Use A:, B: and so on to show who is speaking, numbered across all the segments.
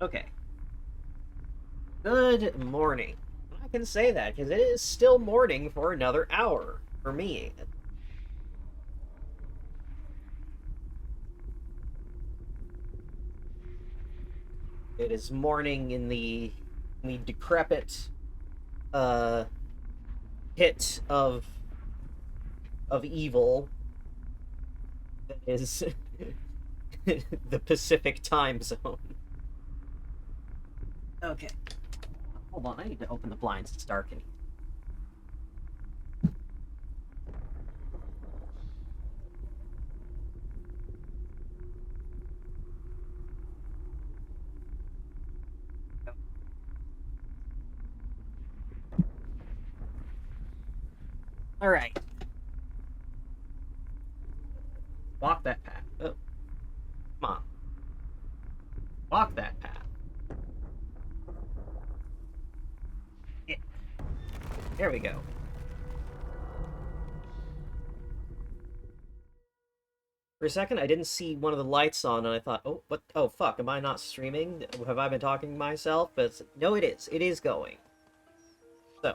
A: Okay. Good morning. I can say that because it is still morning for another hour for me. It is morning in the decrepit uh pit of evil that is the Pacific time zone. Okay. Hold on, I need to open the blinds. It's dark in here. All right. Walk that path. Oh, come on. Walk that path. Yeah. There we go. For a second, I didn't see one of the lights on, and I thought, oh, what? Oh, fuck, am I not streaming? Have I been talking to myself? But no, it is. It is going. So,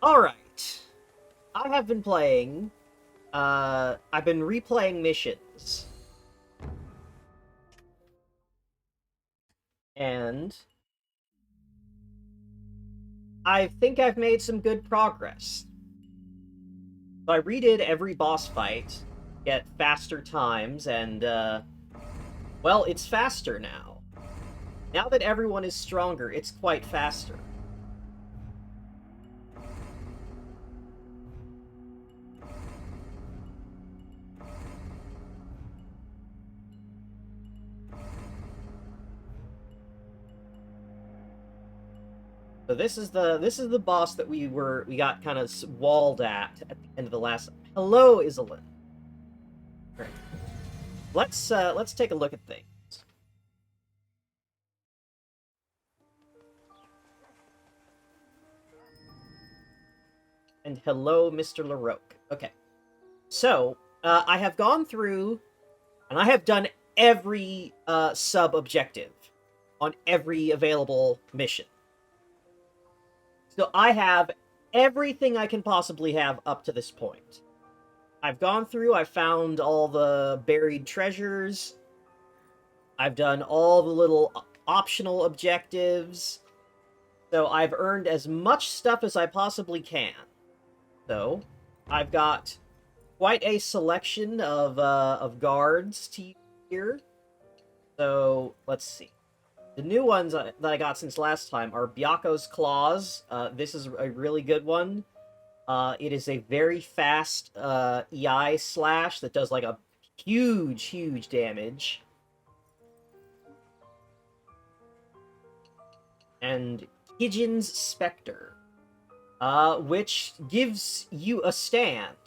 A: alright. I have been playing, I've been replaying missions. And I think I've made some good progress. So I redid every boss fight, get faster times, and, well, it's faster now. Now that everyone is stronger, it's quite faster. So this is the boss that we got kind of walled at the end of the last. Hello, Isolin. Right. Let's take a look at things. And hello, Mr. LaRoque. Okay. So, I have gone through, and I have done every sub-objective on every available mission. So I have everything I can possibly have up to this point. I've gone through, I've found all the buried treasures, I've done all the little optional objectives, so I've earned as much stuff as I possibly can. So, I've got quite a selection of guards to use here. So, let's see. The new ones that I got since last time are Byako's Claws. This is a really good one. It is a very fast EI slash that does like a huge damage. And Kijin's Spectre, which gives you a stand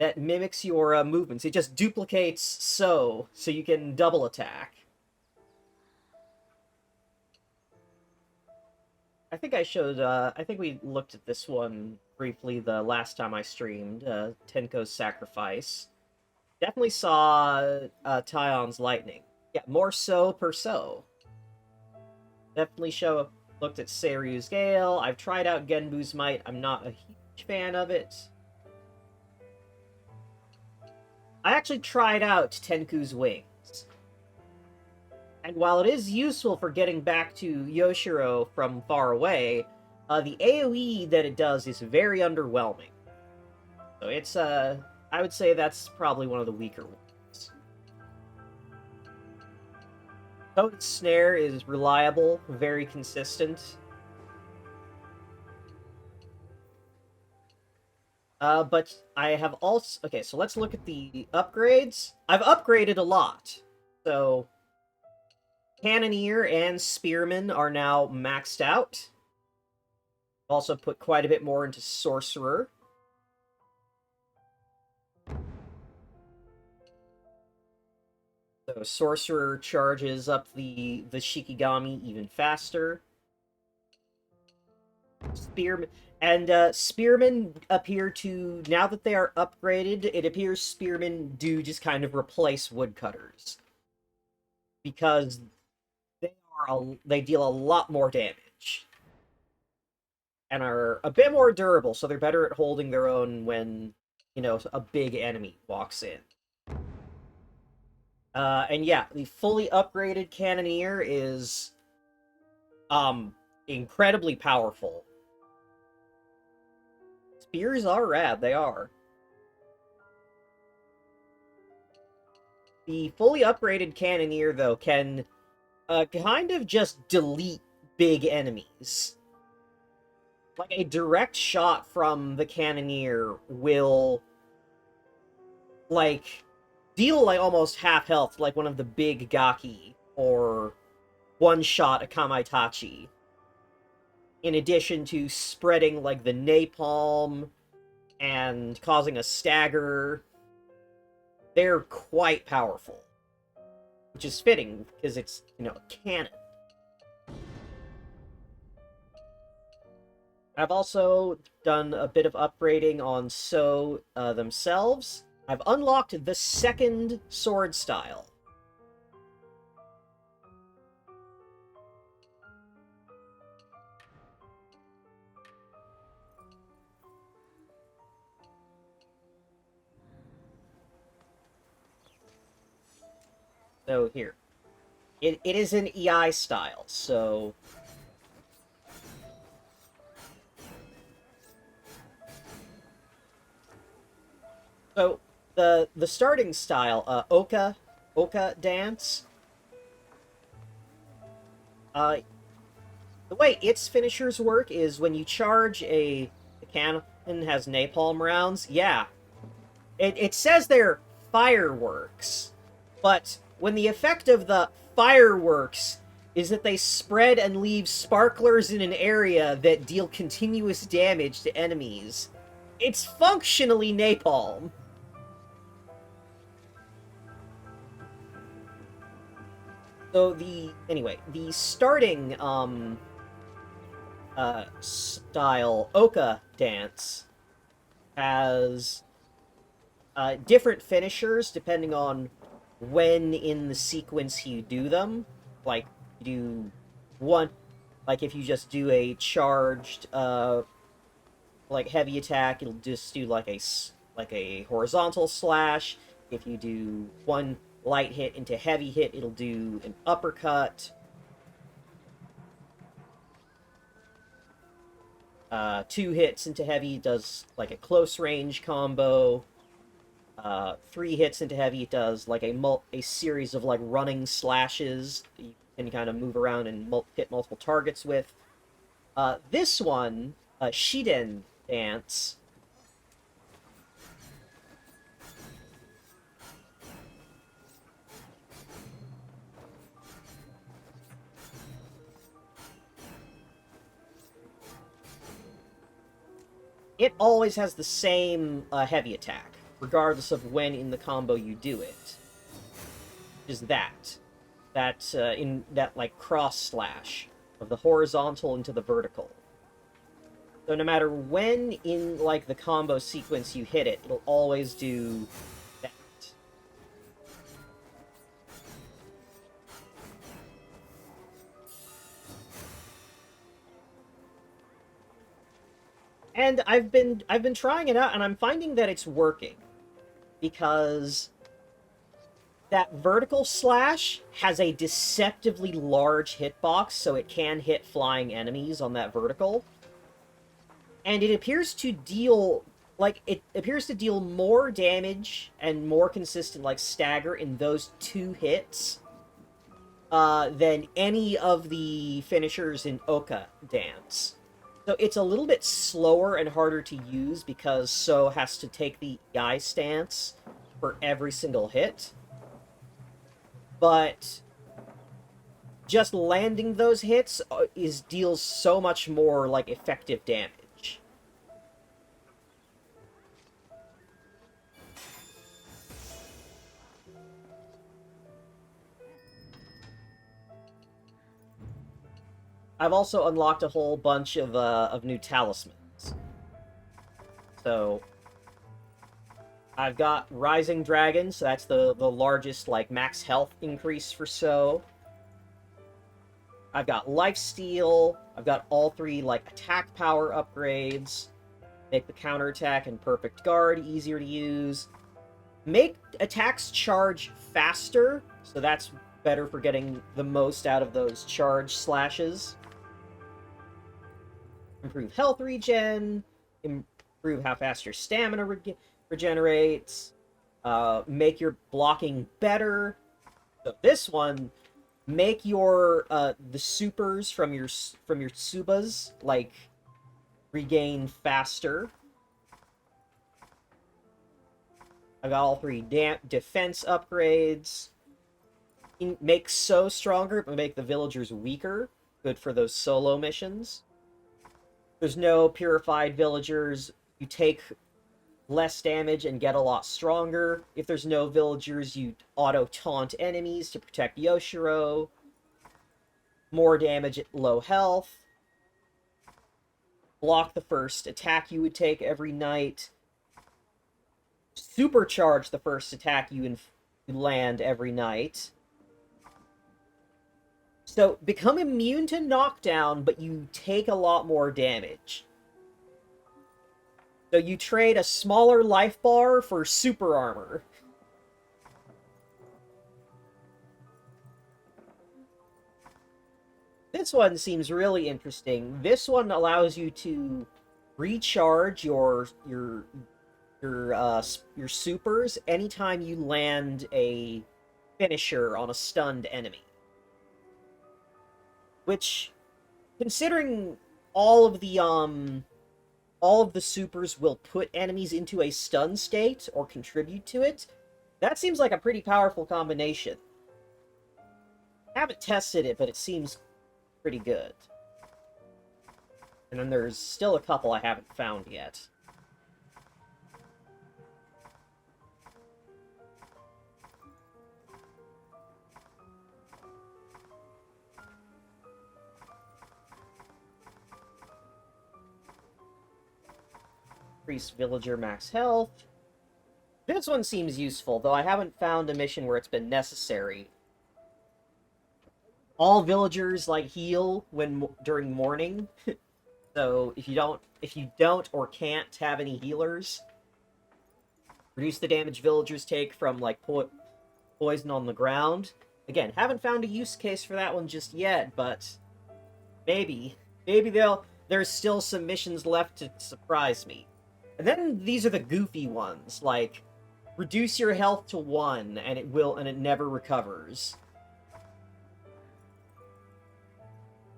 A: that mimics your movements. It just duplicates so you can double attack. I think I showed, I think we looked at this one briefly the last time I streamed, Tenko's Sacrifice. Definitely saw Tyon's Lightning. Yeah, more so per so. Definitely looked at Seiryu's Gale. I've tried out Genbu's Might. I'm not a huge fan of it. I actually tried out Tenku's Wings. And while it is useful for getting back to Yoshiro from far away, the AoE that it does is very underwhelming. So it's, I would say that's probably one of the weaker ones. Toad's Snare is reliable, very consistent. But I have also... Okay, so let's look at the upgrades. I've upgraded a lot. So, Cannoneer and Spearman are now maxed out. Also put quite a bit more into Sorcerer. So, Sorcerer charges up the Shikigami even faster. Spearmen and spearmen appear to, now that they are upgraded, it appears spearmen do just kind of replace woodcutters because they deal a lot more damage and are a bit more durable, so they're better at holding their own when, you know, a big enemy walks in. And yeah, the fully upgraded cannoneer is incredibly powerful. Spears are rad, they are. The fully upgraded cannoneer, though, can kind of just delete big enemies. Like, a direct shot from the cannoneer will, like, deal, like, almost half health, like one of the big Gaki, or one-shot a Kamaitachi. In addition to spreading, like, the napalm and causing a stagger. They're quite powerful. Which is fitting, because it's, you know, a cannon. I've also done a bit of upgrading on So themselves. I've unlocked the second sword style. So here. It is an EI style, so... So, the starting style, Oka dance, the way its finishers work is when you charge a cannon has napalm rounds, yeah, it says they're fireworks, but when the effect of the fireworks is that they spread and leave sparklers in an area that deal continuous damage to enemies, it's functionally napalm. So the starting style Oka dance has different finishers depending on when in the sequence you do them. Like, you do one, like if you just do a charged, like heavy attack, it'll just do like a horizontal slash. If you do one light hit into heavy hit, it'll do an uppercut. Two hits into heavy does like a close range combo. Three hits into heavy does like a series of like running slashes that you can kind of move around and hit multiple targets with. This one, Shiden Dance, it always has the same heavy attack, regardless of when in the combo you do it. Is in that like cross slash of the horizontal into the vertical. So no matter when in like the combo sequence you hit it, it'll always do that. And I've been trying it out, and I'm finding that it's working, because that vertical slash has a deceptively large hitbox, so it can hit flying enemies on that vertical. And it appears to deal more damage and more consistent like stagger in those two hits than any of the finishers in Oka Dance. So it's a little bit slower and harder to use because So has to take the EI stance for every single hit. But just landing those hits deals so much more like effective damage. I've also unlocked a whole bunch of new talismans. So I've got Rising Dragon, so that's the largest like max health increase for So. I've got Lifesteal. I've got all 3 like attack power upgrades. Make the counterattack and perfect guard easier to use. Make attacks charge faster, so that's better for getting the most out of those charge slashes. Improve health regen, improve how fast your stamina regenerates, make your blocking better. So this one, make your the supers from your Tsubas like regain faster. I got all 3 defense upgrades. Make So stronger, but make the villagers weaker. Good for those solo missions. There's no purified villagers. You take less damage and get a lot stronger. If there's no villagers, you auto-taunt enemies to protect Yoshiro. More damage at low health. Block the first attack you would take every night. Supercharge the first attack you land every night. So, become immune to knockdown, but you take a lot more damage. So you trade a smaller life bar for super armor. This one seems really interesting. This one allows you to recharge your supers anytime you land a finisher on a stunned enemy. Which, considering all of the supers will put enemies into a stun state or contribute to it, that seems like a pretty powerful combination. I haven't tested it, but it seems pretty good. And then there's still a couple I haven't found yet. Increase villager max health. This one seems useful, though I haven't found a mission where it's been necessary. All villagers like heal during morning. So if you don't or can't have any healers, reduce the damage villagers take from like poison on the ground. Again, haven't found a use case for that one just yet, but maybe there's still some missions left to surprise me. And then these are the goofy ones, like reduce your health to 1 and it never recovers.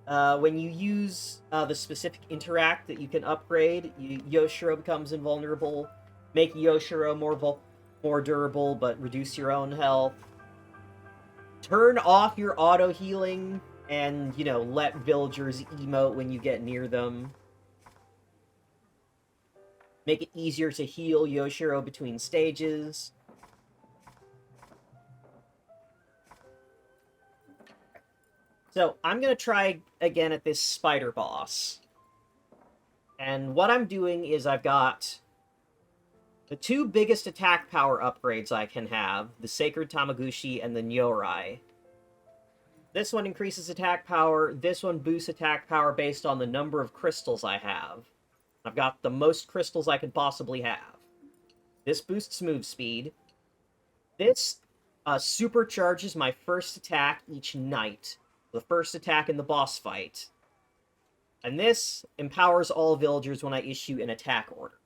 A: When you use the specific interact that you can upgrade, Yoshiro becomes invulnerable. Make Yoshiro more durable, but reduce your own health. Turn off your auto healing and, let villagers emote when you get near them. Make it easier to heal Yoshiro between stages. So, I'm going to try again at this spider boss. And what I'm doing is I've got the 2 biggest attack power upgrades I can have, the Sacred Tamaguchi and the Nyorai. This one increases attack power, this one boosts attack power based on the number of crystals I have. I've got the most crystals I could possibly have. This boosts move speed. This supercharges my first attack each night. The first attack in the boss fight. And this empowers all villagers when I issue an attack order.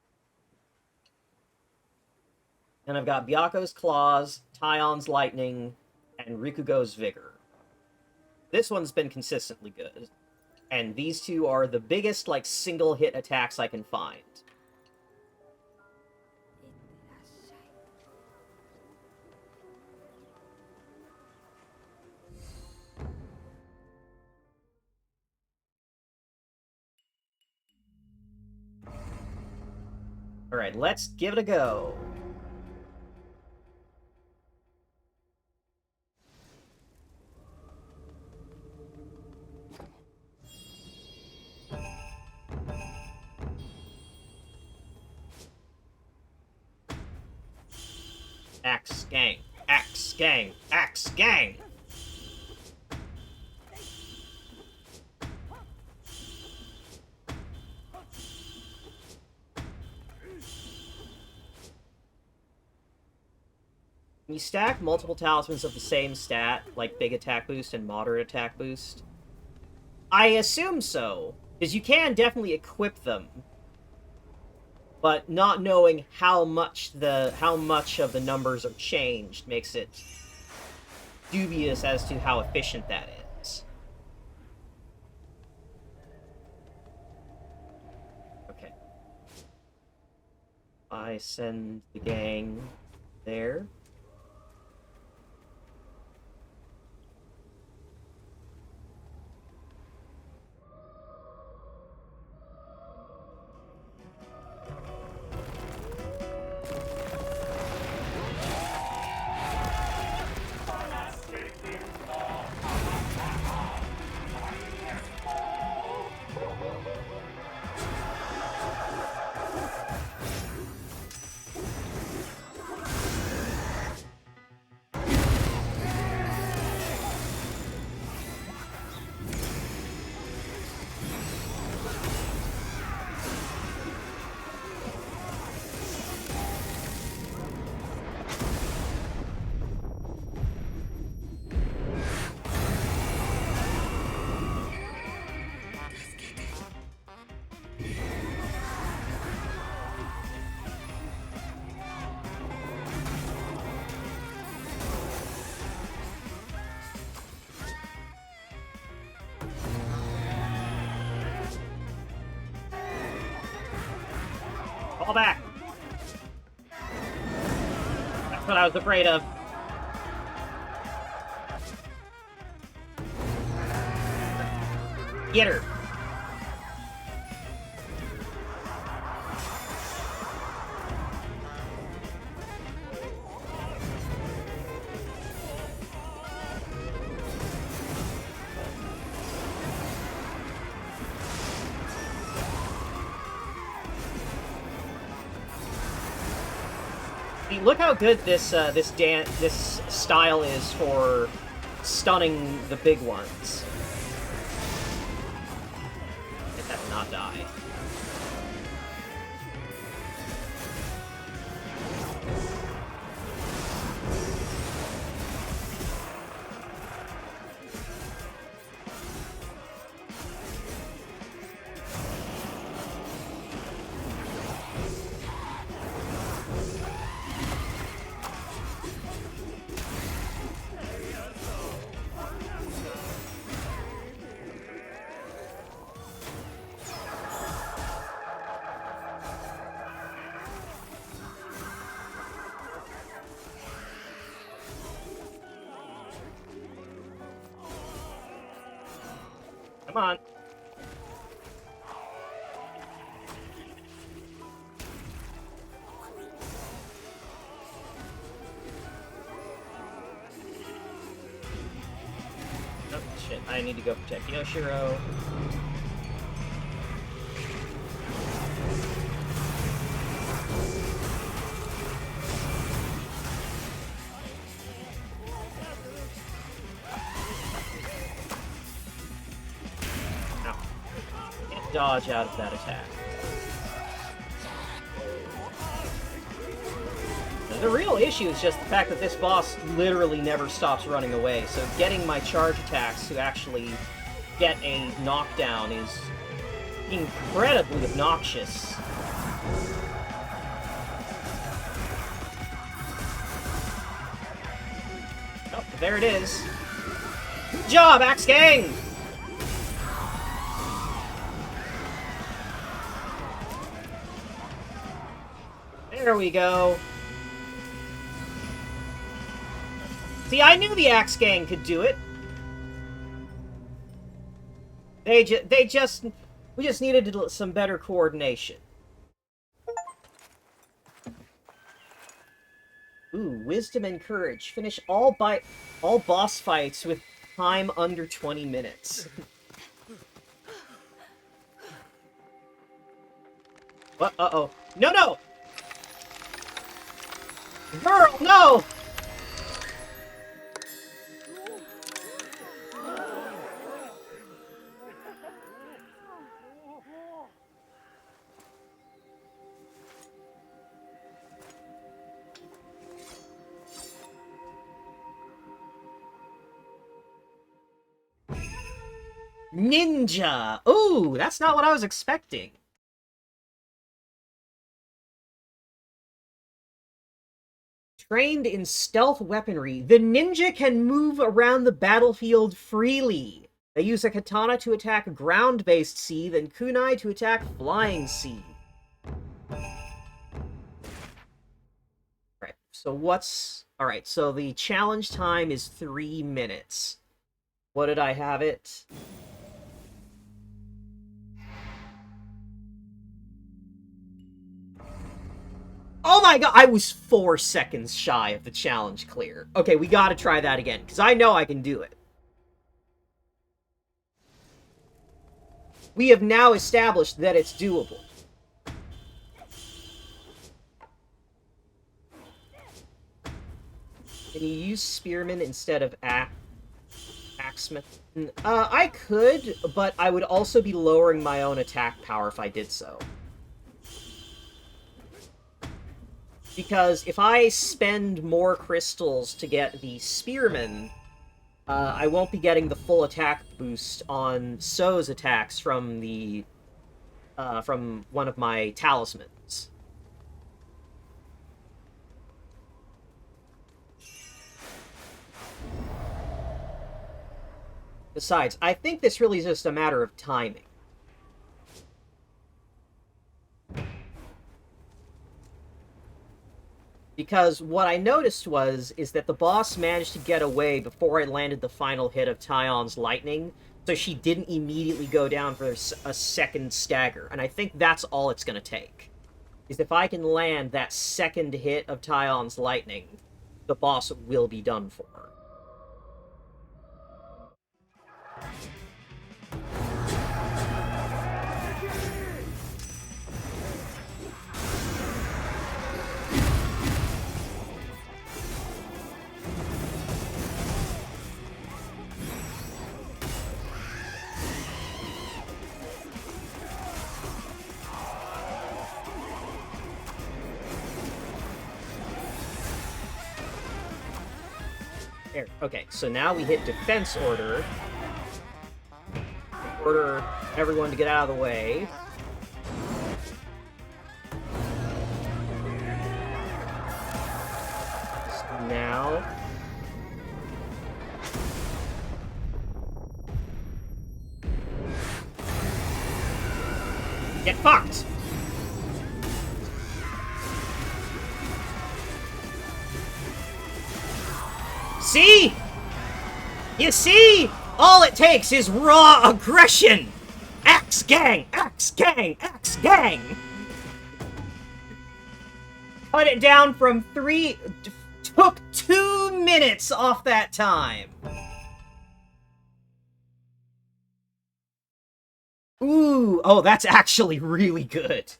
A: And I've got Byaku's Claws, Taion's Lightning, and Rikugo's Vigor. This one's been consistently good. And these 2 are the biggest, single-hit attacks I can find. Alright, let's give it a go. Axe gang. Axe gang. Axe gang! When you stack multiple talismans of the same stat, like big attack boost and moderate attack boost, I assume so, because you can definitely equip them, but not knowing how much of the numbers are changed makes it dubious as to how efficient that is. Okay. I send the gang there. Fall back! That's what I was afraid of. Get her! Look how good this this style is for stunning the big ones. Get that to not die. Come on. Oh, shit. I need to go protect Yoshiro. Dodge out of that attack. The real issue is just the fact that this boss literally never stops running away, so getting my charge attacks to actually get a knockdown is incredibly obnoxious. Oh, there it is. Good job, Axe Gang! There we go. See, I knew the Axe Gang could do it. We just needed some better coordination. Ooh, Wisdom and Courage. Finish all boss fights with time under 20 minutes. What? Uh-oh. No, no! Girl, no! Ninja! Ooh, that's not what I was expecting. Trained in stealth weaponry, the ninja can move around the battlefield freely. They use a katana to attack ground-based seed, and kunai to attack flying seed. Alright, so what's... Alright, so the challenge time is 3 minutes. What did I have it? Oh my god, I was 4 seconds shy of the challenge clear. Okay, we gotta try that again, because I know I can do it. We have now established that it's doable. Can you use Spearman instead of Axeman? I could, but I would also be lowering my own attack power if I did so. Because if I spend more crystals to get the Spearman, I won't be getting the full attack boost on So's attacks from the from one of my talismans. Besides, I think this really is just a matter of timing. Because what I noticed is that the boss managed to get away before I landed the final hit of Tyon's lightning, so she didn't immediately go down for a second stagger, and I think that's all it's going to take. Is if I can land that second hit of Tyon's lightning, the boss will be done for. There. Okay, so now we hit defense order. Order everyone to get out of the way. So now... Get fucked! See? You see? All it takes is raw aggression! Axe gang! Axe gang! Axe gang! Cut it down from 3... Took 2 minutes off that time! Ooh, oh, that's actually really good.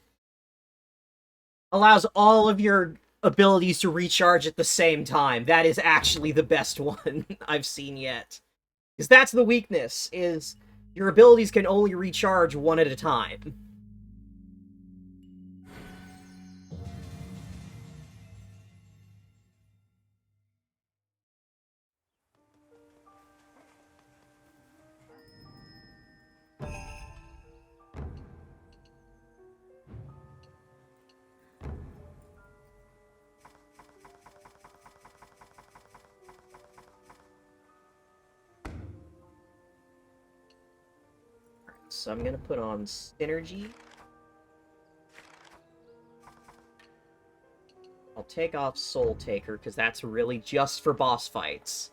A: Allows all of your abilities to recharge at the same time. That is actually the best one I've seen yet. Because that's the weakness, is your abilities can only recharge one at a time. So I'm gonna put on Synergy. I'll take off Soul Taker, because that's really just for boss fights.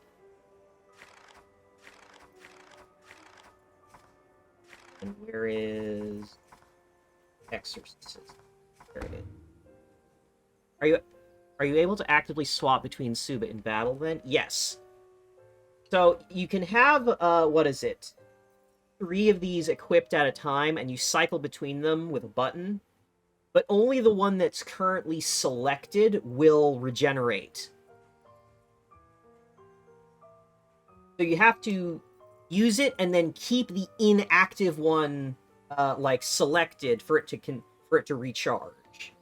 A: And where is... Exorcism? There it is. Are you able to actively swap between Suba in battle, then? Yes. So, you can have, what is it? 3 of these equipped at a time, and you cycle between them with a button. but only the one that's currently selected will regenerate. So you have to use it and then keep the inactive one like selected for it to recharge.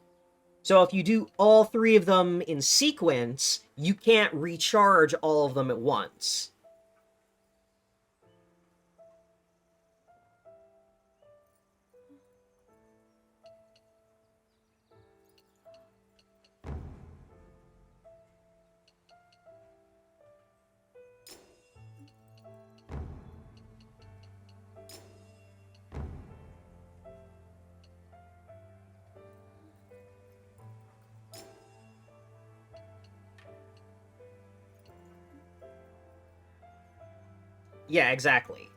A: So if you do all 3 of them in sequence, you can't recharge all of them at once. Yeah, exactly.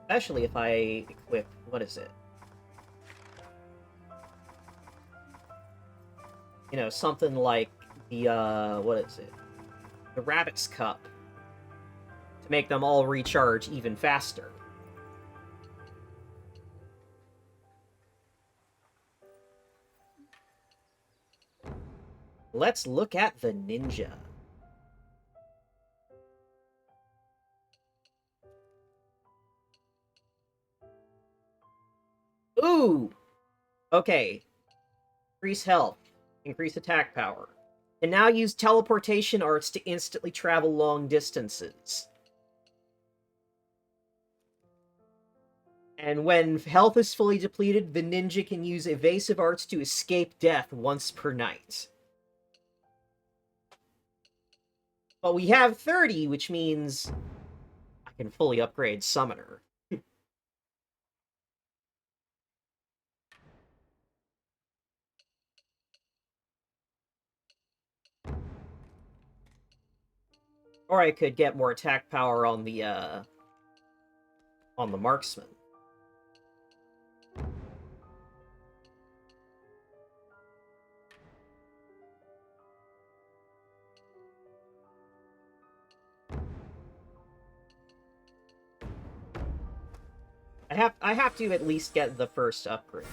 A: Especially if I equip... what is it? You know, something like the, what is it? The Rabbit's Cup. To make them all recharge even faster. Let's look at the ninja. Ooh! Okay. Increase health. Increase attack power. And now use teleportation arts to instantly travel long distances. And when health is fully depleted, the ninja can use evasive arts to escape death once per night. But we have 30, which means I can fully upgrade Summoner. Or I could get more attack power on the marksman. I have to at least get the first upgrade.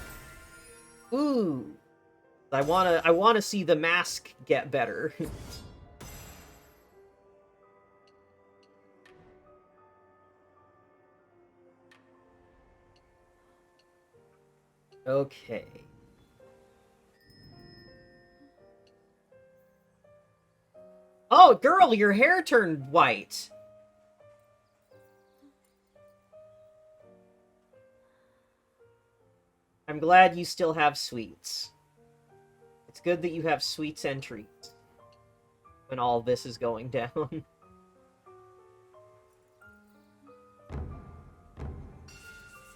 A: Ooh. I wanna see the mask get better. Okay. Oh, girl, your hair turned white. I'm glad you still have sweets. It's good that you have sweets and treats when all this is going down.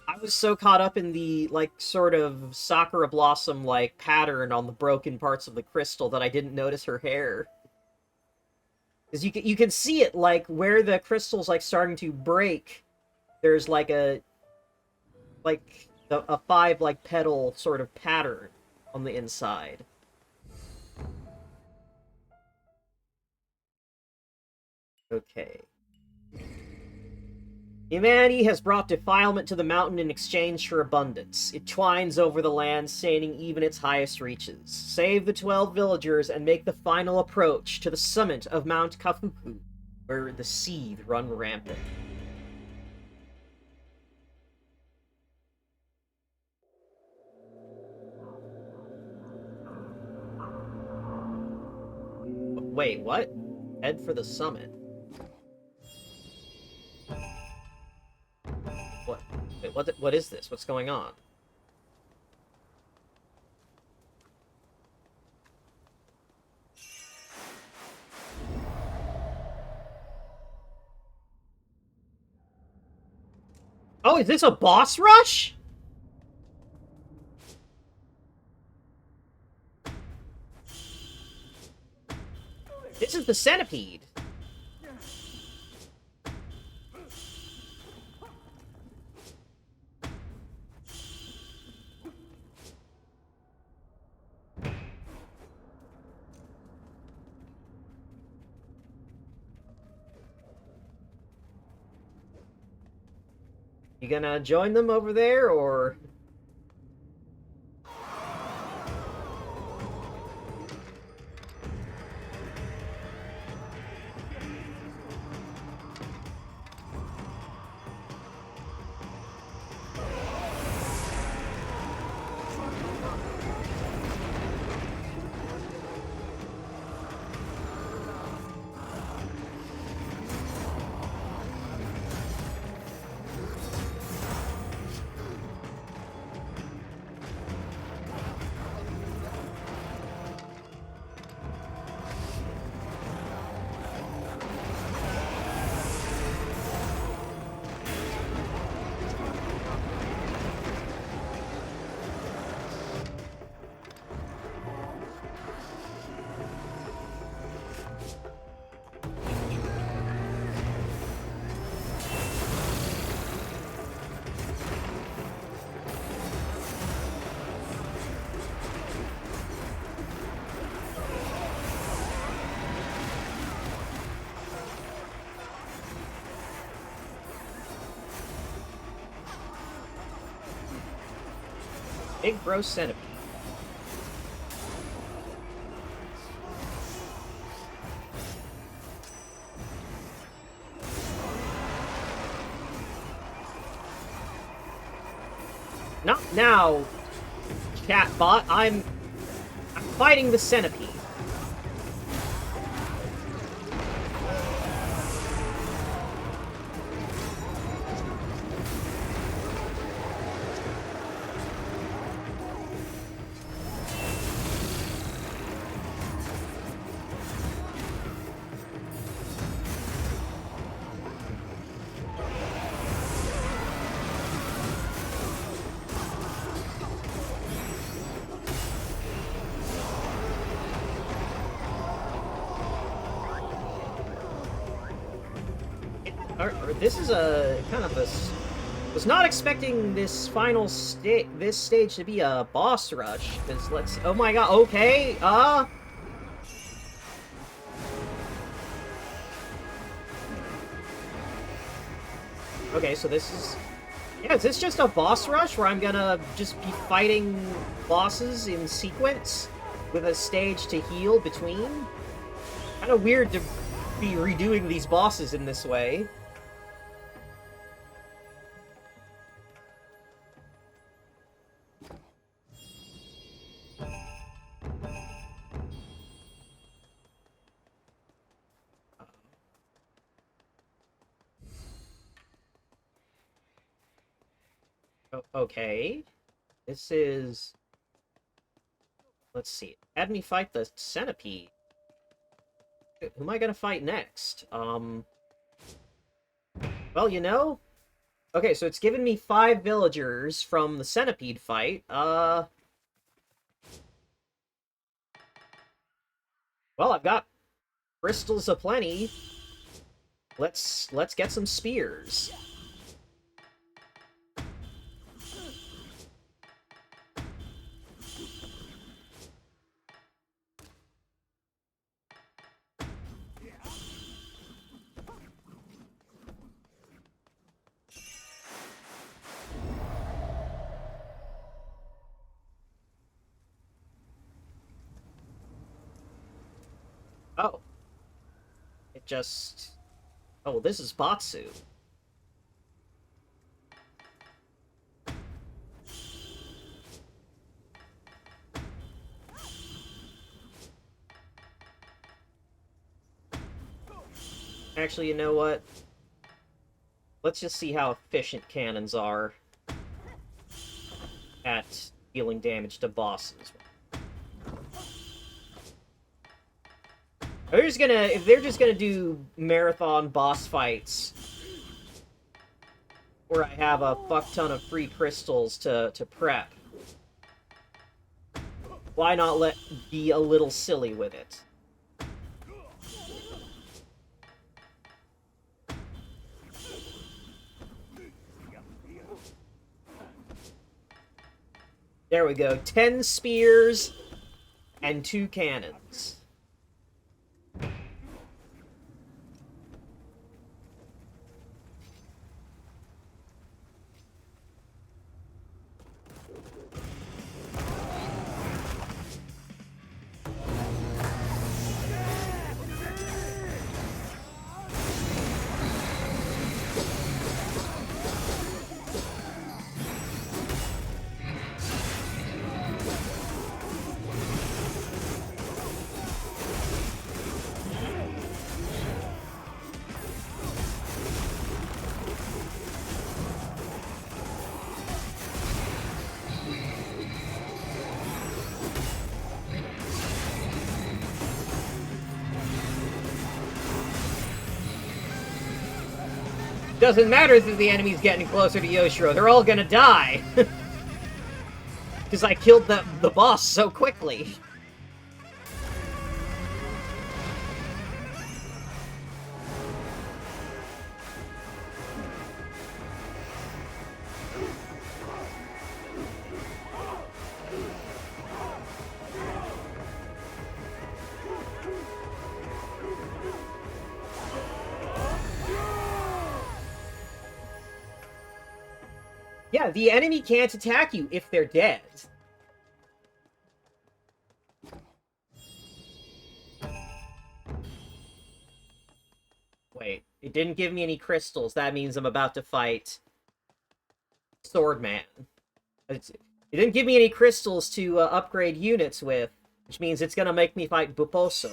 A: I was so caught up in the, like, sort of Sakura Blossom, like, pattern on the broken parts of the crystal that I didn't notice her hair. Because you can see it, like, where the crystal's, like, starting to break. There's, like, a 5, like, petal sort of pattern on the inside. Okay. Humanity has brought defilement to the mountain in exchange for abundance. It twines over the land, staining even its highest reaches. Save the 12 villagers and make the final approach to the summit of Mount Kafuku, where the seed run rampant. Wait, what? Head for the summit. What? Wait, what is this? What's going on? Oh, is this a boss rush? This is the centipede. You gonna join them over there, or... Big gross centipede. Not now, chatbot. I'm fighting the centipede. This is a kind of a... Was not expecting this final this stage to be a boss rush, because let's... Oh my god, okay, Okay, so this is... Yeah, is this just a boss rush where I'm gonna just be fighting bosses in sequence with a stage to heal between? Kind of weird to be redoing these bosses in this way. Okay. This is... Let's see. Had me fight the centipede. Who am I gonna fight next? Well, you know... Okay, so it's given me 5 villagers from the centipede fight. Well, I've got crystals aplenty. Let's get some spears. Oh. It just... Oh, this is Batsu. Actually, you know what? Let's just see how efficient cannons are at dealing damage to bosses. If they're just gonna do marathon boss fights where I have a fuck ton of free crystals to prep, why not be a little silly with it? There we go. 10 spears and 2 cannons. Doesn't matter that the enemy's getting closer to Yoshiro, they're all gonna die! Because I killed the boss so quickly. Yeah, the enemy can't attack you if they're dead. It didn't give me any crystals. That means I'm about to fight Swordman. It didn't give me any crystals to upgrade units with, which means it's gonna make me fight Buposo.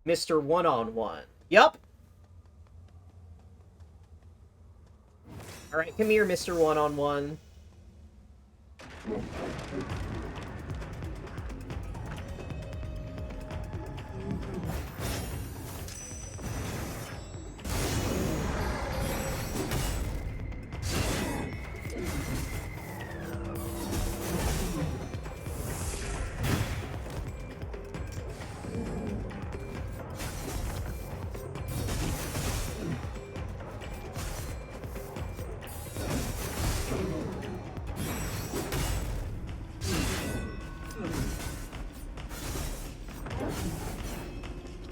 A: Mr. One-on-One. Yup! Alright, come here, Mr. One-on-One.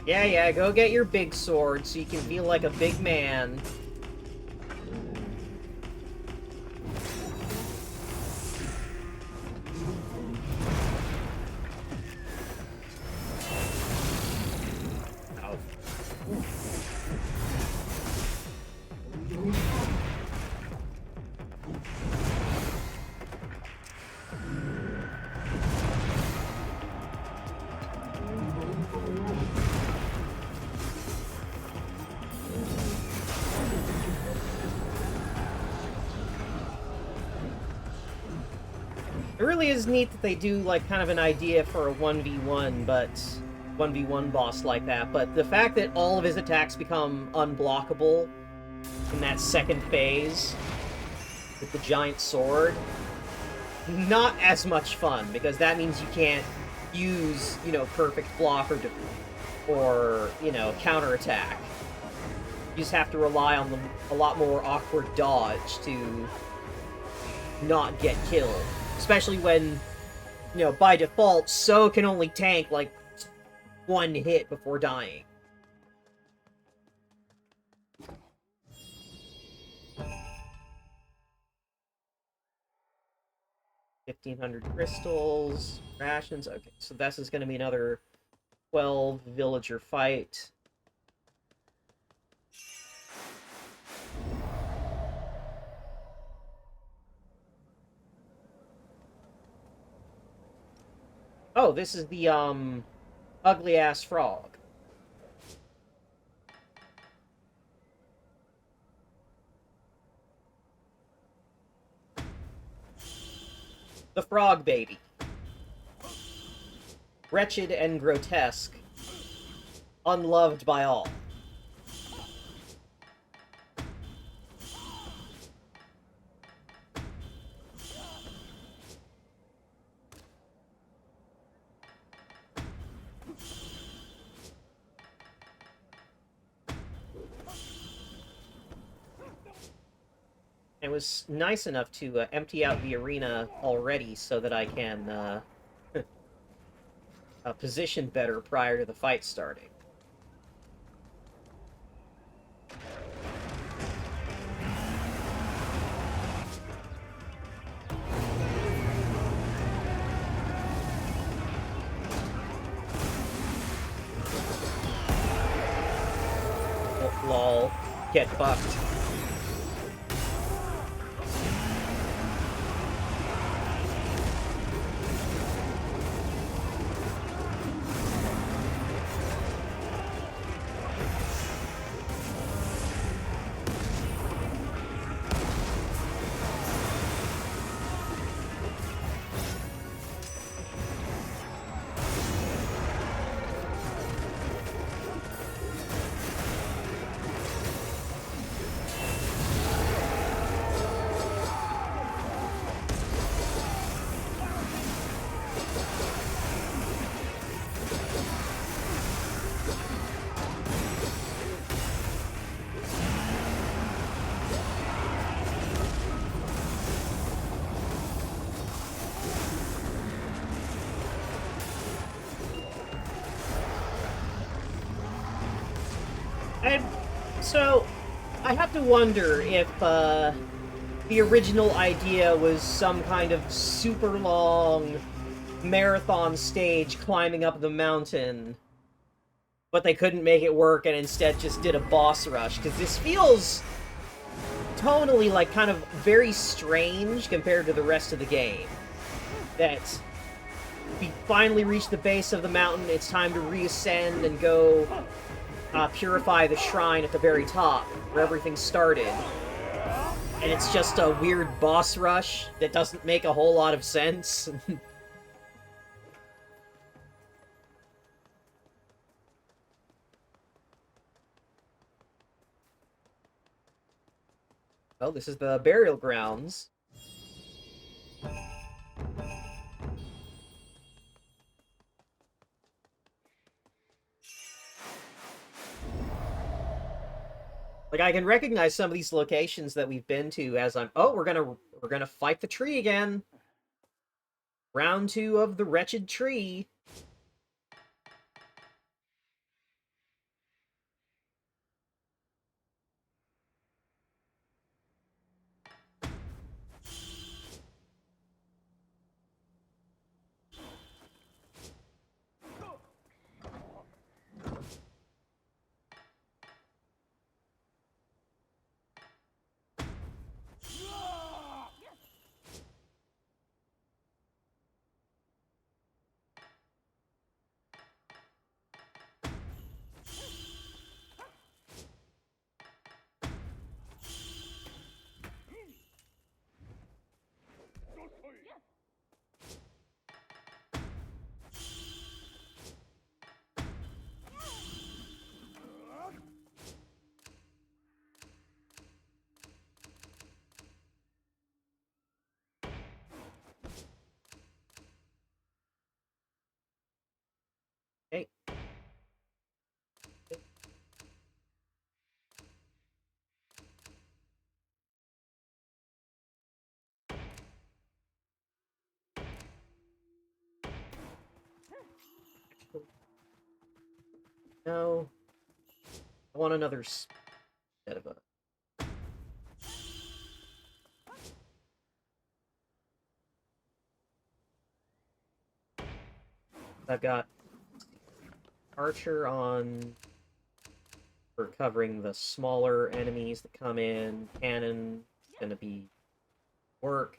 A: Yeah, go get your big sword so you can feel like a big man. It really is neat that they do, like, kind of an idea for a 1v1, but 1v1 boss like that, but the fact that all of his attacks become unblockable in that second phase with the giant sword, not as much fun, because that means you can't use, you know, perfect block or you know, counterattack. You just have to rely on a lot more awkward dodge to not get killed. Especially when, you know, by default, So can only tank, like, one hit before dying. $1,500 crystals, rations. Okay, so this is going to be another 12 villager fight. Oh, this is the, ugly-ass frog. The frog baby. Wretched and grotesque. Unloved by all. It was nice enough to empty out the arena already so that I can position better prior to the fight starting. Oh, lol. Get fucked. And so, I have to wonder if the original idea was some kind of super long marathon stage climbing up the mountain but they couldn't make it work and instead just did a boss rush, because this feels tonally like kind of very strange compared to the rest of the game. That we finally reached the base of the mountain, it's time to reascend and go purify the shrine at the very top, where everything started. And it's just a weird boss rush that doesn't make a whole lot of sense. Well, this is the burial grounds. Like, I can recognize some of these locations that we've been to as I'm... Oh, we're gonna fight the tree again. Round 2 of the wretched tree. Hey. No. I want another set of a... I've got Archer on for covering the smaller enemies that come in. Cannon is gonna be work.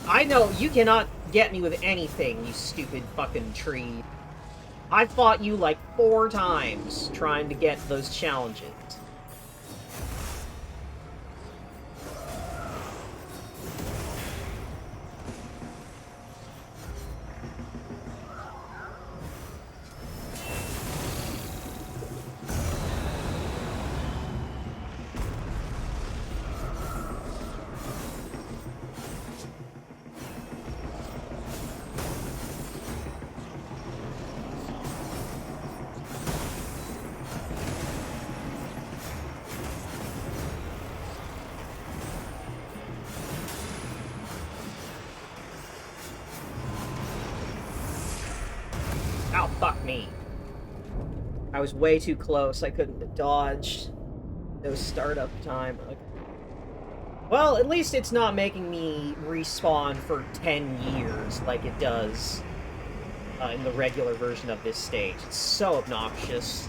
A: I know, you cannot get me with anything, you stupid fucking tree. I fought you like 4 times trying to get those challenges. Ow, fuck me. I was way too close. I couldn't dodge. No startup time. Okay. Well, at least it's not making me respawn for 10 years like it does in the regular version of this stage. It's so obnoxious.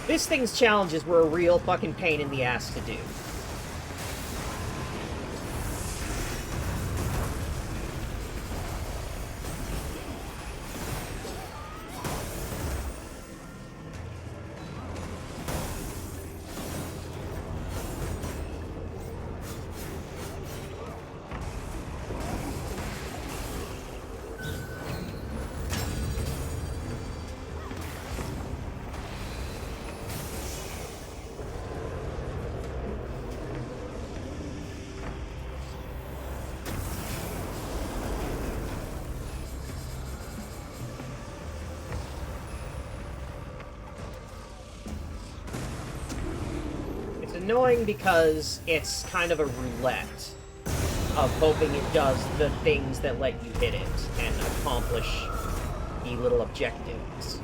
A: This thing's challenges were a real fucking pain in the ass to do. annoying because it's kind of a roulette of hoping it does the things that let you hit it and accomplish the little objectives.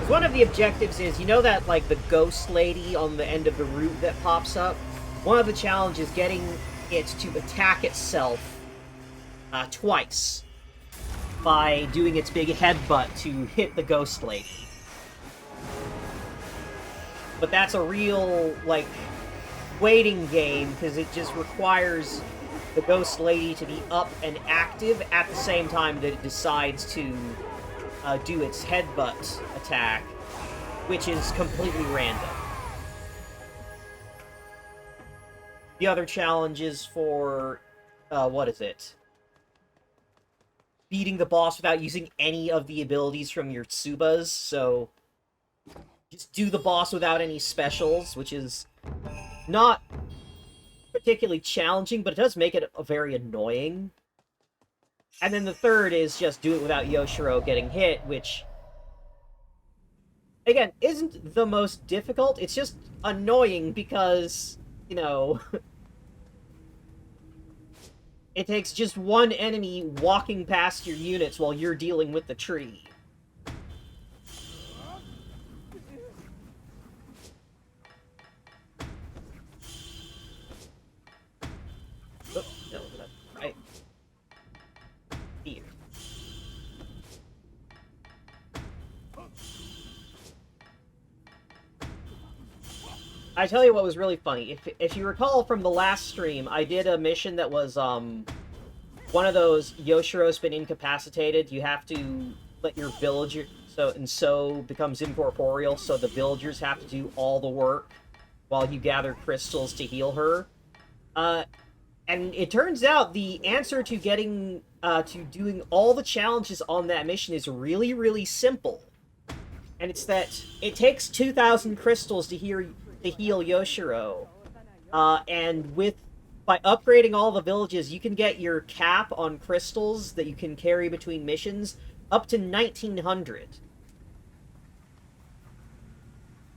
A: One of the objectives is, you know that, like, the ghost lady on the end of the route that pops up? One of the challenges is getting it to attack itself twice by doing its big headbutt to hit the ghost lady. But that's a real, like, waiting game, because it just requires the ghost lady to be up and active at the same time that it decides to do its headbutt attack, which is completely random. The other challenge is for, what is it? Beating the boss without using any of the abilities from your Tsubas, so just do the boss without any specials, which is not particularly challenging, but it does make it very annoying. And then the third is just do it without Yoshiro getting hit, which, again, isn't the most difficult. It's just annoying because, you know, it takes just one enemy walking past your units while you're dealing with the tree. Oh, no, that's right. Here. I tell you what was really funny. If you recall from the last stream, I did a mission that was, one of those, Yoshiro's been incapacitated. You have to let your villager, so becomes incorporeal, so the villagers have to do all the work while you gather crystals to heal her. And it turns out the answer to getting, to doing all the challenges on that mission is really, really simple. And it's that it takes 2,000 crystals to heal Yoshiro. And by upgrading all the villages, you can get your cap on crystals that you can carry between missions up to 1,900.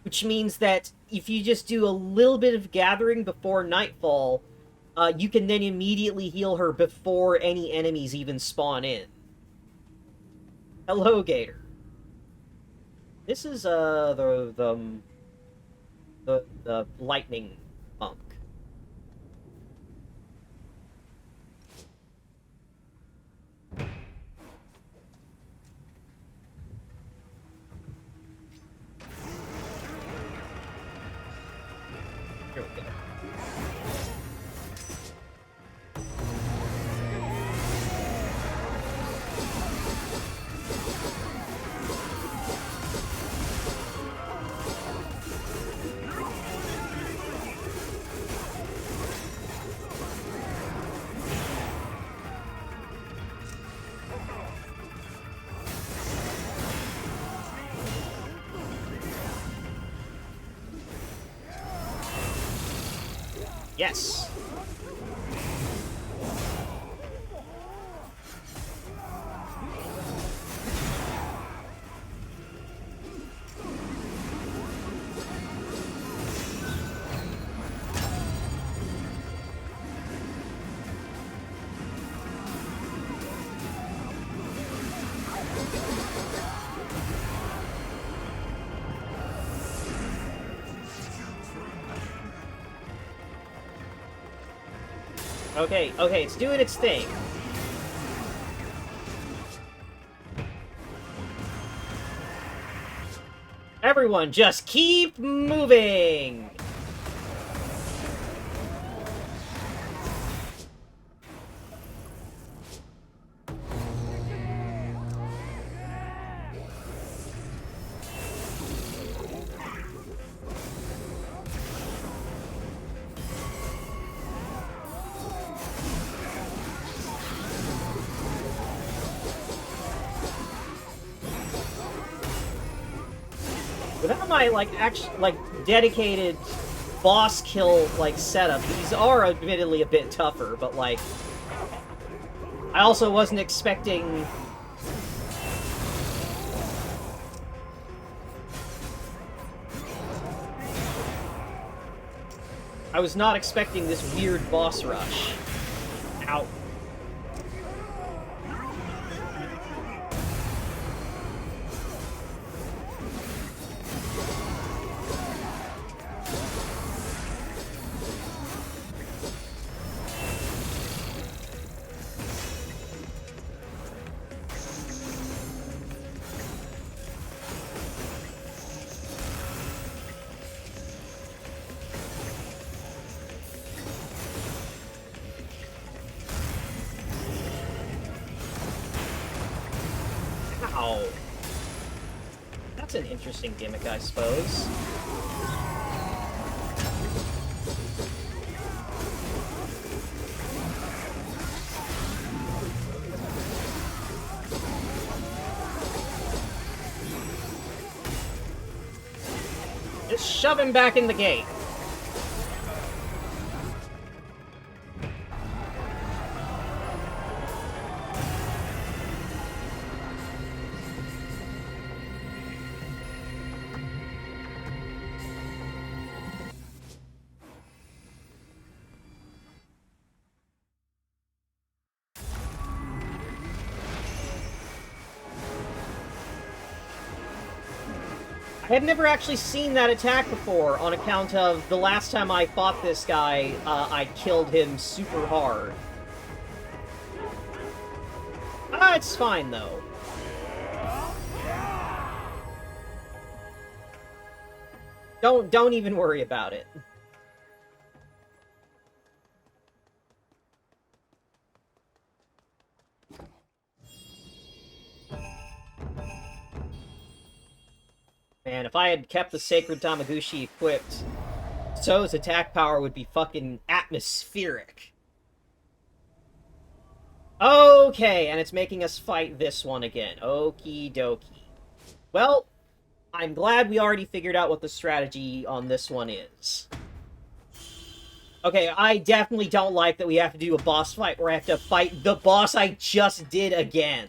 A: Which means that if you just do a little bit of gathering before nightfall, you can then immediately heal her before any enemies even spawn in. Hello, Gator. This is, the lightning monk. Here we go. Yes! Okay, it's doing its thing. Everyone, just keep moving! Without my, dedicated boss kill, setup, these are admittedly a bit tougher, but, I also wasn't expecting... I was not expecting this weird boss rush. Ow. Ow. That's an interesting gimmick, I suppose. Just shove him back in the gate. I had never actually seen that attack before, on account of the last time I fought this guy, I killed him super hard. Ah, it's fine, though. Don't even worry about it. Man, if I had kept the Sacred Tamaguchi equipped, So's attack power would be fucking atmospheric. Okay, and it's making us fight this one again. Okie dokie. Well, I'm glad we already figured out what the strategy on this one is. Okay, I definitely don't like that we have to do a boss fight where I have to fight the boss I just did again.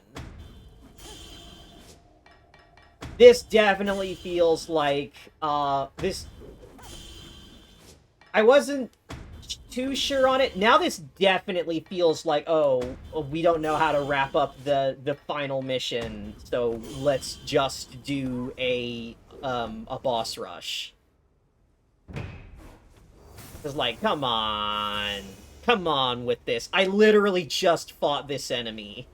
A: This definitely feels like, this... I wasn't too sure on it. Now this definitely feels like, oh, we don't know how to wrap up the final mission, so let's just do a boss rush. It's like, come on. Come on with this. I literally just fought this enemy.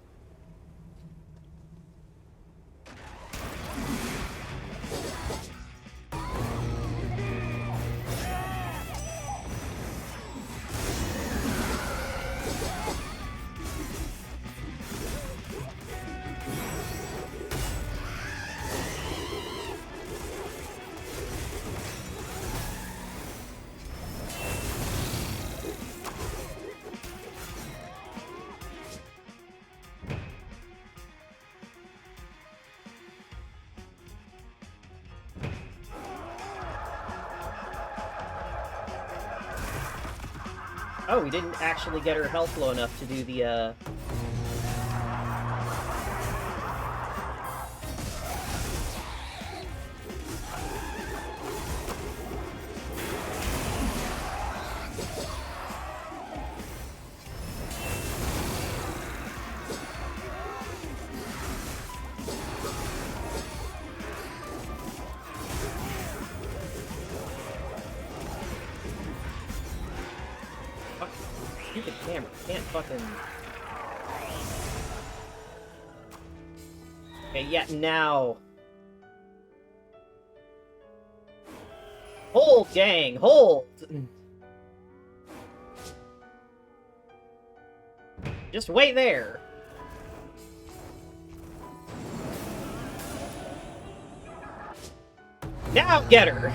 A: Oh, we didn't actually get her health low enough to do the, stupid camera. Can't fucking... Okay, yeah, now... Hold, gang! Hold! Just wait there! Now get her!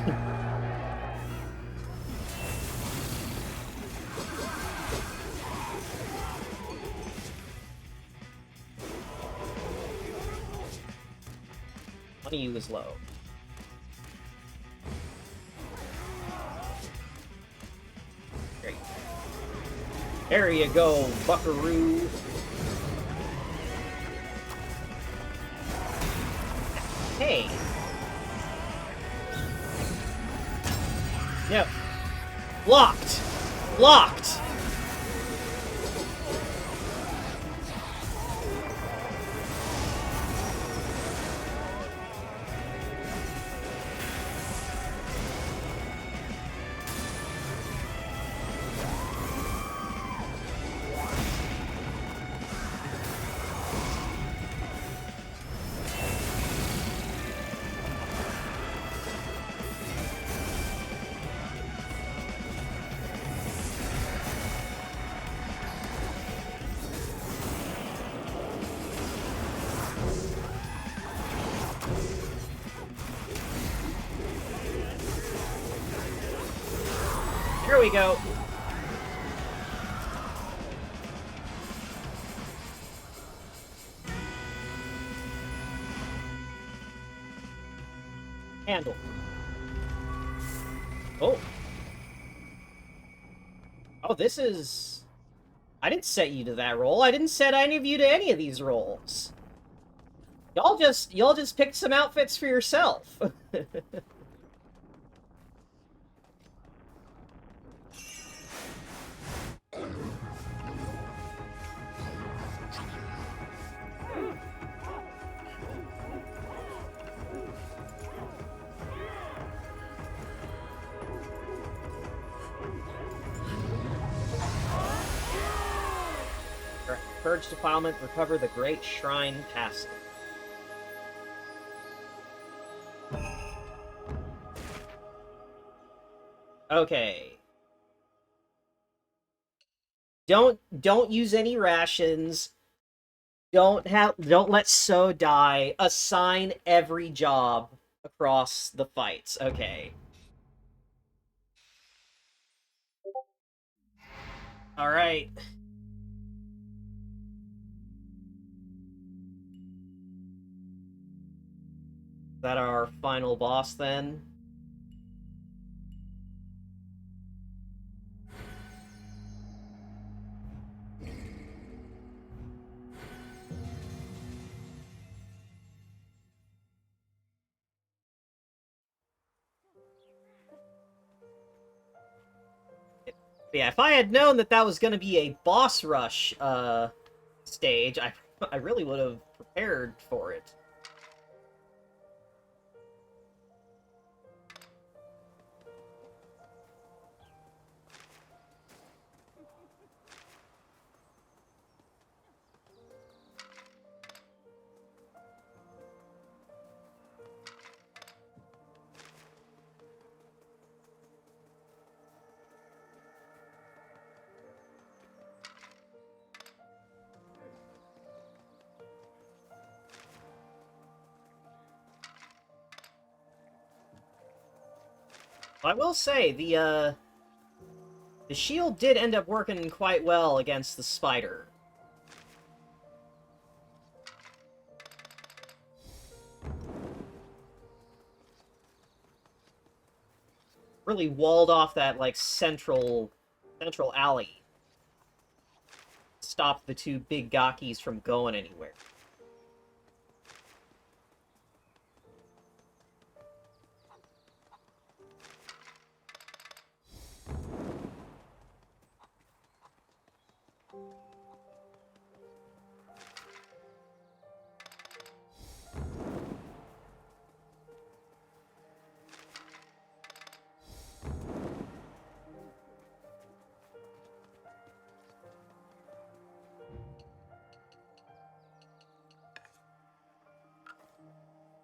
A: One of you is low. Great. There you go, buckaroo. Hey. No. Blocked! Blocked! Here we go. Handle. Oh. Oh, this is... I didn't set you to that roll. I didn't set any of you to any of these rolls. Y'all just picked some outfits for yourself. Purge defilement, recover the Great Shrine passive. Okay. Don't use any rations. Don't let So die. Assign every job across the fights. Okay. All right. Is that our final boss then? Yeah, if I had known that that was going to be a boss rush stage, I really would have prepared for it. I will say, the shield did end up working quite well against the spider. Really walled off that, like, central alley. Stopped the two big Gakis from going anywhere.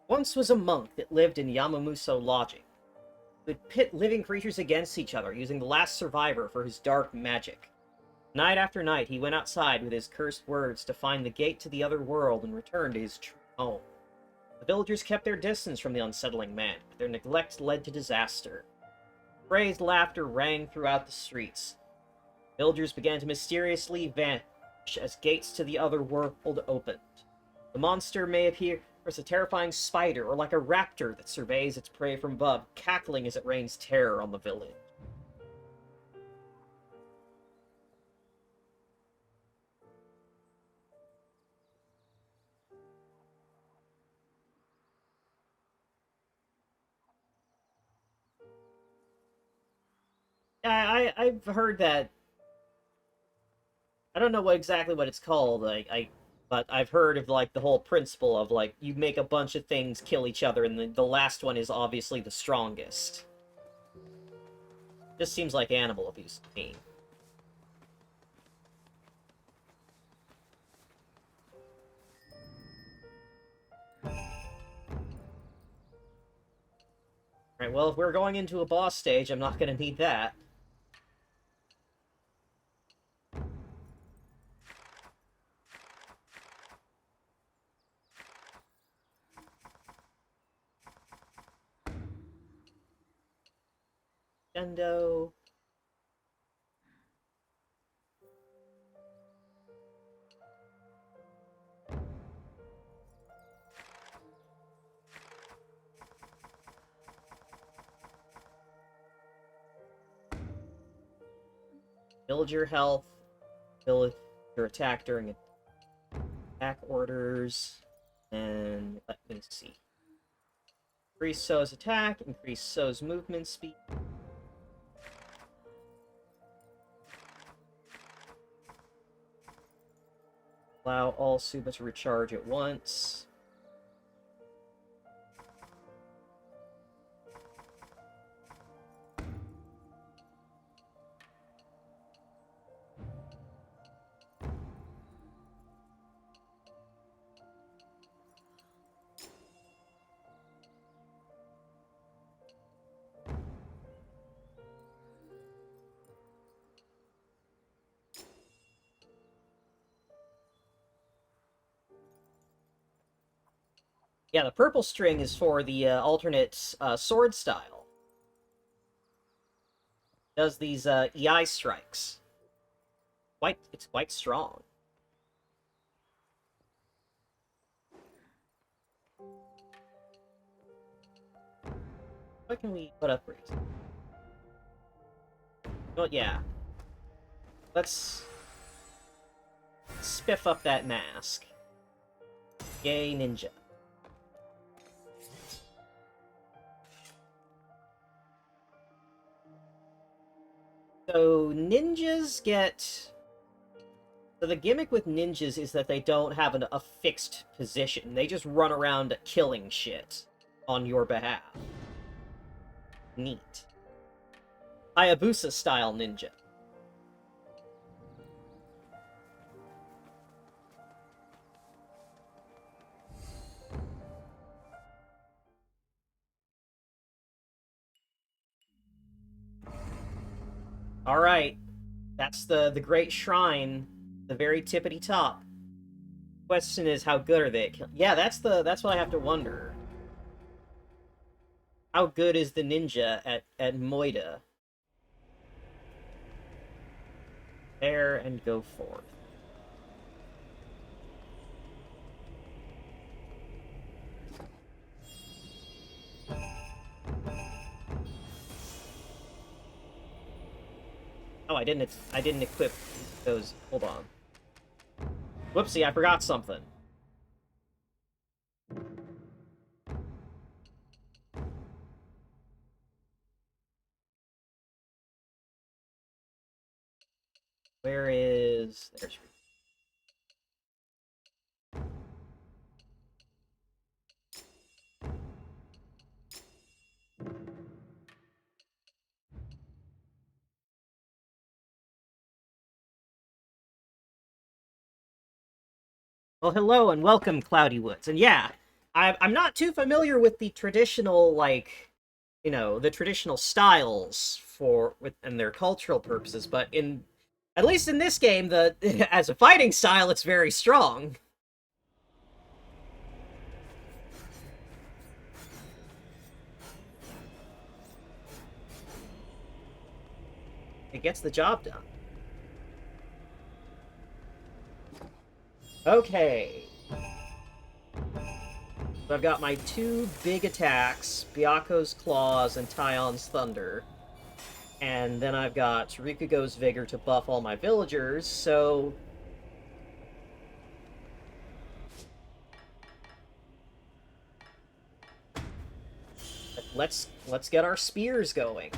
A: Once was a monk that lived in Yamamuso Lodging. He would pit living creatures against each other, using the last survivor for his dark magic. Night after night, he went outside with his cursed words to find the gate to the other world and return to his true home. The villagers kept their distance from the unsettling man, but their neglect led to disaster. Crazed laughter rang throughout the streets. Villagers began to mysteriously vanish as gates to the other world opened. The monster may appear as a terrifying spider or like a raptor that surveys its prey from above, cackling as it rains terror on the village. I've heard that. I don't know exactly what it's called. But I've heard of like the whole principle of like you make a bunch of things kill each other, and the last one is obviously the strongest. Just seems like animal abuse to me. Alright, well, if we're going into a boss stage, I'm not gonna need that. Endo. Build your health. Build your attack during attack orders. And let me see. Increase So's attack, increase So's movement speed. Allow all Suba to recharge at once. Yeah, the purple string is for the alternate sword style. Does these EI strikes. It's quite strong. What can we put up? Well, yeah. Let's spiff up that mask. Yay, ninja. So, ninjas get... So the gimmick with ninjas is that they don't have a fixed position. They just run around killing shit on your behalf. Neat. Hayabusa-style ninja. Alright. That's the Great Shrine. The very tippity top. Question is, how good are they at killing? Yeah, that's what I have to wonder. How good is the ninja at Moida? There and go forth. Oh, I didn't equip those. Hold on. Whoopsie, I forgot something. Where is... There's... Well, hello and welcome, Cloudy Woods. And yeah, I'm not too familiar with the traditional, like, you know, the traditional styles and their cultural purposes, but at least in this game, as a fighting style, it's very strong. It gets the job done. Okay. So I've got my two big attacks, Byaku's Claws and Taiion's Thunder. And then I've got Rikugo's Vigor to buff all my villagers, so... Let's get our spears going.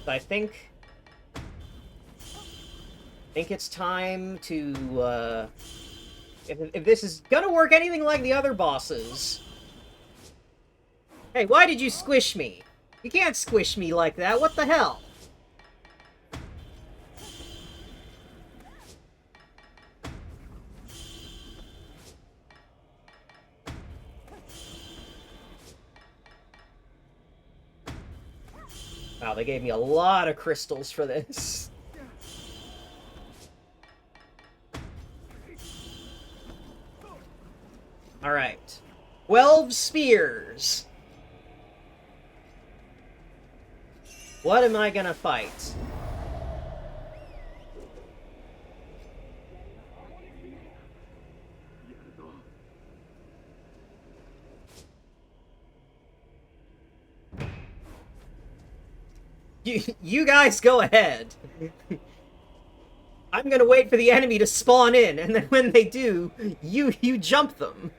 A: I think it's time to, if this is gonna work anything like the other bosses... Hey, why did you squish me? You can't squish me like that, what the hell? Wow, they gave me a lot of crystals for this. Alright. 12 spears! What am I gonna fight? You guys go ahead. I'm gonna wait for the enemy to spawn in, and then when they do, you jump them.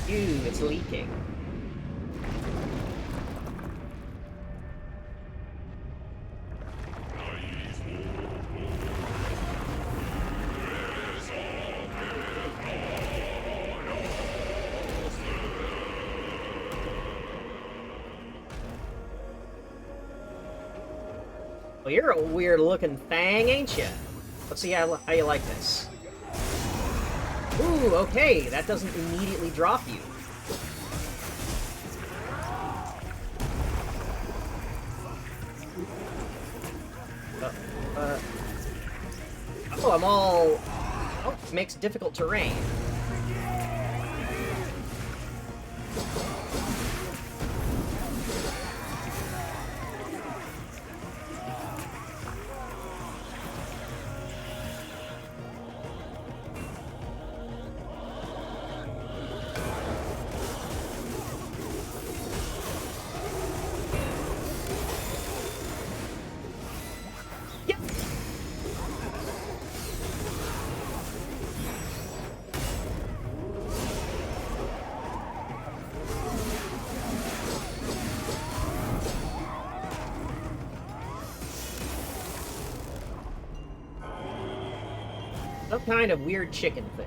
A: Ew, it's leaking. Well, you're a weird-looking thing, ain't you? Let's see how you like this. Ooh, okay, that doesn't immediately drop you. Oh, I'm all... Oh, it makes difficult terrain. Some kind of weird chicken thing.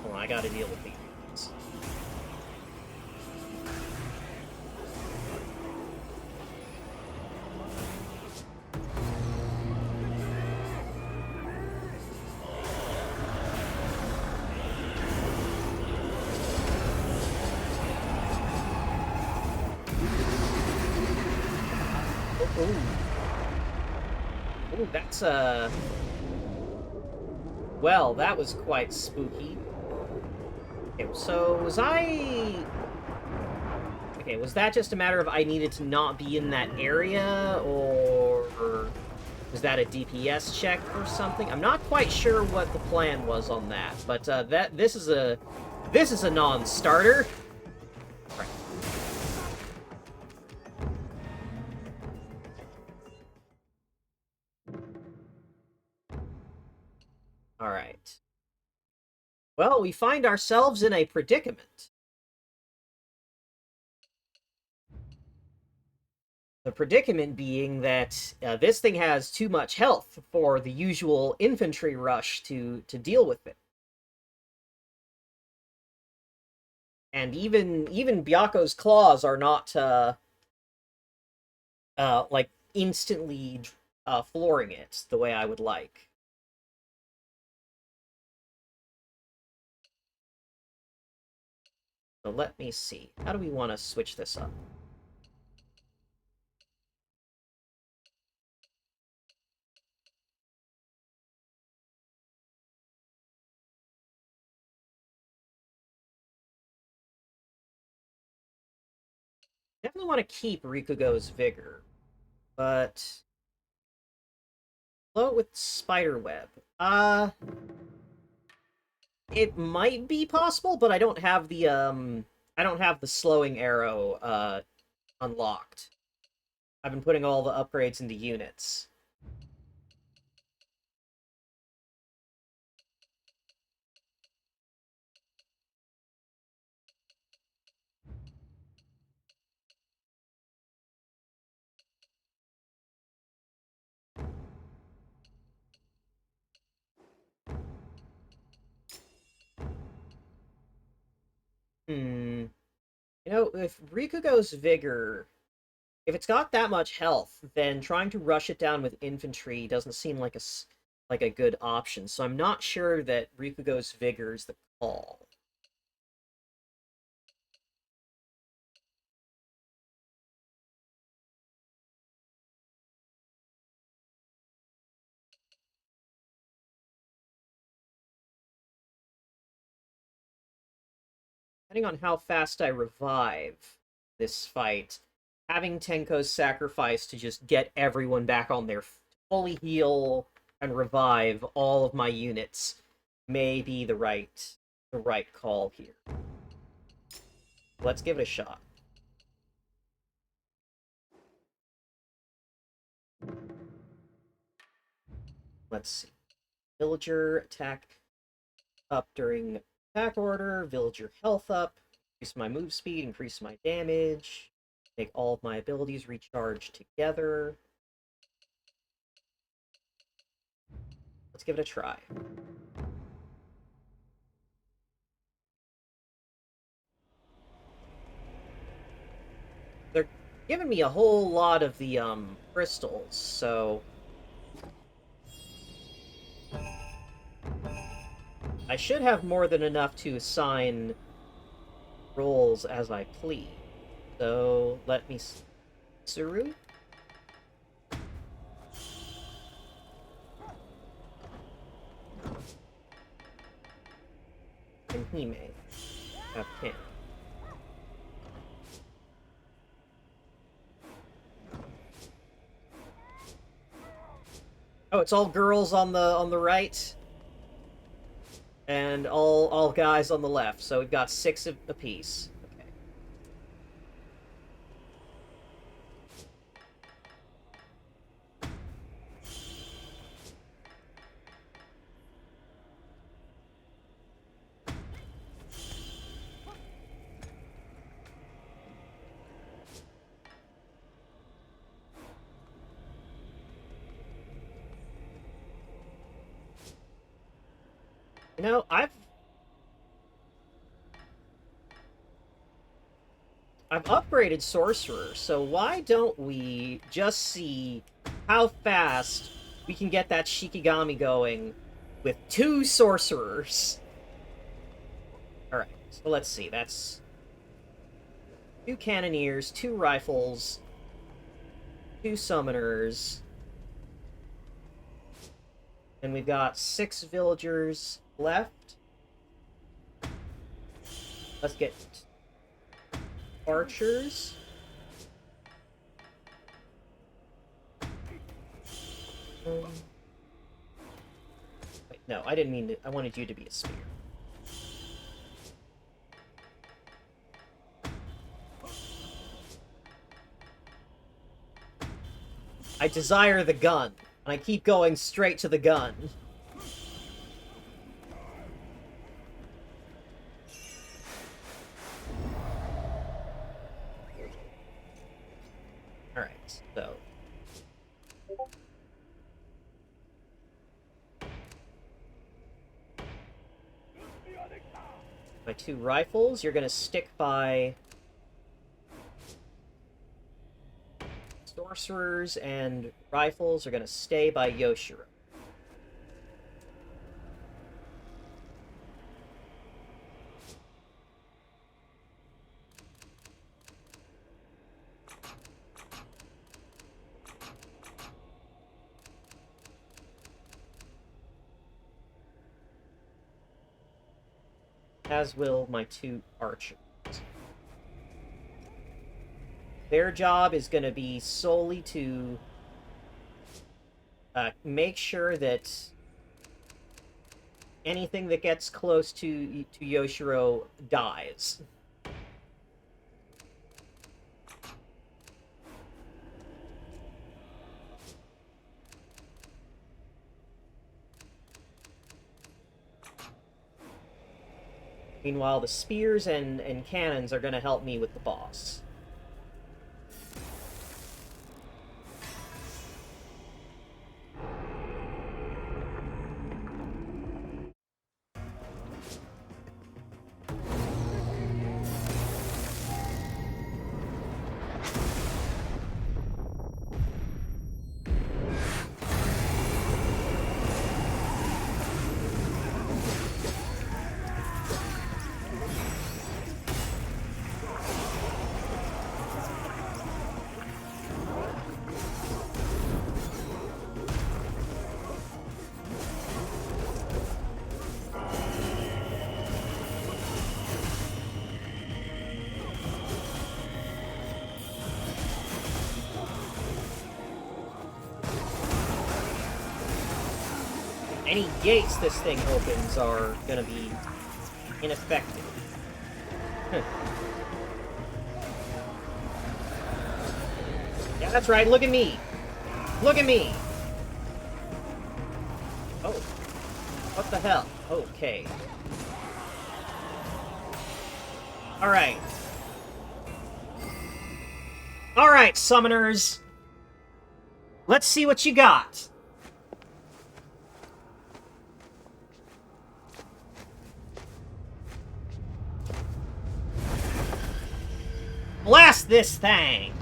A: Hold on, I gotta deal with these. Ooh, that's, well, that was quite spooky. Okay, so was I... Okay, was that just a matter of I needed to not be in that area, or was that a DPS check or something? I'm not quite sure what the plan was on that, but this is a non-starter. Right. All right. Well, we find ourselves in a predicament. The predicament being that this thing has too much health for the usual infantry rush to deal with it. And even Byaku's claws are not like instantly flooring it the way I would like. So let me see. How do we want to switch this up? definitely want to keep Rikugo's Vigor, but float with Spiderweb. It might be possible, but I don't have the slowing arrow unlocked. I've been putting all the upgrades into units. Hmm. You know, if Rikugo's Vigor, if it's got that much health, then trying to rush it down with infantry doesn't seem like a good option. So I'm not sure that Rikugo's Vigor is the call. Depending on how fast I revive this fight, having Tenko's sacrifice to just get everyone back on their fully heal and revive all of my units may be the right call here. Let's give it a shot. Let's see. Villager attack up during attack order, villager health up, increase my move speed, increase my damage, make all of my abilities recharge together. Let's give it a try. They're giving me a whole lot of the crystals, so I should have more than enough to assign roles as I please. So let me Suru? And Hime have 10. Oh, it's all girls on the right, and all guys on the left. So we've got 6 apiece. Okay. You know, I've upgraded Sorcerer, so why don't we just see how fast we can get that Shikigami going with 2 Sorcerers? Alright, so let's see, that's 2 Cannoneers, 2 Rifles, 2 Summoners, and we've got 6 Villagers left. Let's get Archers. Wait, no, I didn't mean to. I wanted you to be a spear. I desire the gun, and I keep going straight to the gun. Alright, so my 2 rifles, you're gonna stick by Sorcerers, and Rifles are gonna stay by Yoshiro. As will my 2 Archers. Their job is going to be solely to make sure that anything that gets close to Yoshiro dies. Meanwhile, the spears and cannons are going to help me with the boss. Any gates this thing opens are gonna be ineffective. Yeah, that's right, look at me! Look at me! Oh. What the hell? Okay. Alright. Alright, summoners! Let's see what you got! Blast this thing!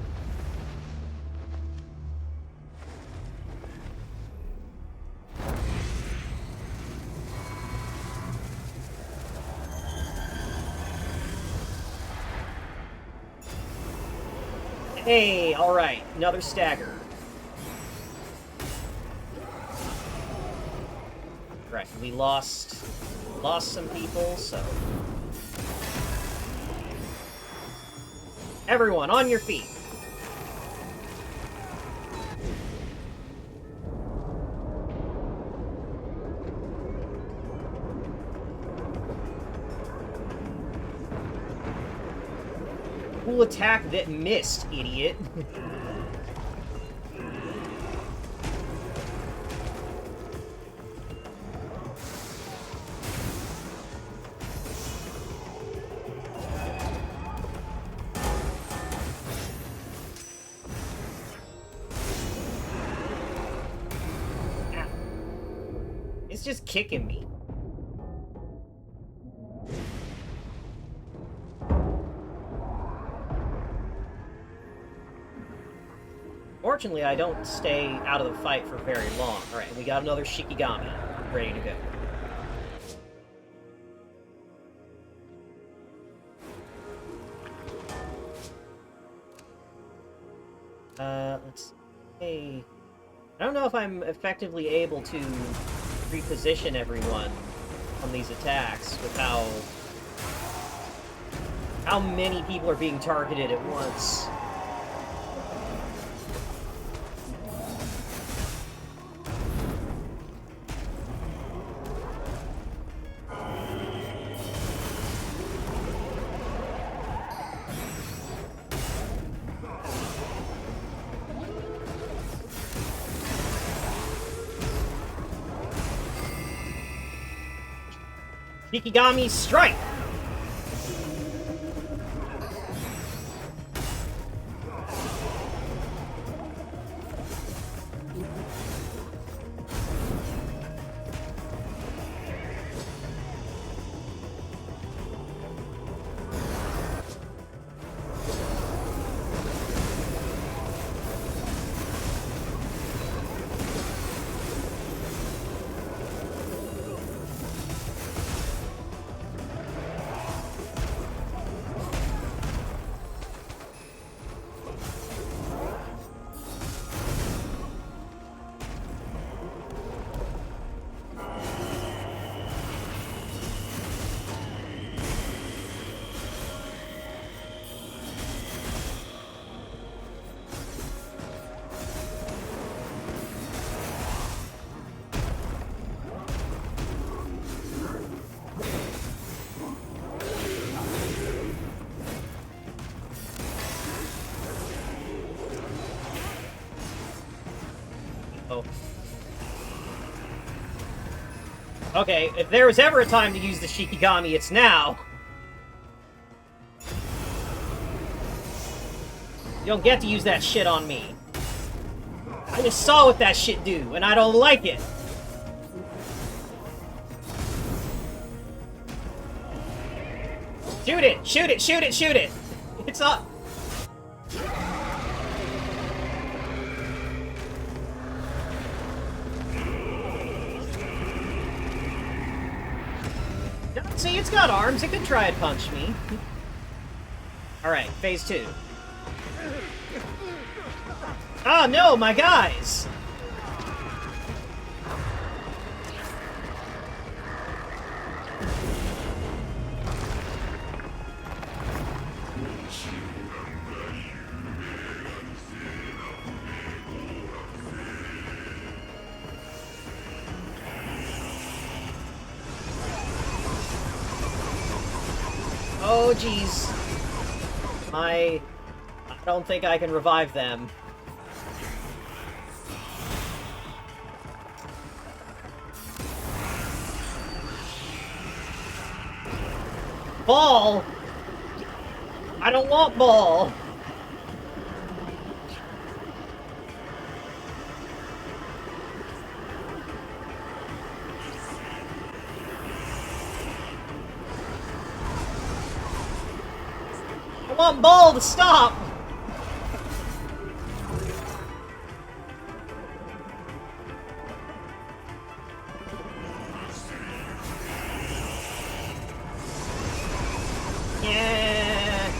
A: Hey, alright, another stagger. Right, we lost some people, so... Everyone, on your feet! Cool attack that missed, idiot. It's just kicking me. Fortunately, I don't stay out of the fight for very long. Alright, we got another Shikigami ready to go. Let's see. I don't know if I'm effectively able to reposition everyone on these attacks with how many people are being targeted at once. Shikigami strike! Oh. Okay, if there was ever a time to use the Shikigami, it's now. You don't get to use that shit on me. I just saw what that shit do, and I don't like it. Shoot it! Shoot it! Shoot it! Shoot it! It's up! See, it's got arms. It could try and punch me. Alright, phase 2. Oh no, my guys! Oh, jeez. I don't think I can revive them. Ball! I don't want ball! I want ball to stop! Yeah.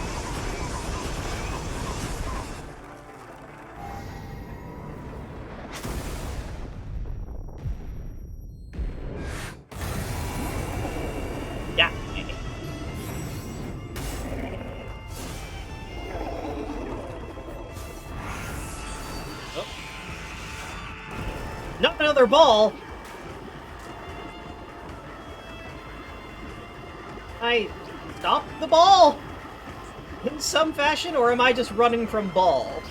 A: Yeah. Oh. Not another ball! I stop the ball! In some fashion, or am I just running from ball?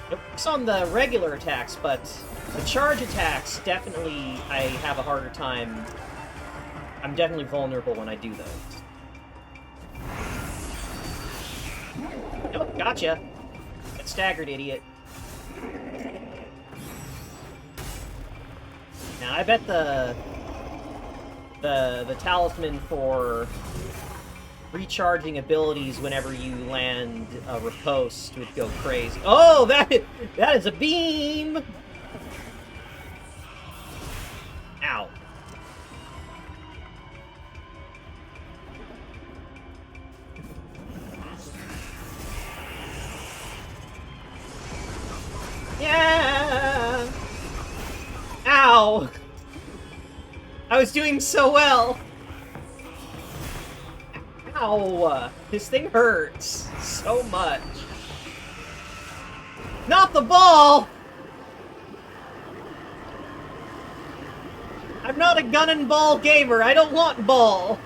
A: It works on the regular attacks, but the charge attacks, definitely, I have a harder time. I'm definitely vulnerable when I do those. Nope, gotcha. Get staggered, idiot. Now, I bet the talisman for recharging abilities whenever you land a riposte would go crazy. Oh, that is a beam! Ow. Yeah! Ow! I was doing so well! Ow! This thing hurts so much. Not the ball! I'm not a gun and ball gamer. I don't want ball.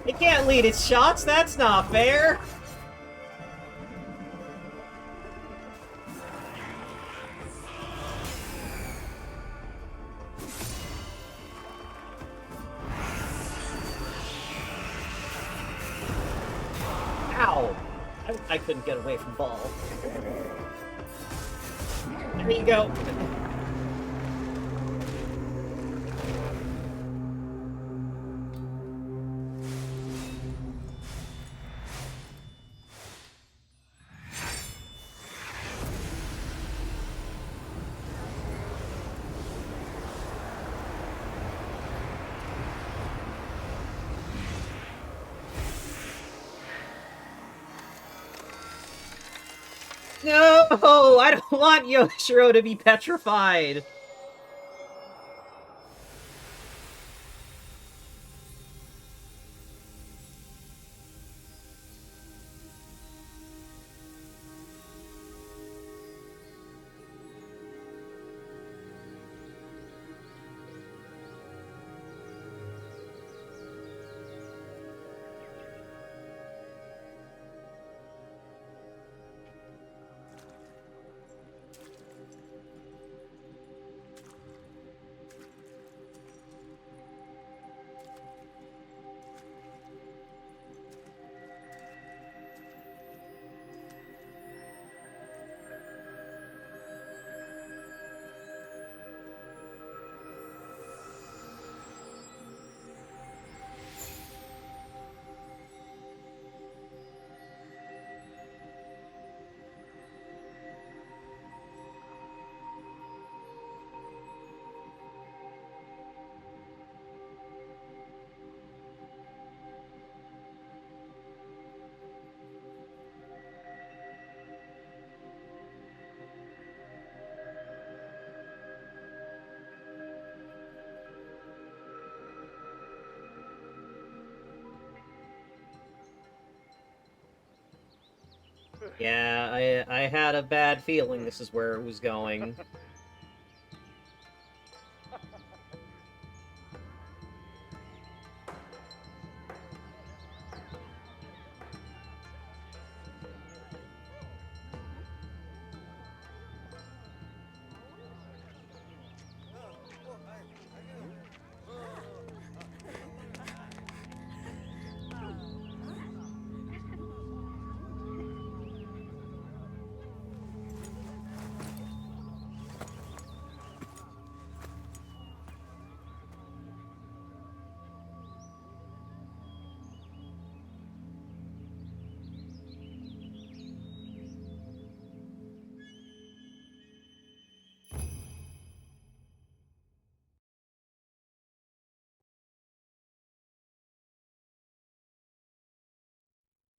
A: It can't lead its shots. That's not fair. Ow! I couldn't get away from ball. There you go. No! I don't want Yoshiro to be petrified! Yeah, I had a bad feeling this is where it was going.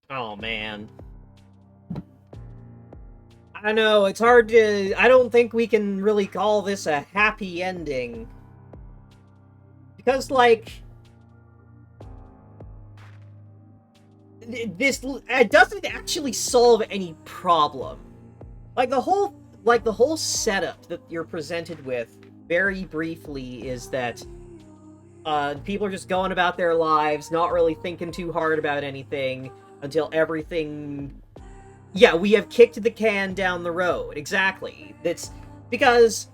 A: Oh, man. I know, it's hard to... I don't think we can really call this a happy ending. Because, like... This... It doesn't actually solve any problem. Like, the whole setup that you're presented with, very briefly, is that... people are just going about their lives, not really thinking too hard about anything, until everything... Yeah, we have kicked the can down the road. Exactly. That's because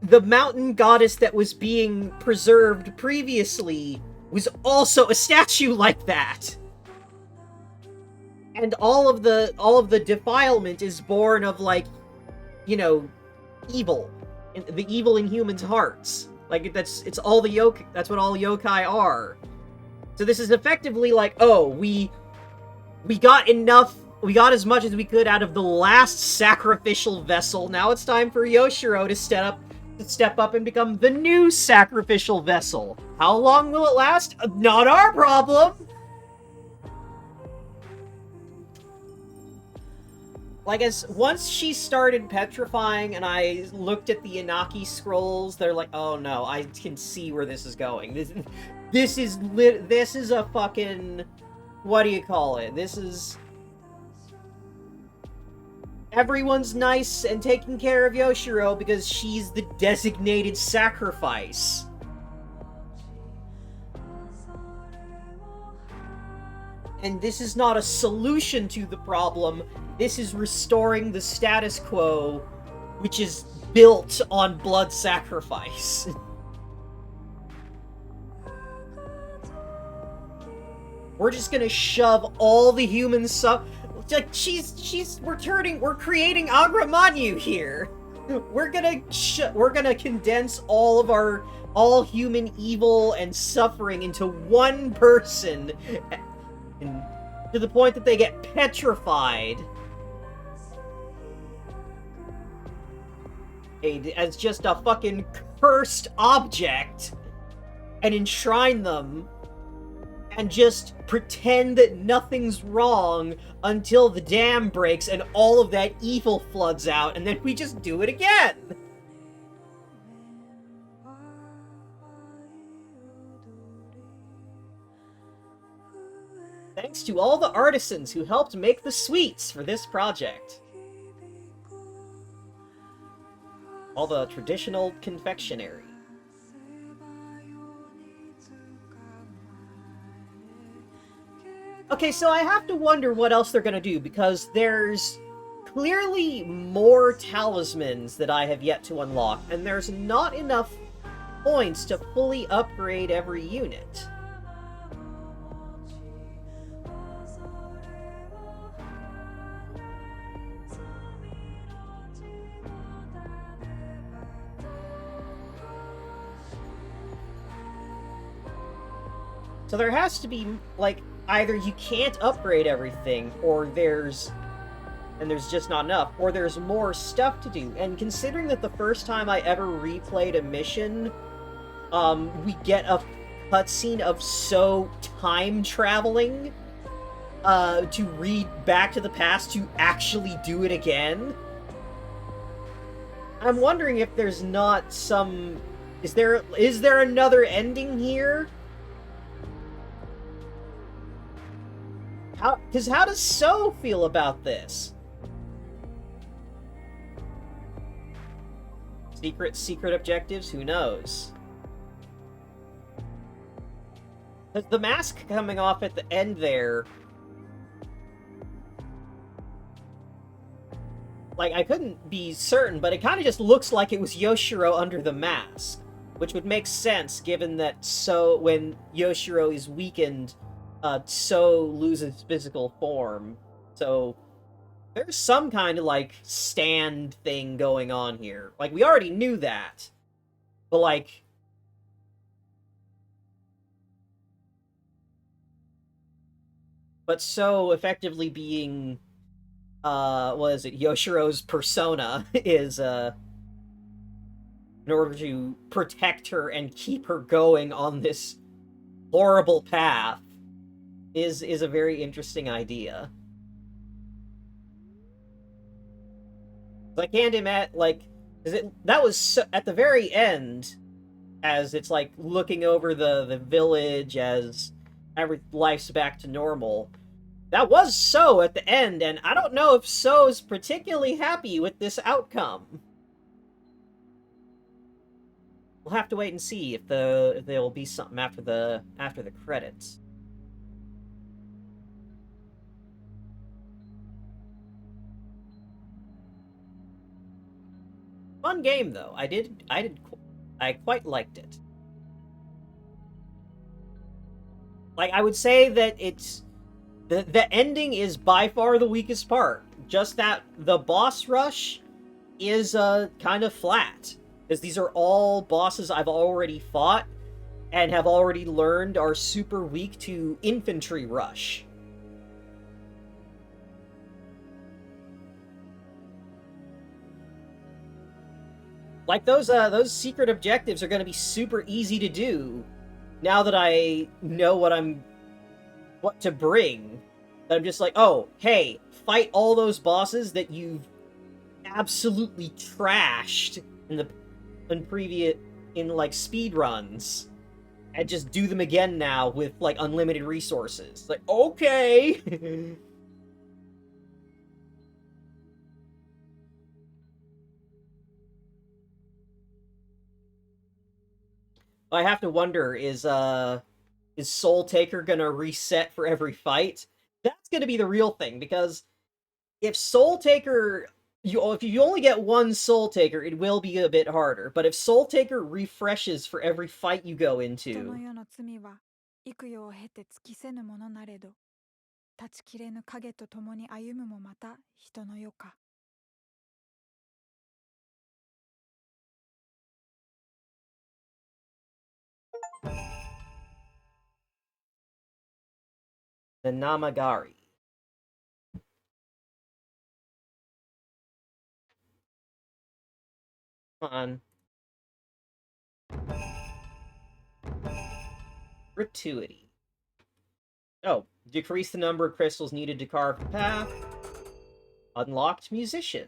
A: the mountain goddess that was being preserved previously was also a statue like that. And all of the defilement is born of, like, you know, evil. The evil in humans' hearts. Like, it's all the yokai, that's what all yokai are. So this is effectively like, oh, we got enough, we got as much as we could out of the last sacrificial vessel. Now it's time for Yoshiro to step up and become the new sacrificial vessel. How long will it last? Not our problem! Like, once she started petrifying and I looked at the Inaki scrolls, they're like, oh no, I can see where this is going. This is a fucking... What do you call it? This is... Everyone's nice and taking care of Yoshiro because she's the designated sacrifice. And this is not a solution to the problem. This is restoring the status quo, which is built on blood sacrifice. We're just gonna shove all the human stuff. Like, we're creating Agramanyu here. We're gonna condense all of all human evil and suffering into one person, and to the point that they get petrified. As just a fucking cursed object, and enshrine them and just pretend that nothing's wrong until the dam breaks and all of that evil floods out, and then we just do it again. Thanks to all the artisans who helped make the sweets for this project. All the traditional confectionery. Okay, so I have to wonder what else they're gonna do, because there's clearly more talismans that I have yet to unlock, and there's not enough points to fully upgrade every unit. So there has to be, like, either you can't upgrade everything, or there's just not enough, or there's more stuff to do. And considering that the first time I ever replayed a mission, we get a cutscene of So time traveling to read Back to the Past to actually do it again. I'm wondering if there's not some... Is there another ending here? How does So feel about this? Secret objectives? Who knows? Because the mask coming off at the end there... Like, I couldn't be certain, but it kind of just looks like it was Yoshiro under the mask. Which would make sense, given that So, when Yoshiro is weakened, So loses physical form. So there's some kind of, like, stand thing going on here. Like, we already knew that. But, like... But So effectively being, what is it, Yoshiro's persona is, in order to protect her and keep her going on this horrible path, is a very interesting idea. I can't imagine, like, that was so, at the very end, as it's like looking over the village as every life's back to normal. That was So at the end, and I don't know if So's particularly happy with this outcome. We'll have to wait and see if there will be something after the credits. Fun game though. I quite liked it. Like, I would say that it's the ending is by far the weakest part. Just that the boss rush is kind of flat, because these are all bosses I've already fought and have already learned are super weak to infantry rush. Like, those secret objectives are going to be super easy to do now that I know what to bring. That I'm just like, oh, hey, fight all those bosses that you've absolutely trashed in like speed runs, and just do them again now with like unlimited resources. Like, okay. I have to wonder, is Soul Taker gonna reset for every fight? That's gonna be the real thing, because if Soul Taker, if you only get one Soul Taker, it will be a bit harder. But if Soul Taker refreshes for every fight you go into, the Namagari. Come on. Gratuity. Oh, decrease the number of crystals needed to carve the path. Unlocked musician.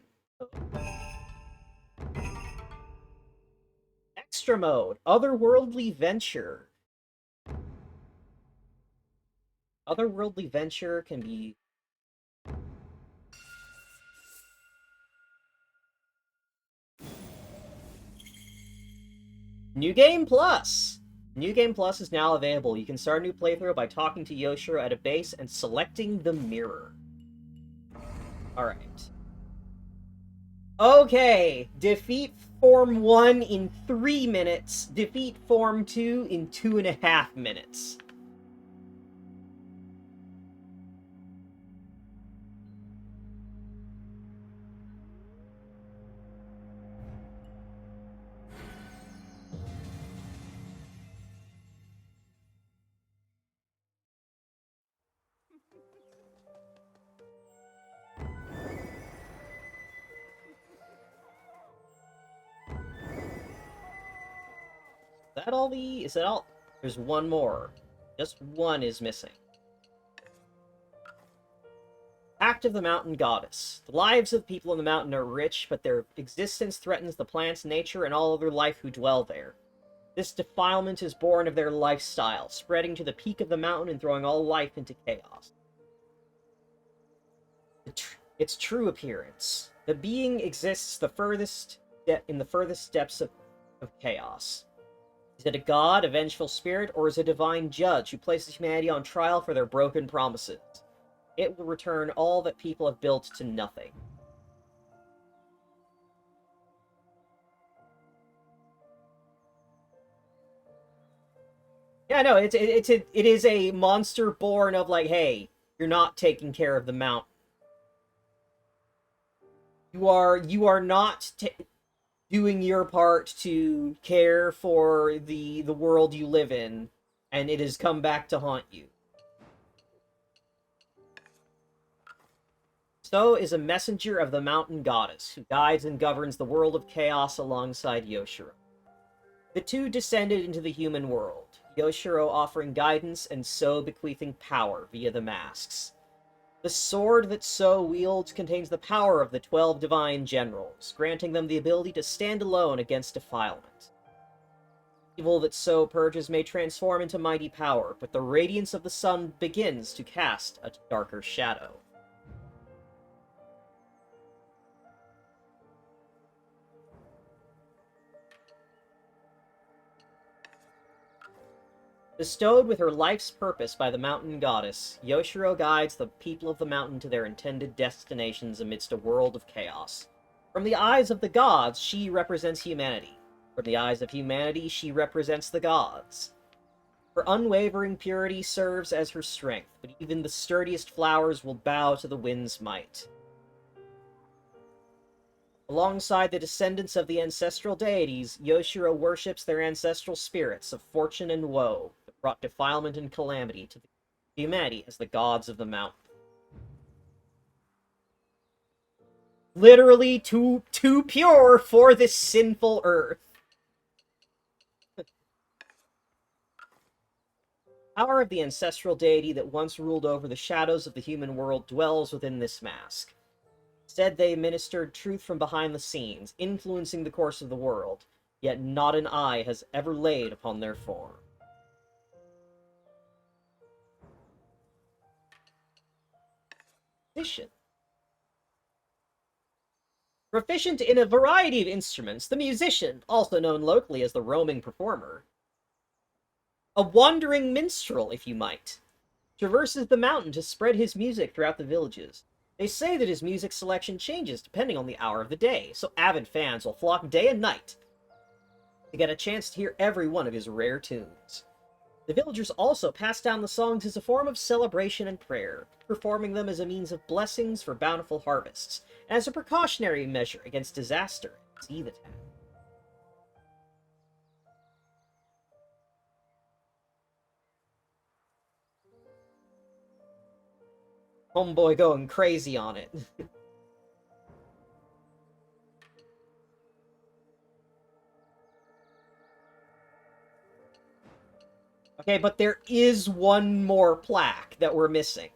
A: Extra mode. Otherworldly venture. Otherworldly venture can be... New Game Plus! New Game Plus is now available. You can start a new playthrough by talking to Yoshiro at a base and selecting the mirror. Alright. Okay, defeat Form 1 in 3 minutes. Defeat Form 2 in 2.5 minutes. Is that all the... Is that all? There's one more. Just one is missing. Act of the Mountain Goddess. The lives of the people in the mountain are rich, but their existence threatens the plants, nature, and all other life who dwell there. This defilement is born of their lifestyle, spreading to the peak of the mountain and throwing all life into chaos. Its true appearance. The being exists in the furthest depths of chaos. Is it a god, a vengeful spirit, or is it a divine judge who places humanity on trial for their broken promises? It will return all that people have built to nothing. Yeah, no, it is a monster born of, like, hey, you're not taking care of the mountain. You are not doing your part to care for the world you live in, and it has come back to haunt you. So is a messenger of the mountain goddess, who guides and governs the world of chaos alongside Yoshiro. The two descended into the human world, Yoshiro offering guidance and So bequeathing power via the masks. The sword that So wields contains the power of the 12 divine generals, granting them the ability to stand alone against defilement. Evil that So purges may transform into mighty power, but the radiance of the sun begins to cast a darker shadow. Bestowed with her life's purpose by the mountain goddess, Yoshiro guides the people of the mountain to their intended destinations amidst a world of chaos. From the eyes of the gods, she represents humanity. From the eyes of humanity, she represents the gods. Her unwavering purity serves as her strength, but even the sturdiest flowers will bow to the wind's might. Alongside the descendants of the ancestral deities, Yoshiro worships their ancestral spirits of fortune and woe that brought defilement and calamity to humanity as the gods of the mountain. Literally too pure for this sinful earth. Power of the ancestral deity that once ruled over the shadows of the human world dwells within this mask. Instead, they ministered truth from behind the scenes, influencing the course of the world, yet not an eye has ever laid upon their form. Musician. Proficient in a variety of instruments, the musician, also known locally as the roaming performer. A wandering minstrel, if you might, traverses the mountain to spread his music throughout the villages. They say that his music selection changes depending on the hour of the day, so avid fans will flock day and night to get a chance to hear every one of his rare tunes. The villagers also pass down the songs as a form of celebration and prayer, performing them as a means of blessings for bountiful harvests, and as a precautionary measure against disaster and disease attack. Homeboy going crazy on it. Okay, but there is one more plaque that we're missing.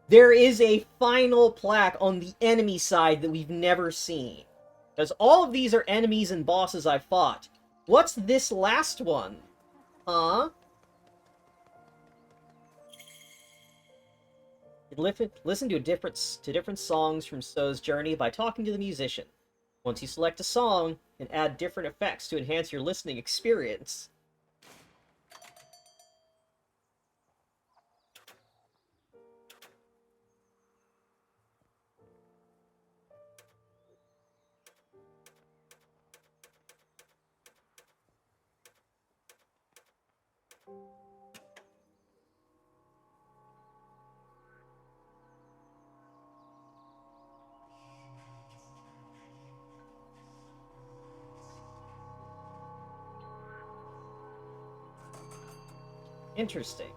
A: There is a final plaque on the enemy side that we've never seen. Because all of these are enemies and bosses I've fought. What's this last one? Huh? Listen to different songs from So's journey by talking to the musician. Once you select a song, you can add different effects to enhance your listening experience. Interesting.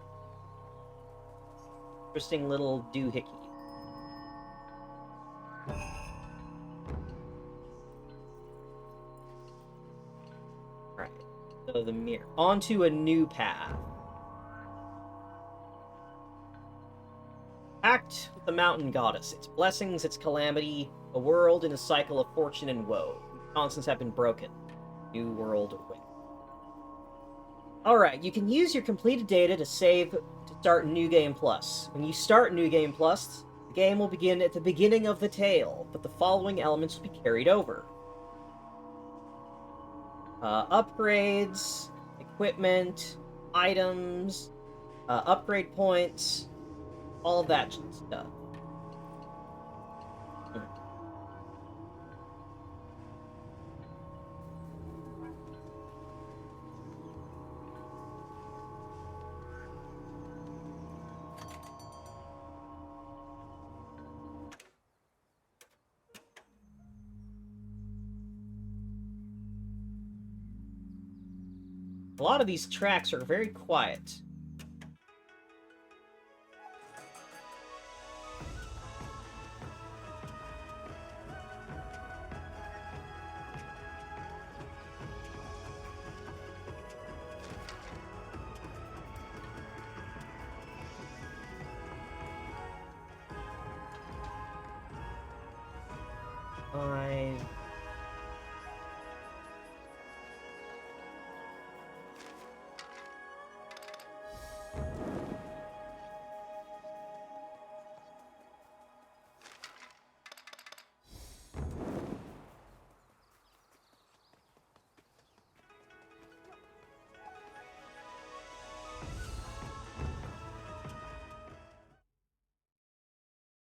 A: Interesting little doohickey. Alright. So the mirror. Onto a new path. Pact with the mountain goddess. Its blessings, its calamity, a world in a cycle of fortune and woe. Constants have been broken. New world awaits. Alright, you can use your completed data to save to start New Game Plus. When you start New Game Plus, the game will begin at the beginning of the tale, but the following elements will be carried over. Upgrades, equipment, items, upgrade points, all that stuff. A lot of these tracks are very quiet.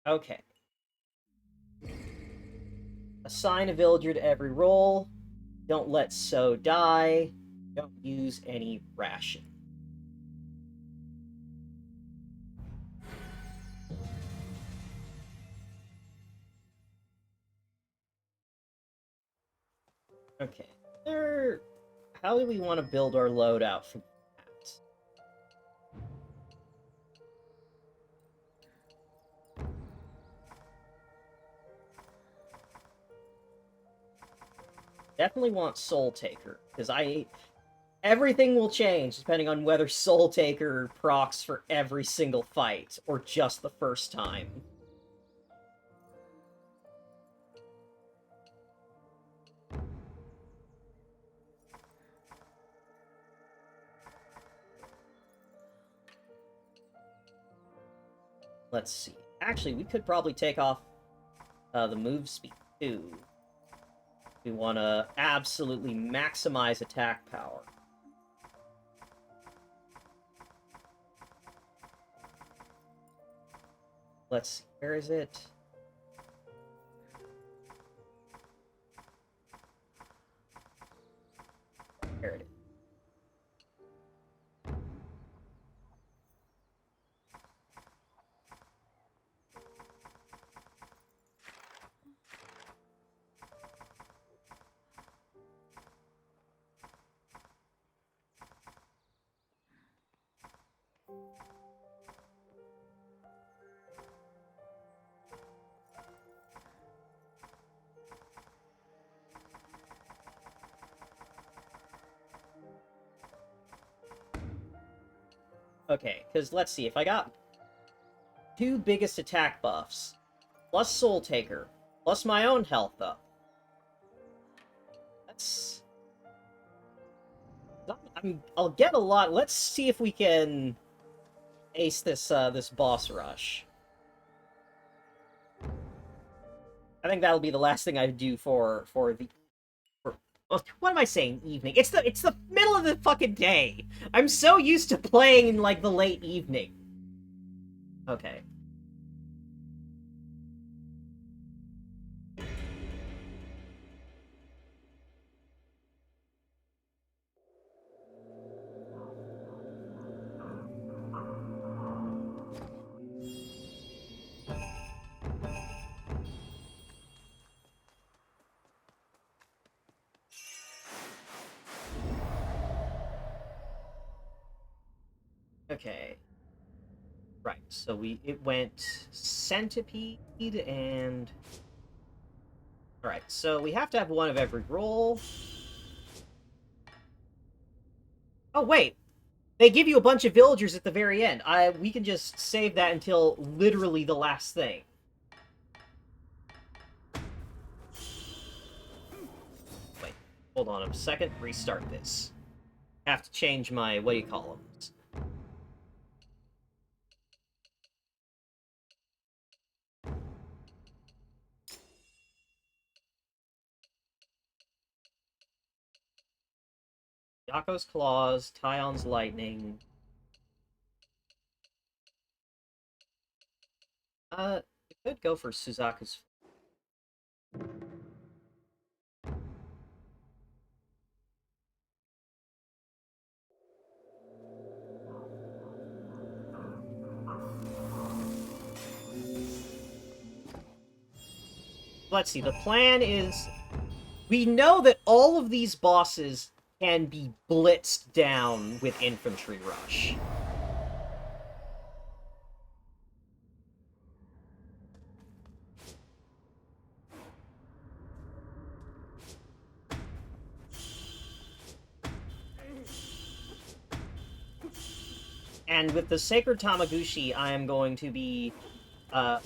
A: Okay. Assign a villager to every role. Don't let So die. Don't use any ration. Okay. How do we want to build our loadout for that? Definitely want Soul Taker, because everything will change depending on whether Soul Taker procs for every single fight, or just the first time. Let's see. Actually, we could probably take off the move speed, too. We want to absolutely maximize attack power. Let's see. Where is it? There it is. Okay, because let's see, if I got 2 biggest attack buffs, plus Soul Taker, plus my own health up, that's... I'll get a lot. Let's see if we can ace this this boss rush. I think that'll be the last thing I do for the... what am I saying? Evening. It's the middle of the fucking day. I'm so used to playing in like the late evening. Okay. Okay. Right, so it went Centipede and... Alright, so we have to have one of every roll. Oh, wait! They give you a bunch of villagers at the very end. We can just save that until literally the last thing. Wait, hold on a second. Restart this. Have to change my, what do you call them? Yako's Claws, Tyon's Lightning. We could go for Suzaku's... Let's see, the plan is... We know that all of these bosses can be blitzed down with Infantry Rush. And with the Sacred Tamaguchi, I am going to be...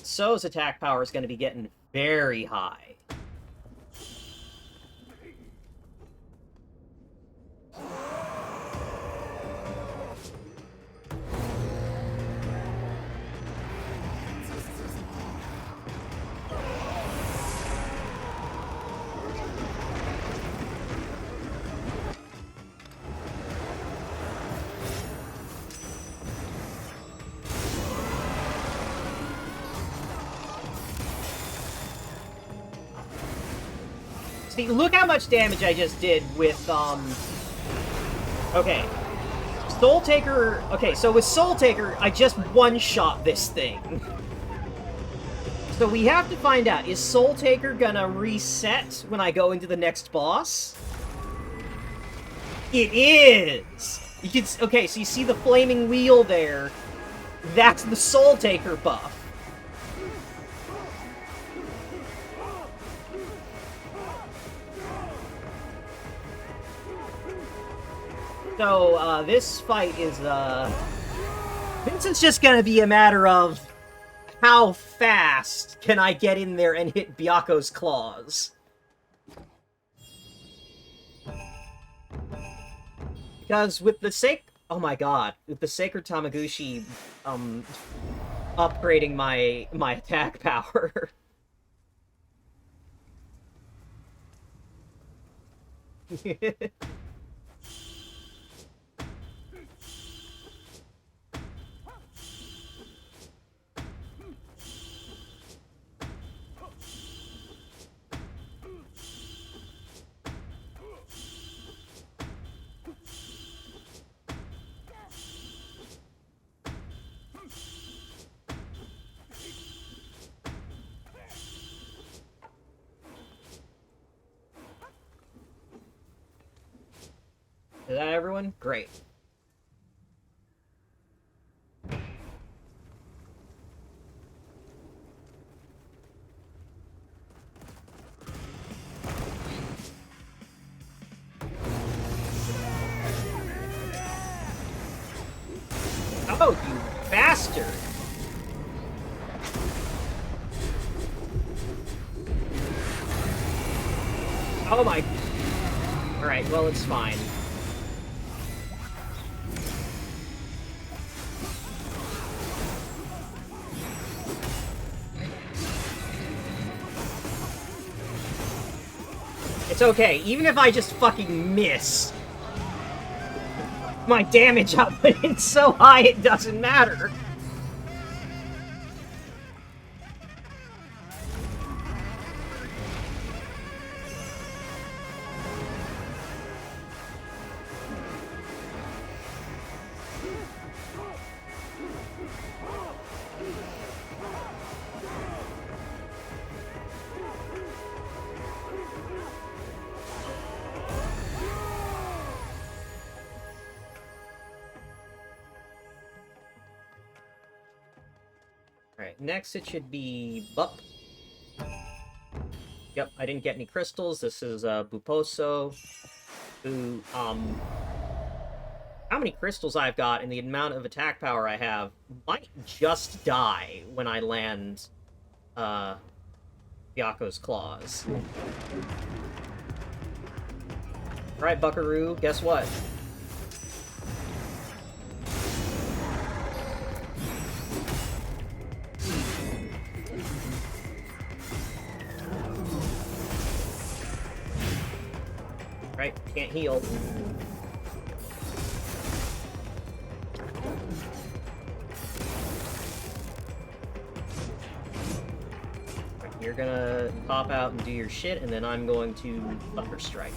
A: So's attack power is going to be getting very high. See, look how much damage I just did with, Okay. Soul Taker... Okay, so with Soul Taker, I just one-shot this thing. So we have to find out, is Soul Taker gonna reset when I go into the next boss? It is! You can... Okay, so you see the flaming wheel there? That's the Soul Taker buff. So, this fight is, Vincent's just gonna be a matter of how fast can I get in there and hit Byaku's claws. Because with the oh my god, with the Sacred Tamaguchi, upgrading my attack power. Is that everyone? Great. Oh my... Alright, well, it's fine. It's okay, even if I just fucking miss, my damage output is so high it doesn't matter. Alright, next it should be Bup. Yep, I didn't get any crystals. This is Buposo, who, how many crystals I've got and the amount of attack power I have might just die when I land, Byaku's Claws. Alright, Buckaroo, guess what? Right, can't heal. Right, you're gonna pop out and do your shit, and then I'm going to Thunder Strike.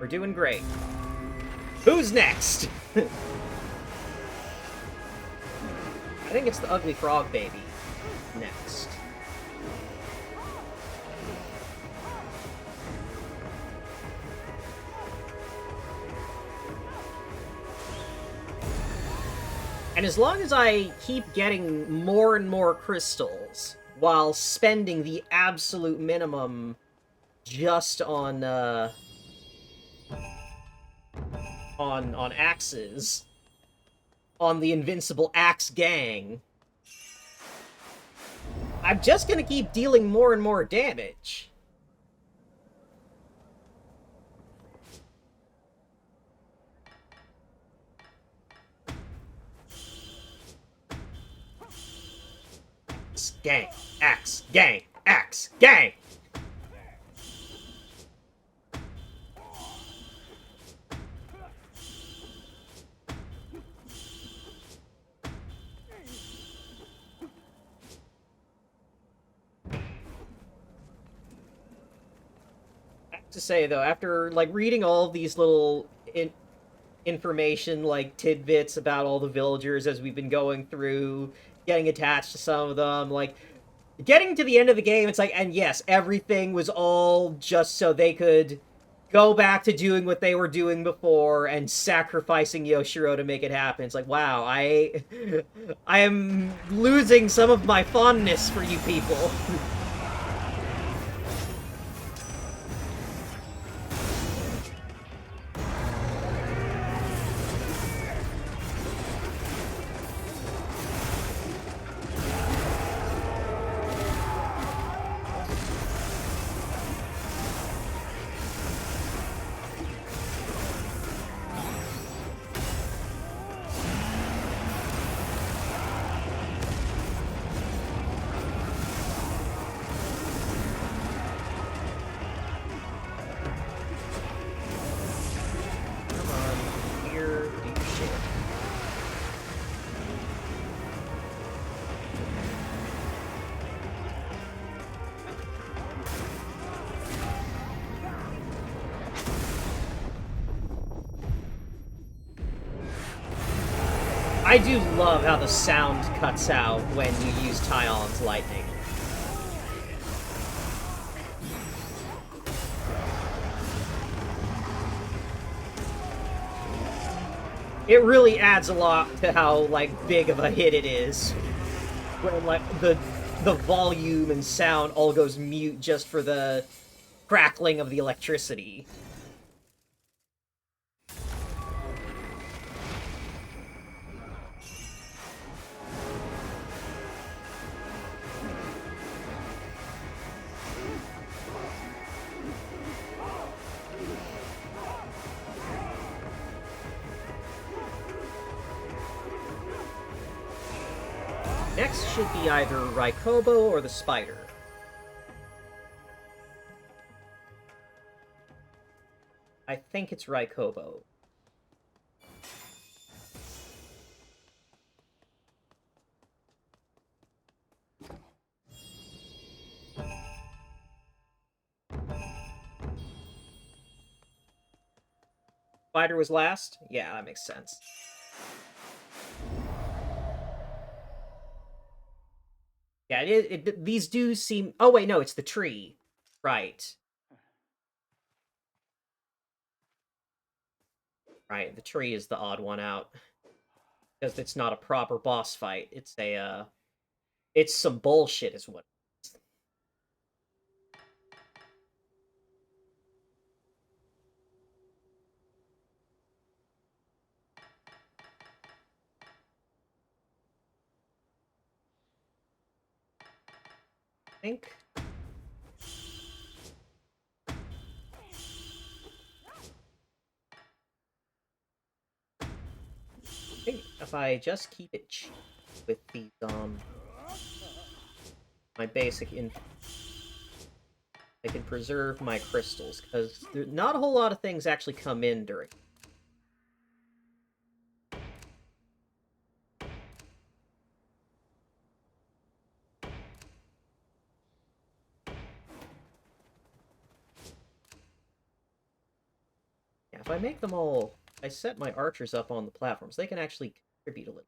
A: We're doing great. Who's next? I think it's the Ugly Frog Baby next. And as long as I keep getting more and more crystals while spending the absolute minimum just on axes, on the invincible axe gang, I'm just gonna keep dealing more and more damage. Gang, axe, gang, axe, gang! To say though, after like reading all of these little information like tidbits about all the villagers as we've been going through, getting attached to some of them, like getting to the end of the game, it's like, and yes, everything was all just so they could go back to doing what they were doing before and sacrificing Yoshiro to make it happen. It's like, wow, I am losing some of my fondness for you people. I do love how the sound cuts out when you use Tyon's lightning. It really adds a lot to how, like, big of a hit it is. When, like, the volume and sound all goes mute just for the crackling of the electricity. Next should be either Raikobo or the spider. I think it's Raikobo. Spider was last? Yeah, that makes sense. Yeah, these do seem... Oh, wait, no, it's the tree. Right. Right, the tree is the odd one out. Because it's not a proper boss fight. It's a, It's some bullshit is what it is. I think... if I just keep it cheap with these, my basic info, I can preserve my crystals, because not a whole lot of things actually come in during. Yeah, if I make them all... I set my archers up on the platforms, they can actually contribute a little.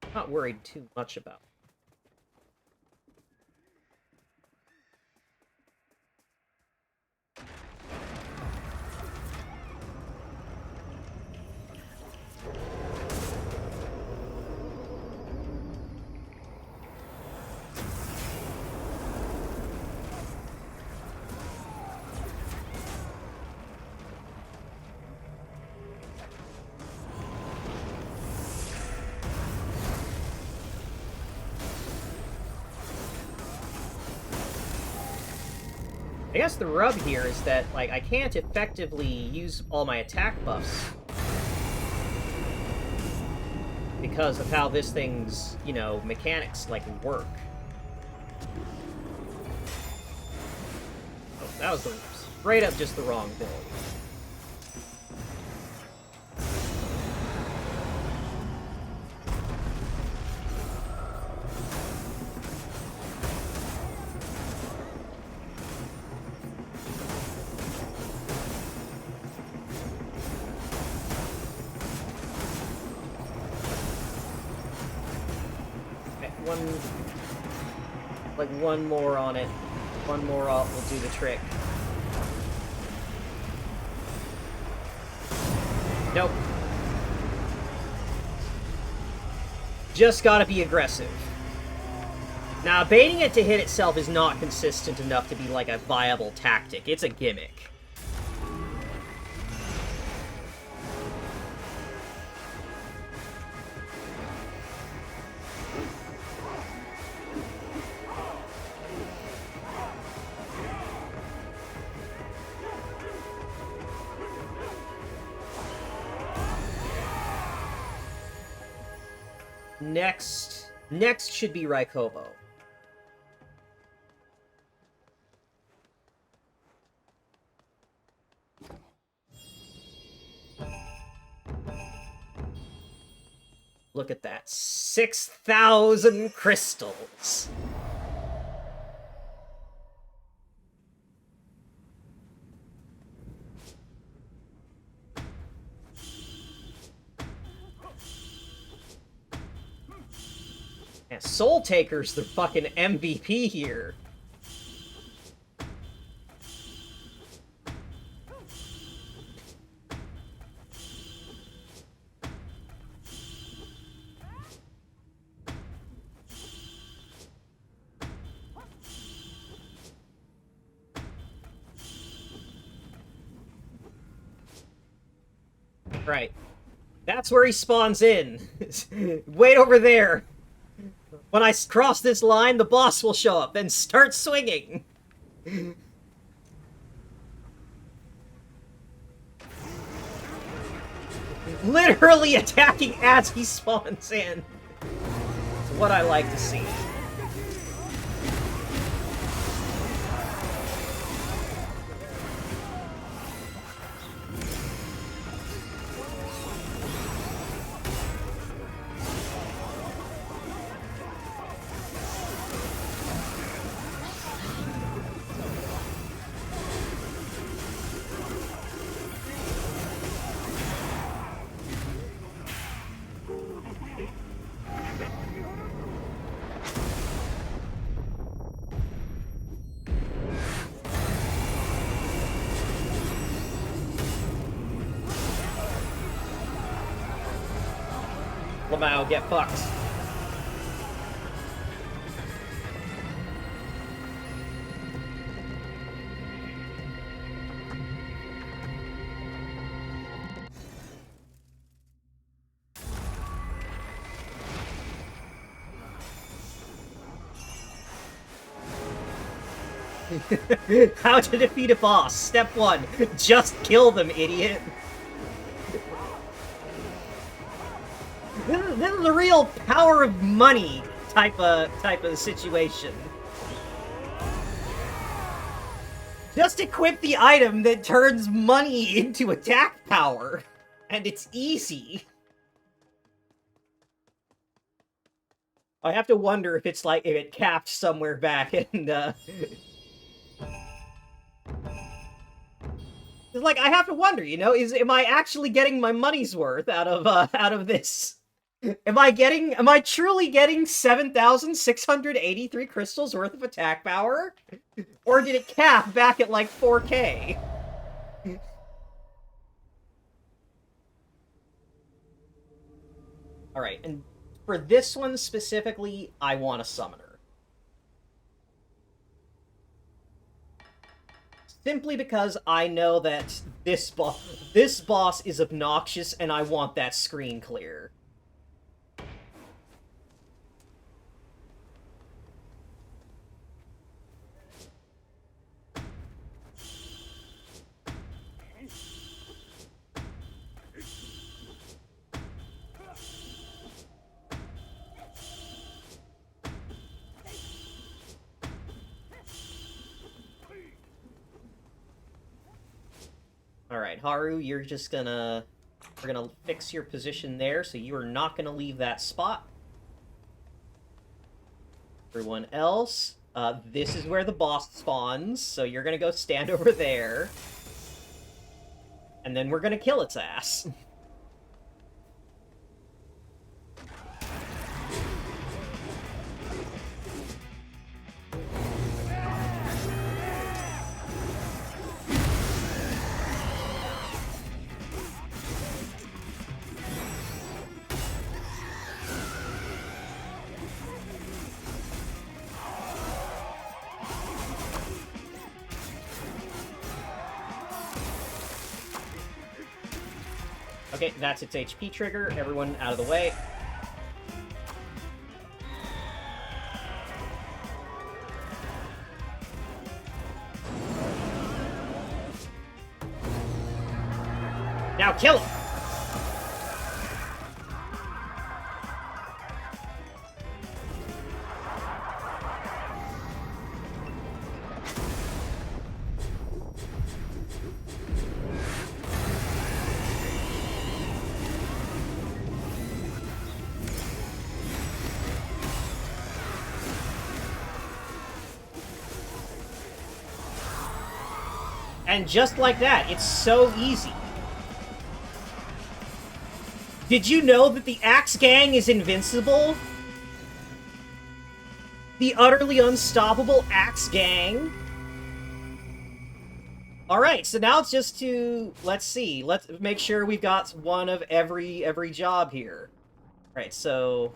A: I'm not worried too much about it. I guess the rub here is that, like, I can't effectively use all my attack buffs because of how this thing's, you know, mechanics, like, work. Oh, that was straight up just the wrong thing. One more on it. One more off will do the trick. Nope. Just gotta be aggressive. Now, baiting it to hit itself is not consistent enough to be, like, a viable tactic. It's a gimmick. Next should be Raikobo. Look at that. 6,000 crystals! Yeah, Soul Taker's the fucking MVP here. Right. That's where he spawns in. Wait over there. When I cross this line, the boss will show up and start swinging. Literally attacking as he spawns in. It's what I like to see. Lamau, get fucked. How to defeat a boss. Step 1. Just kill them, idiot. This is a real power of money type of situation. Just equip the item that turns money into attack power, and it's easy. I have to wonder if it's like if it capped somewhere back and like I have to wonder, you know, am I actually getting my money's worth out of this? Am I truly getting 7,683 crystals worth of attack power? Or did it cap back at like 4K? Alright, and for this one specifically, I want a summoner. Simply because I know that this boss is obnoxious and I want that screen clear. Alright, Haru, you're just gonna... We're gonna fix your position there, so you are not gonna leave that spot. Everyone else, this is where the boss spawns, so you're gonna go stand over there. And then we're gonna kill its ass. Okay, that's its HP trigger. Everyone out of the way. Now kill him! And just like that, it's so easy. Did you know that the Axe Gang is invincible? The utterly unstoppable Axe Gang? Alright, so now it's just to... Let's see. Let's make sure we've got one of every job here. Alright, so...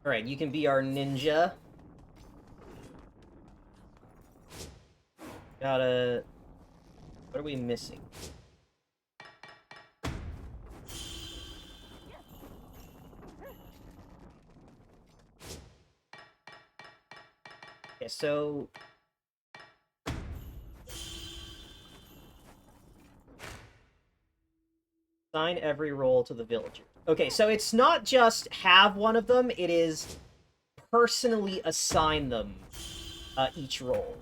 A: Alright, you can be our ninja. Gotta... What are we missing? Okay, so... Assign every role to the villager. Okay, so it's not just have one of them, it is personally assign them each role.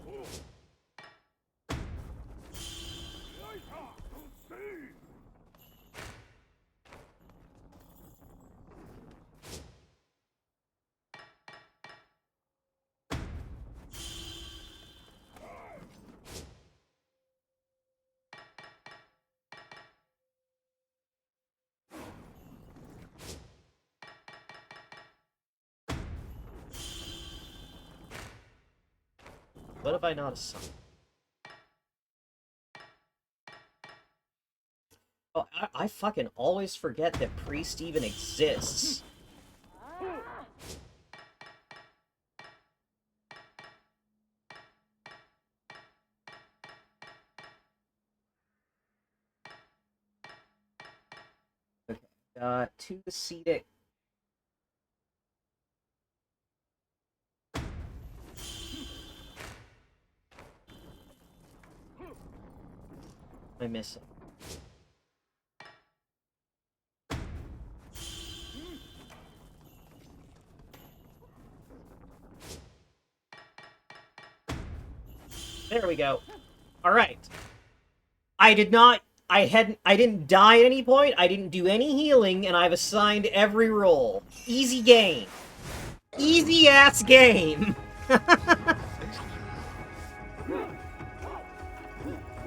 A: What have I not assigned? Oh, I fucking always forget that Priest even exists. Okay, got 2 ascetic. What am I missing? There we go. Alright. I didn't die at any point, I didn't do any healing, and I've assigned every role. Easy game. Easy-ass game!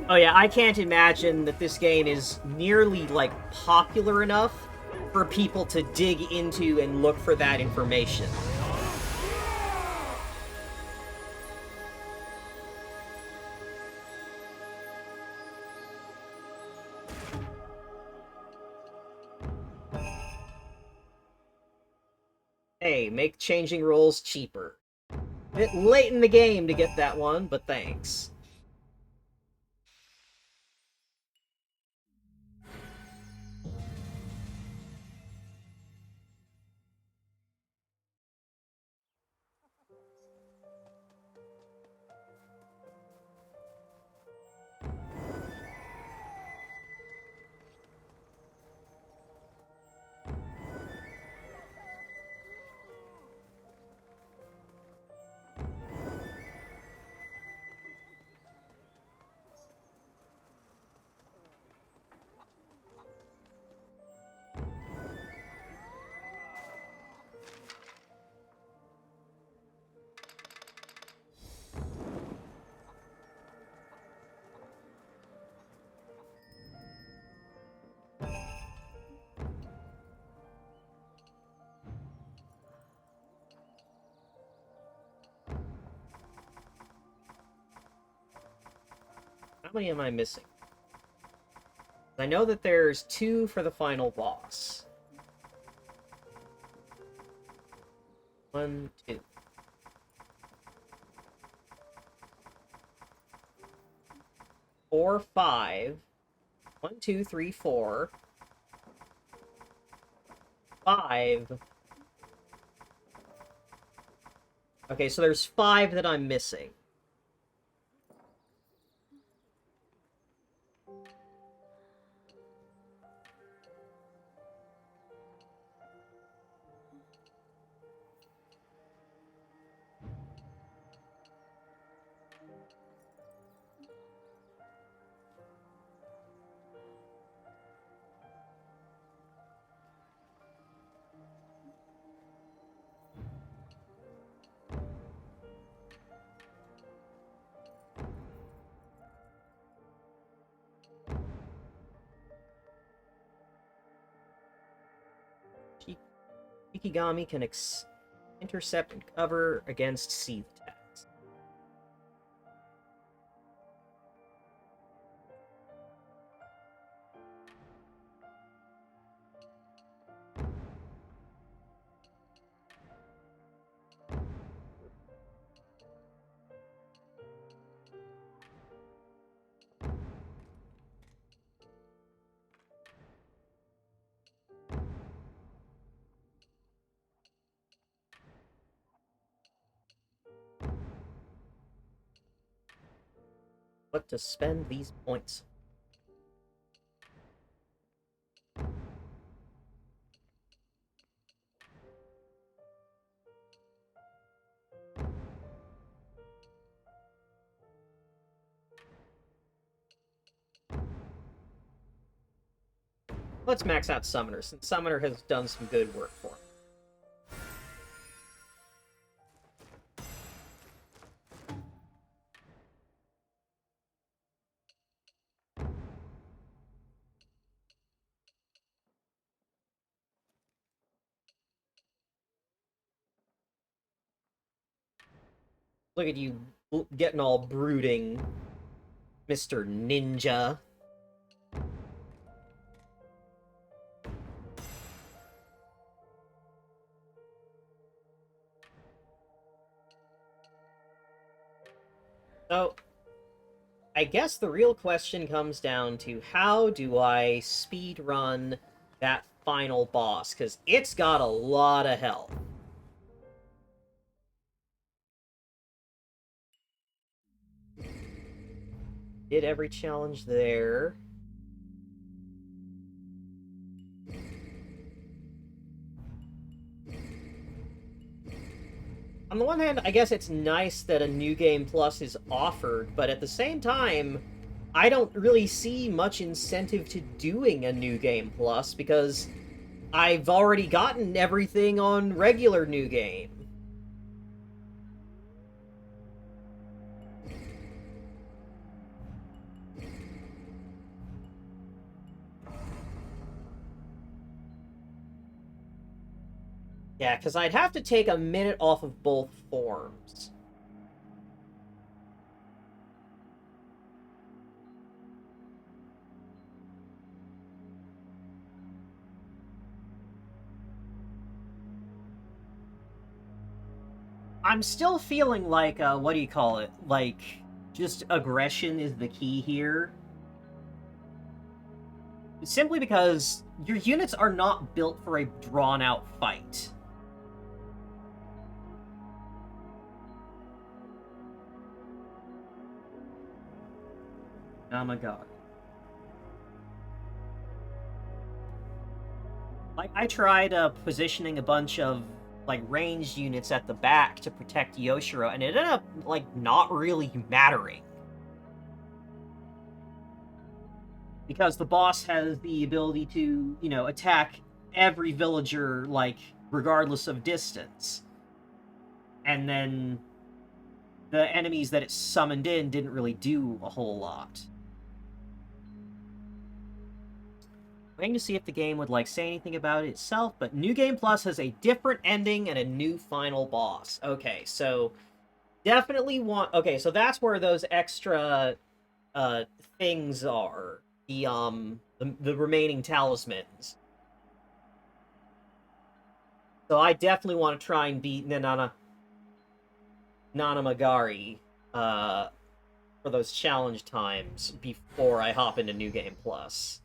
A: Oh yeah, I can't imagine that this game is nearly, like, popular enough for people to dig into and look for that information. Hey, make changing roles cheaper. Bit late in the game to get that one, but thanks. How many am I missing? I know that there's 2 for the final boss. 1, 2. 4, 5. 1, 2, 3, 4. 5. Okay, so there's 5 that I'm missing. Kunitsu-Gami can intercept and cover against seed attacks. what to spend these points. Let's max out Summoner, since Summoner has done some good work for him. Look at you getting all brooding, Mr. Ninja. So, I guess the real question comes down to how do I speedrun that final boss, because it's got a lot of health. Did every challenge there. On the one hand, I guess it's nice that a New Game Plus is offered, but at the same time, I don't really see much incentive to doing a New Game Plus, because I've already gotten everything on regular New Game. Yeah, because I'd have to take a minute off of both forms. I'm still feeling like, what do you call it? Like, just aggression is the key here. Simply because your units are not built for a drawn-out fight. Oh my god. Like, I tried positioning a bunch of, like, ranged units at the back to protect Yoshiro, and it ended up, like, not really mattering. Because the boss has the ability to, you know, attack every villager, like, regardless of distance. And then the enemies that it summoned in didn't really do a whole lot. Waiting to see if the game would, like, say anything about it itself, but New Game Plus has a different ending and a new final boss. Okay, so definitely want... Okay, so that's where those extra things are. The remaining talismans. So I definitely want to try and beat Nanamagari for those challenge times before I hop into New Game Plus.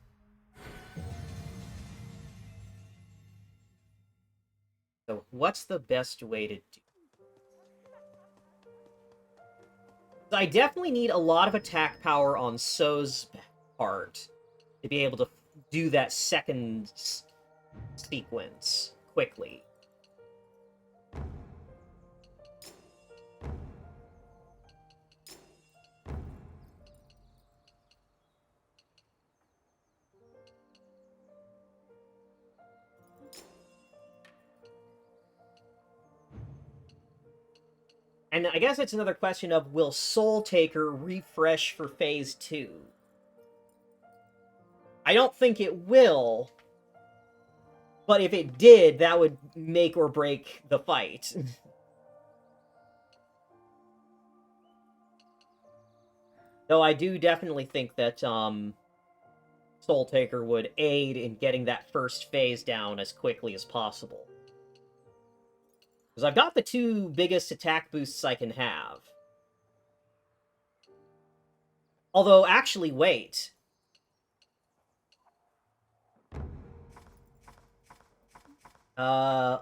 A: So what's the best way to do? I definitely need a lot of attack power on So's part to be able to do that second sequence quickly. And I guess it's another question of, will Soul Taker refresh for Phase 2? I don't think it will, but if it did, that would make or break the fight. Though I do definitely think that Soul Taker would aid in getting that first phase down as quickly as possible. Because I've got the two biggest attack boosts I can have. Although, actually, wait.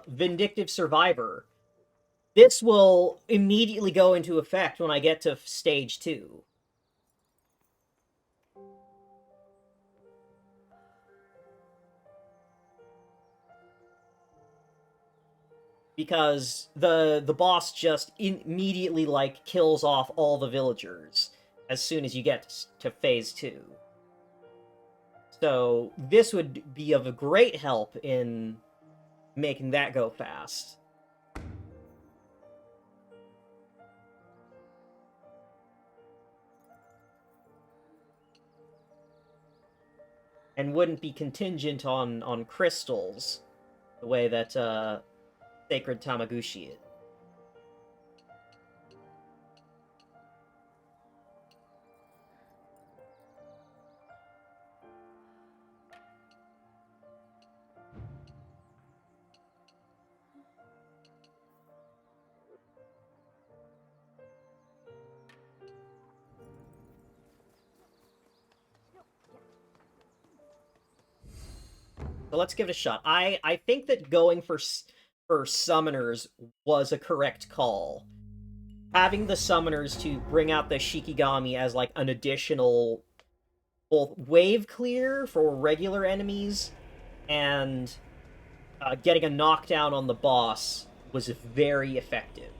A: Vindictive Survivor. This will immediately go into effect when I get to Stage 2. because the boss just immediately like kills off all the villagers as soon as you get to phase 2. So this would be of a great help in making that go fast. And wouldn't be contingent on crystals, the way that Sacred Tamaguchi is. So let's give it a shot. I think that going for summoners was a correct call. Having the summoners to bring out the Shikigami as like an additional both wave clear for regular enemies and getting a knockdown on the boss was very effective.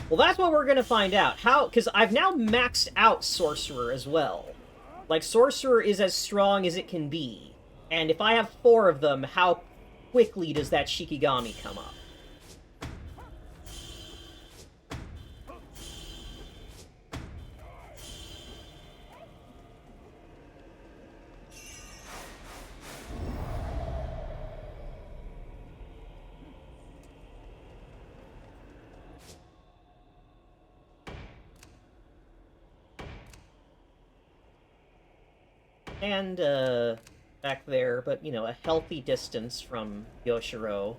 A: Well, that's what we're gonna find out. How, because I've now maxed out Sorcerer as well. Like, Sorcerer is as strong as it can be. And if I have 4 of them, how quickly does that Shikigami come up? And, back there, but, you know, a healthy distance from Yoshiro,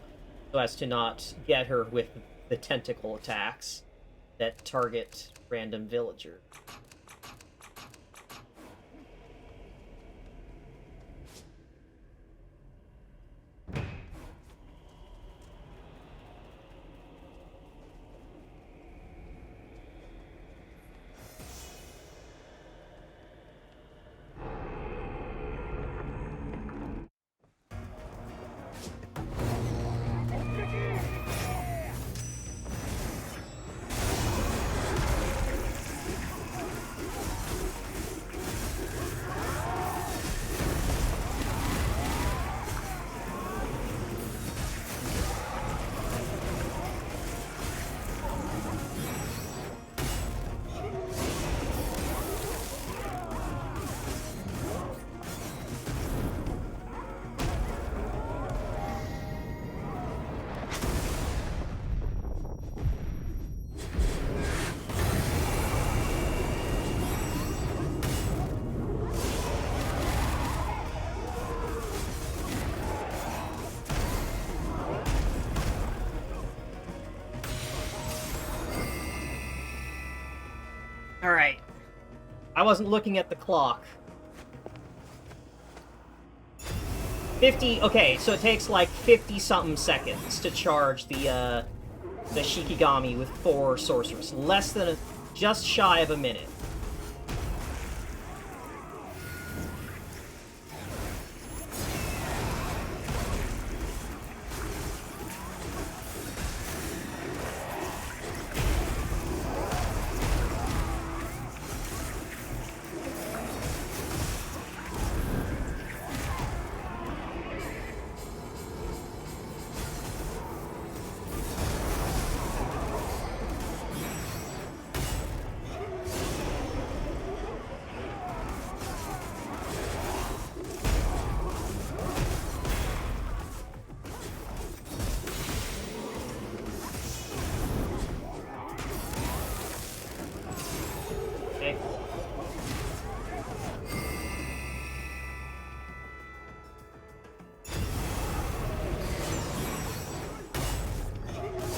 A: so as to not get her with the tentacle attacks that target random villager. Alright. I wasn't looking at the clock. 50... Okay, so it takes like 50-something seconds to charge the Shikigami with 4 sorcerers. Less than just shy of a minute.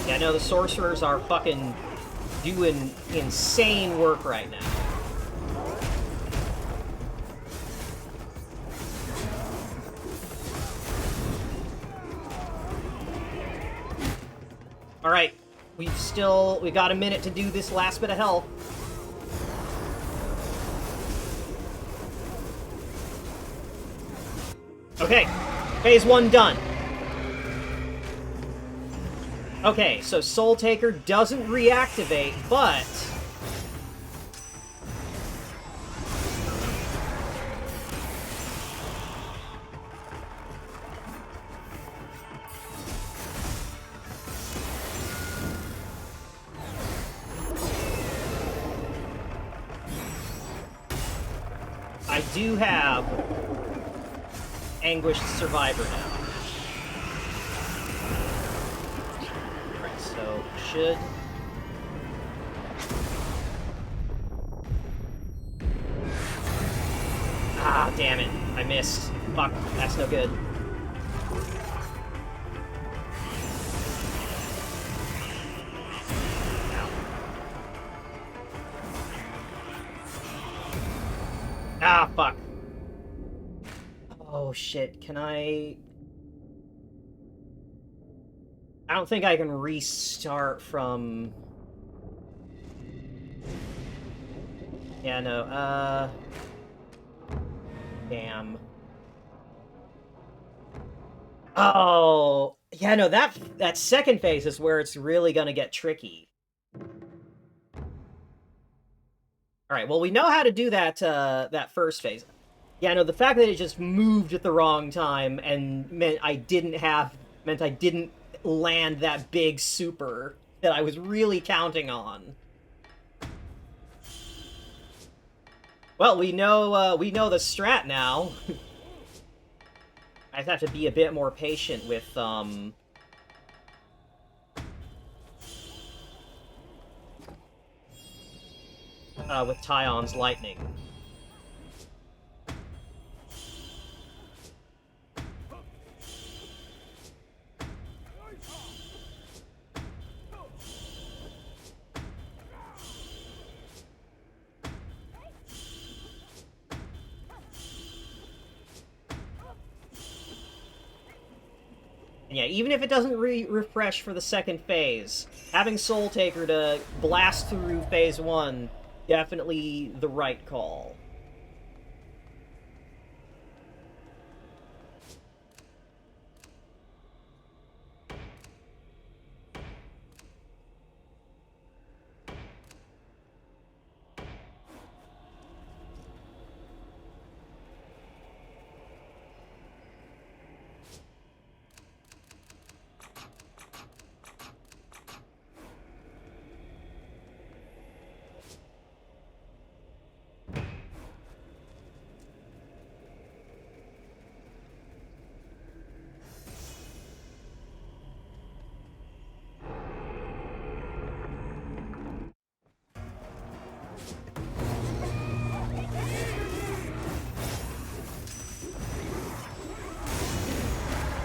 A: Yeah, no, the sorcerers are fucking doing insane work right now. Alright, we got a minute to do this last bit of health. Okay, phase 1 done. Okay, so Soul Taker doesn't reactivate, but... I do have Anguished Survivor now. Alright, so should... Ah, damn it. I missed. Fuck, that's no good. Ah, fuck. Oh, shit. Can I... I don't think I can restart from... Yeah, no, Damn. Oh! Yeah, no, that second phase is where it's really gonna get tricky. Alright, well, we know how to do that, that first phase. Yeah, no, the fact that it just moved at the wrong time and meant I didn't land that big super that I was really counting on. Well, we know the strat now. I just have to be a bit more patient with Tyon's lightning. And yeah, even if it doesn't refresh for the second phase, having Soul Taker to blast through phase 1, definitely the right call.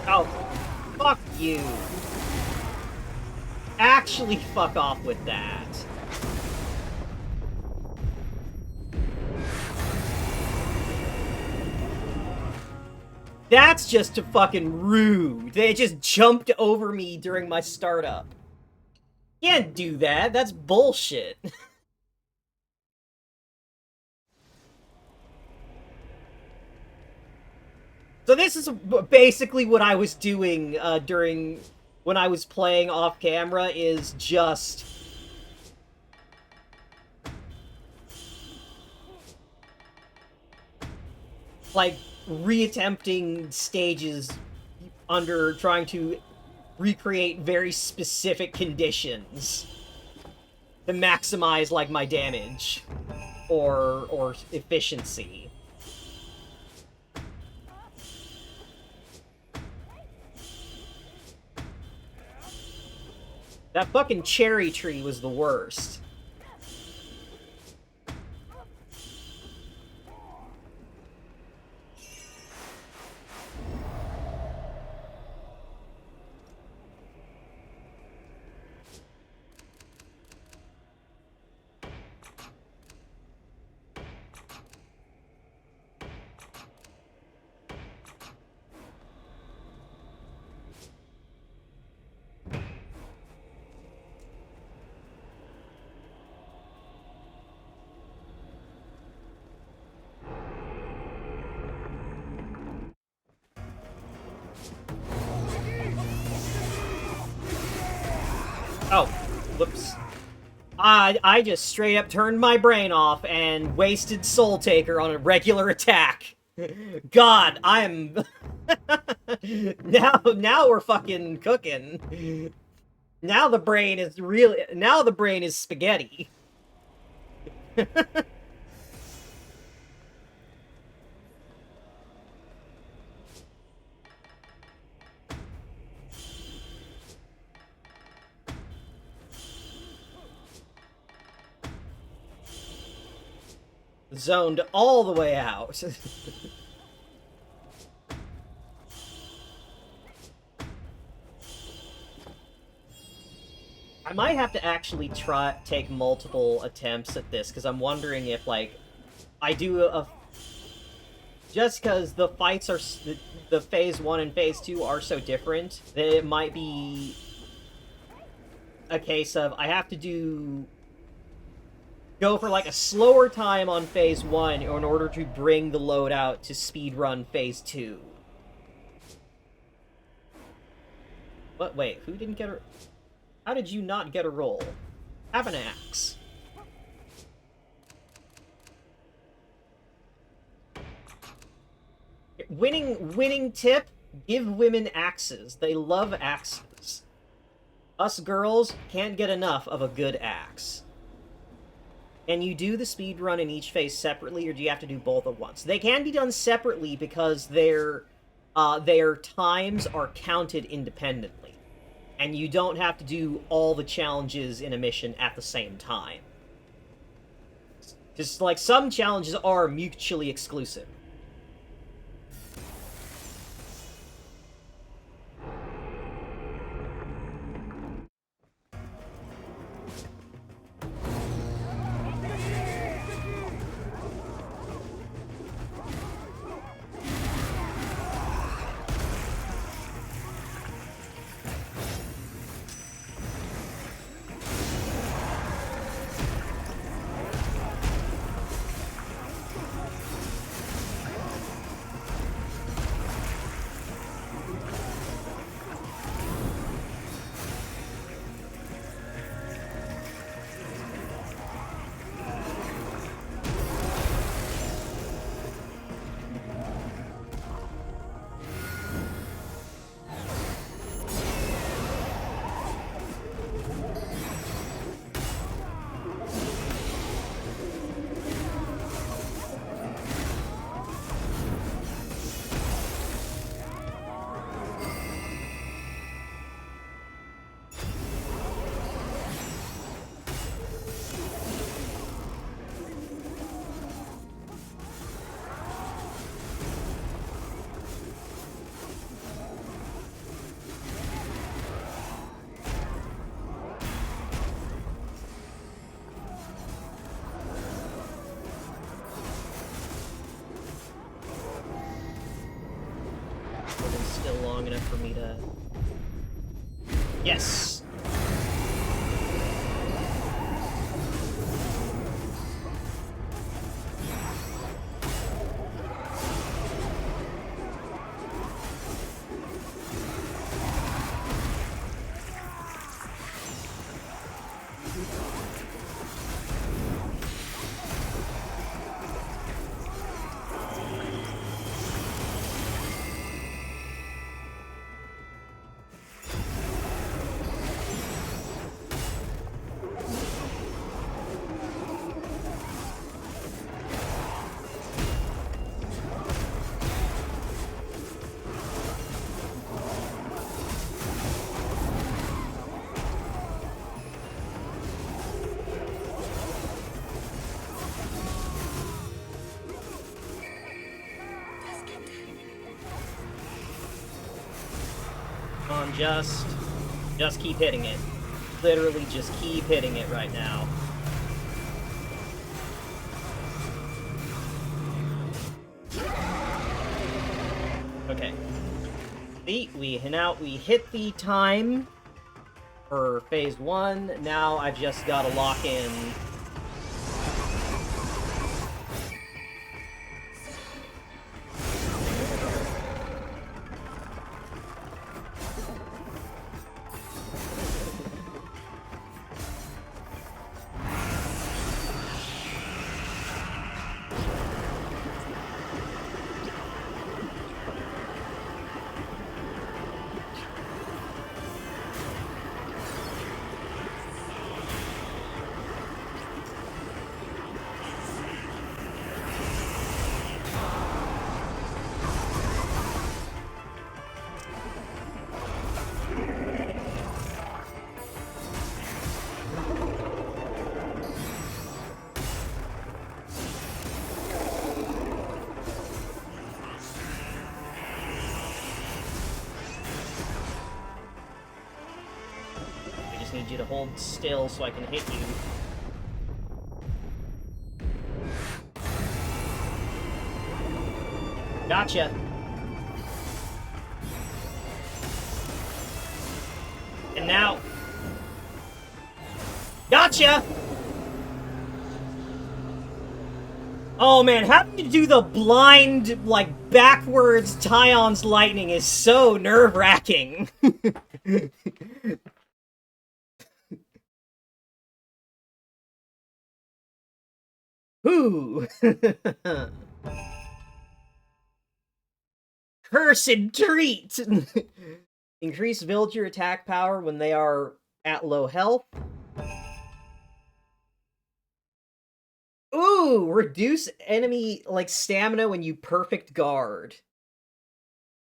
A: Oh, fuck you. Actually fuck off with that. That's just fucking rude. They just jumped over me during my startup. Can't do that. That's bullshit. So this is basically what I was doing during when I was playing off camera, is just like reattempting stages under trying to recreate very specific conditions to maximize like my damage or efficiency. That fucking cherry tree was the worst. Oh, whoops. I just straight up turned my brain off and wasted Soul Taker on a regular attack. God, I'm... now we're fucking cooking. Now the brain is really... Now the brain is spaghetti. Zoned all the way out. I might have to actually take multiple attempts at this, because I'm wondering if, like, I do a... Just because the fights are... The Phase 1 and Phase 2 are so different, that it might be a case of I have to go for, like, a slower time on Phase 1 in order to bring the load out to speedrun Phase 2. But wait, who didn't get a... How did you not get a roll? Have an axe. Winning tip, give women axes. They love axes. Us girls can't get enough of a good axe. Can you do the speedrun in each phase separately, or do you have to do both at once? They can be done separately because their times are counted independently. And you don't have to do all the challenges in a mission at the same time. Just, like, some challenges are mutually exclusive. Still long enough for me to... Yes! Come on, just keep hitting it. Literally just keep hitting it right now. Okay. We hit the time for phase 1. Now I've just got to lock in. need you to hold still so I can hit you. Gotcha. And now... Gotcha! Oh man, having to do the blind, like, backwards Tyon's lightning is so nerve-wracking. Ooh. Cursed treat! Increase villager attack power when they are at low health. Ooh! Reduce enemy, like, stamina when you perfect guard.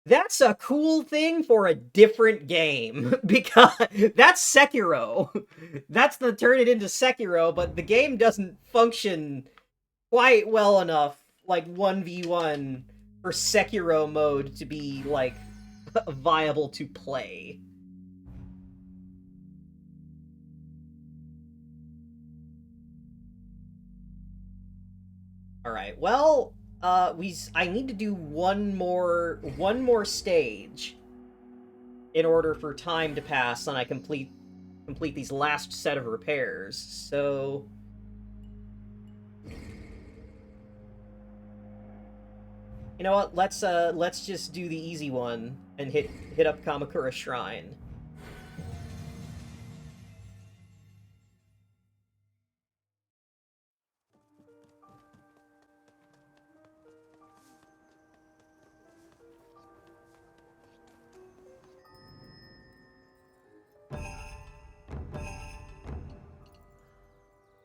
A: That's a cool thing for a different game, because that's Sekiro. That's the turn it into Sekiro, but the game doesn't function quite well enough, like 1v1, for Sekiro mode to be, like, viable to play. Alright, well, I need to do one more stage in order for time to pass and I complete these last set of repairs. So you know what? Let's just do the easy one and hit up Kamakura Shrine.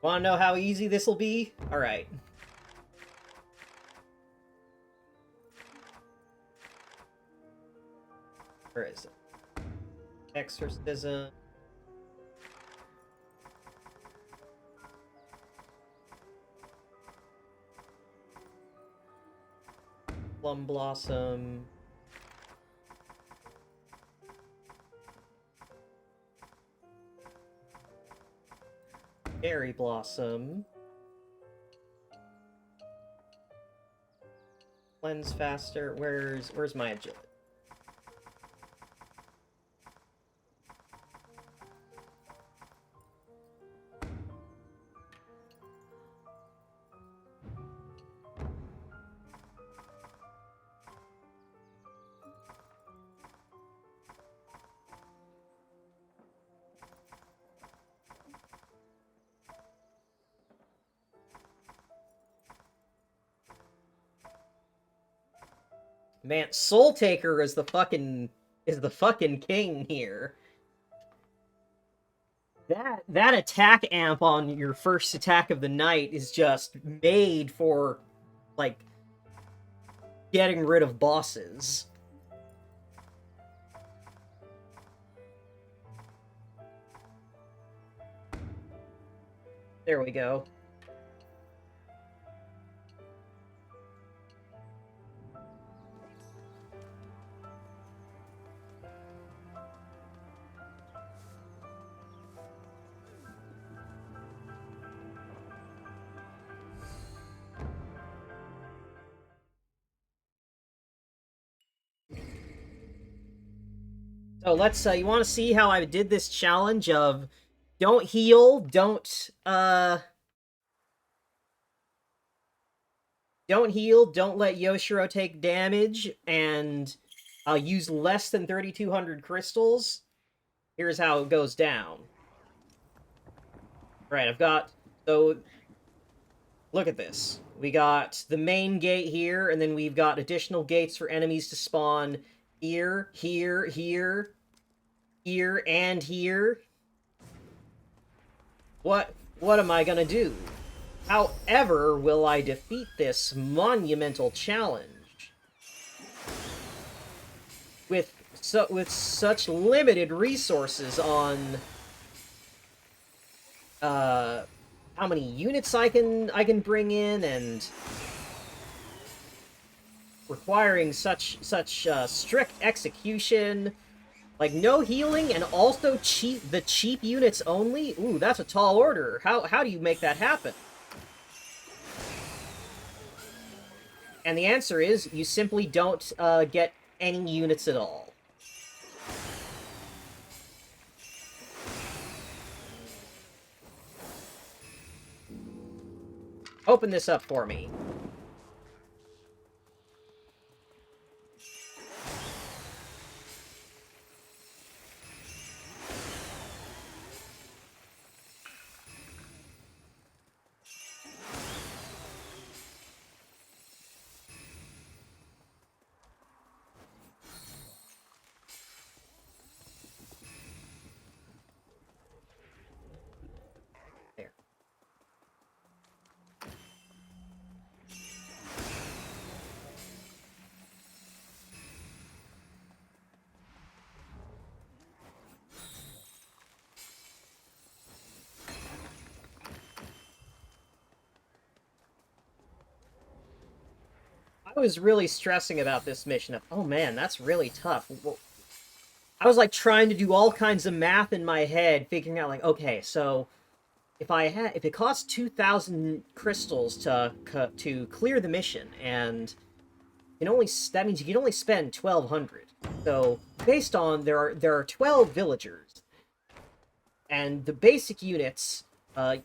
A: Wanna know how easy this will be? Alright. Where is it? Exorcism. Plum Blossom. Berry Blossom. Cleanse faster. Where's my agility? Man, Soul Taker is the fucking king here. That attack amp on your first attack of the night is just made for, like, getting rid of bosses. There we go. So let's, you want to see how I did this challenge of don't heal, don't heal, don't let Yoshiro take damage, and use less than 3,200 crystals? Here's how it goes down. Right, I've got, so, look at this. We got the main gate here, and then we've got additional gates for enemies to spawn here, here, here, here, and here. What am I gonna do? However will I defeat this monumental challenge? With such limited resources on how many units I can bring in, and requiring such strict execution Like, no healing and also the cheap units only? Ooh, that's a tall order. How do you make that happen? And the answer is, you simply don't get any units at all. Open this up for me. There. I was really stressing about this mission. Oh man, that's really tough. Well, I was like trying to do all kinds of math in my head, figuring out like, okay, so if it costs 2,000 crystals to clear the mission, and that means you can only spend 1,200. So based on there are 12 villagers, and the basic units of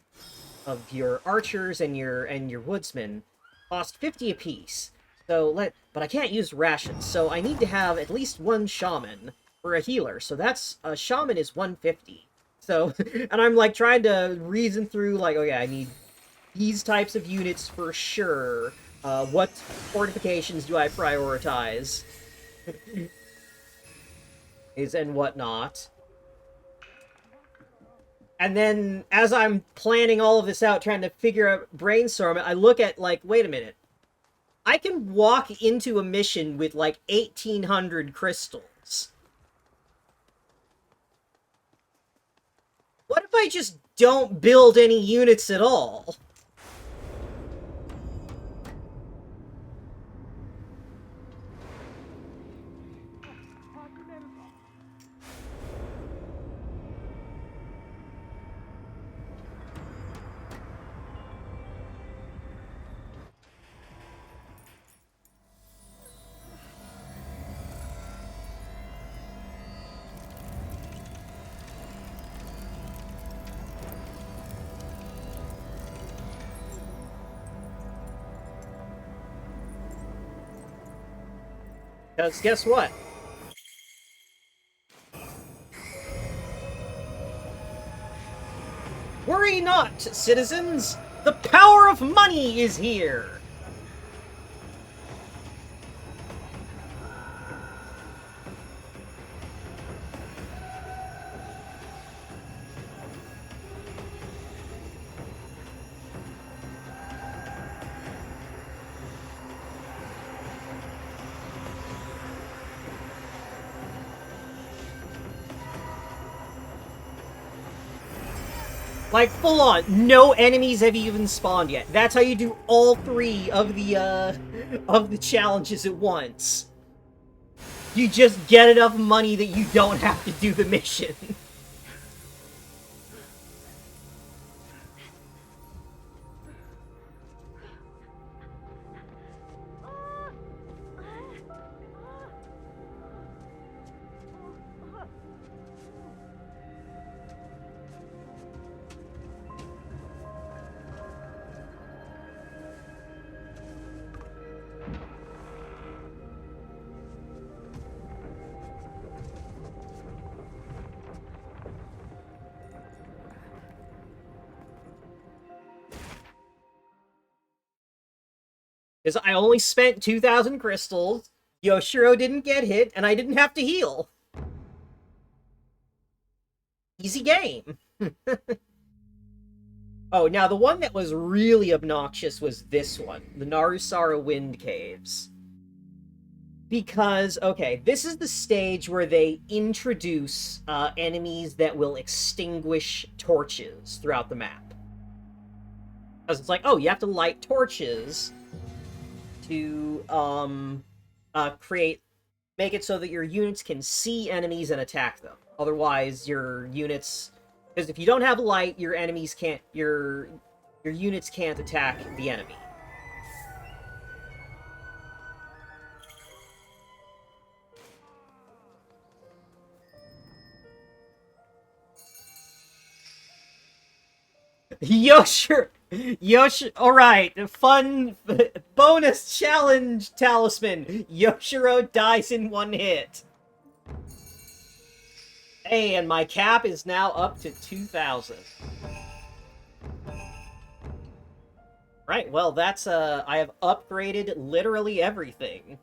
A: your archers and your woodsmen cost 50 apiece. But I can't use rations, so I need to have at least one shaman for a healer. So that's a shaman is 150. So, and I'm like trying to reason through like, okay, I need these types of units for sure. What fortifications do I prioritize? And whatnot. And then, as I'm planning all of this out, trying to brainstorm it, I look at, like, wait a minute. I can walk into a mission with, like, 1,800 crystals. What if I just don't build any units at all? Because guess what? Worry not, citizens! The power of money is here! Like, full on, no enemies have even spawned yet. That's how you do all three of the challenges at once. You just get enough money that you don't have to do the mission. Because I only spent 2,000 crystals, Yoshiro didn't get hit, and I didn't have to heal. Easy game. Oh, now the one that was really obnoxious was this one, the Narusara Wind Caves. Because, okay, this is the stage where they introduce enemies that will extinguish torches throughout the map. Because it's like, oh, you have to light torches to create make it so that your units can see enemies and attack them. Otherwise, your units... Because if you don't have light, your enemies can't... Your units can't attack the enemy. Alright, fun bonus challenge talisman. Yoshiro dies in one hit. Hey, and my cap is now up to 2,000. Right, well, that's, I have upgraded literally everything.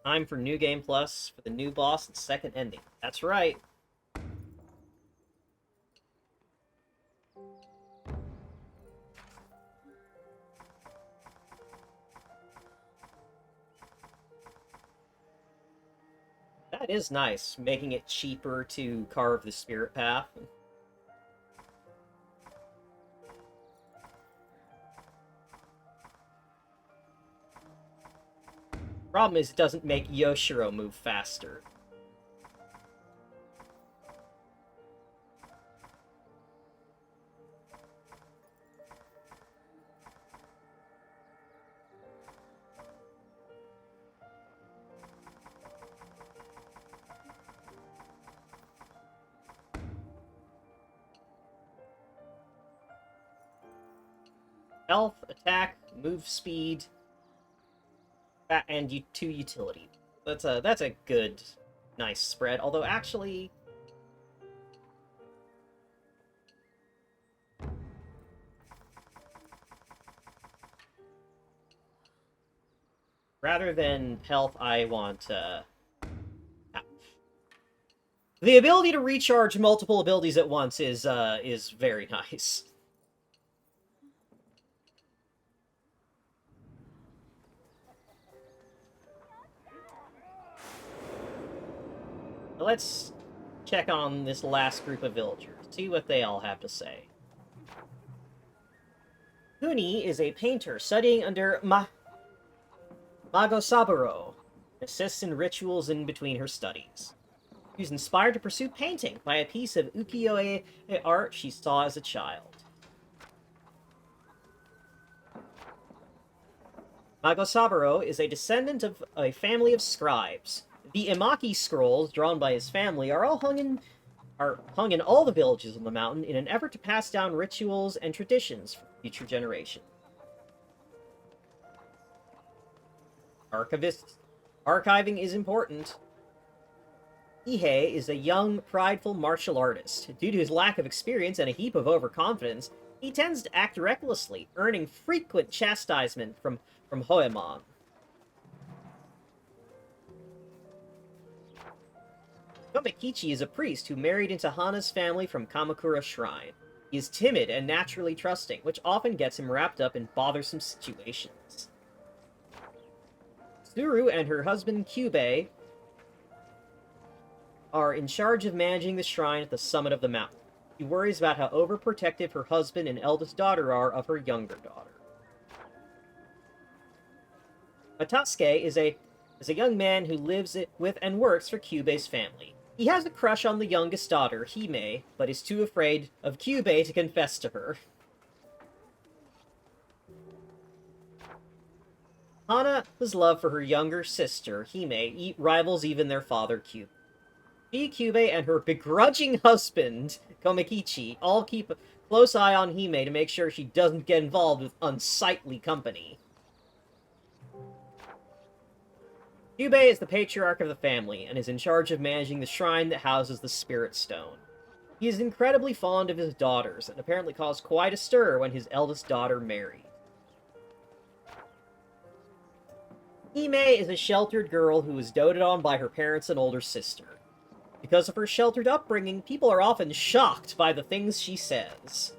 A: Time for New Game Plus for the new boss and second ending. That's right. That is nice, making it cheaper to carve the spirit path. Problem is, it doesn't make Yoshiro move faster. Health, attack, move speed, and 2 utility. That's a good, nice spread. Although actually, rather than health, I want the ability to recharge multiple abilities at once is very nice. Let's check on this last group of villagers, see what they all have to say. Kuni is a painter studying under Mago Saburo, assists in rituals in between her studies. She was inspired to pursue painting by a piece of ukiyo-e art she saw as a child. Mago Saburo is a descendant of a family of scribes. The Imaki scrolls drawn by his family are hung in all the villages on the mountain in an effort to pass down rituals and traditions for future generations. Archiving is important. Ihei is a young, prideful martial artist. Due to his lack of experience and a heap of overconfidence, he tends to act recklessly, earning frequent chastisement from Hoemon. Komekichi is a priest who married into Hana's family from Kamakura Shrine. He is timid and naturally trusting, which often gets him wrapped up in bothersome situations. Tsuru and her husband Kyubei are in charge of managing the shrine at the summit of the mountain. She worries about how overprotective her husband and eldest daughter are of her younger daughter. Matasuke is a young man who lives with and works for Kyubei's family. He has a crush on the youngest daughter, Hime, but is too afraid of Kyubei to confess to her. Hana's love for her younger sister, Hime, rivals even their father, Kyubei. Kyubei and her begrudging husband, Komekichi, all keep a close eye on Hime to make sure she doesn't get involved with unsightly company. Kyubei is the patriarch of the family, and is in charge of managing the shrine that houses the Spirit Stone. He is incredibly fond of his daughters, and apparently caused quite a stir when his eldest daughter married. Hime is a sheltered girl who is doted on by her parents and older sister. Because of her sheltered upbringing, people are often shocked by the things she says.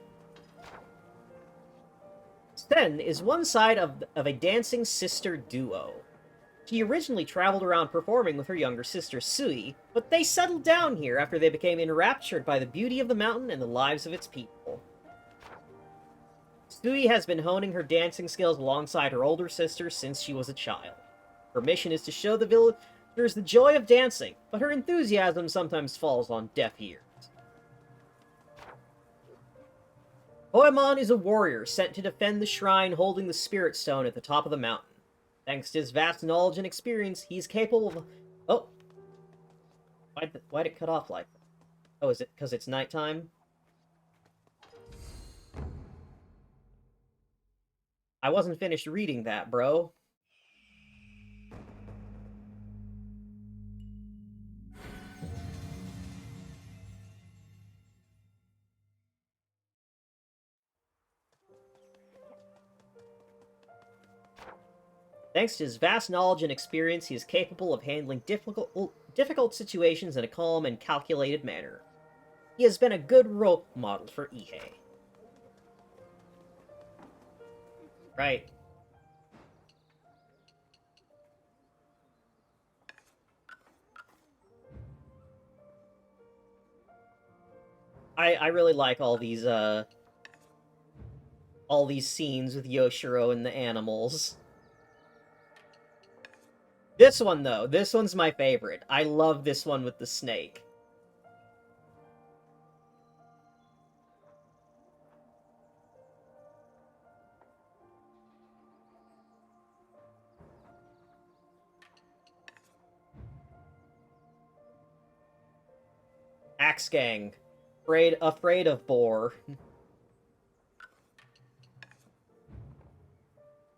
A: Sen is one side of a dancing sister duo. She originally traveled around performing with her younger sister Sui, but they settled down here after they became enraptured by the beauty of the mountain and the lives of its people. Sui has been honing her dancing skills alongside her older sister since she was a child. Her mission is to show the villagers the joy of dancing, but her enthusiasm sometimes falls on deaf ears. Hoemon is a warrior sent to defend the shrine holding the Spirit Stone at the top of the mountain. Thanks to his vast knowledge and experience, he's capable of... Oh! Why'd it cut off like that? Oh, is it because it's nighttime? I wasn't finished reading that, bro. Thanks to his vast knowledge and experience, he is capable of handling difficult situations in a calm and calculated manner. He has been a good role model for Ihe. Right. I really like all these scenes with Yoshiro and the animals. This one, though, this one's my favorite. I love this one with the snake. Axe Gang. Afraid of boar.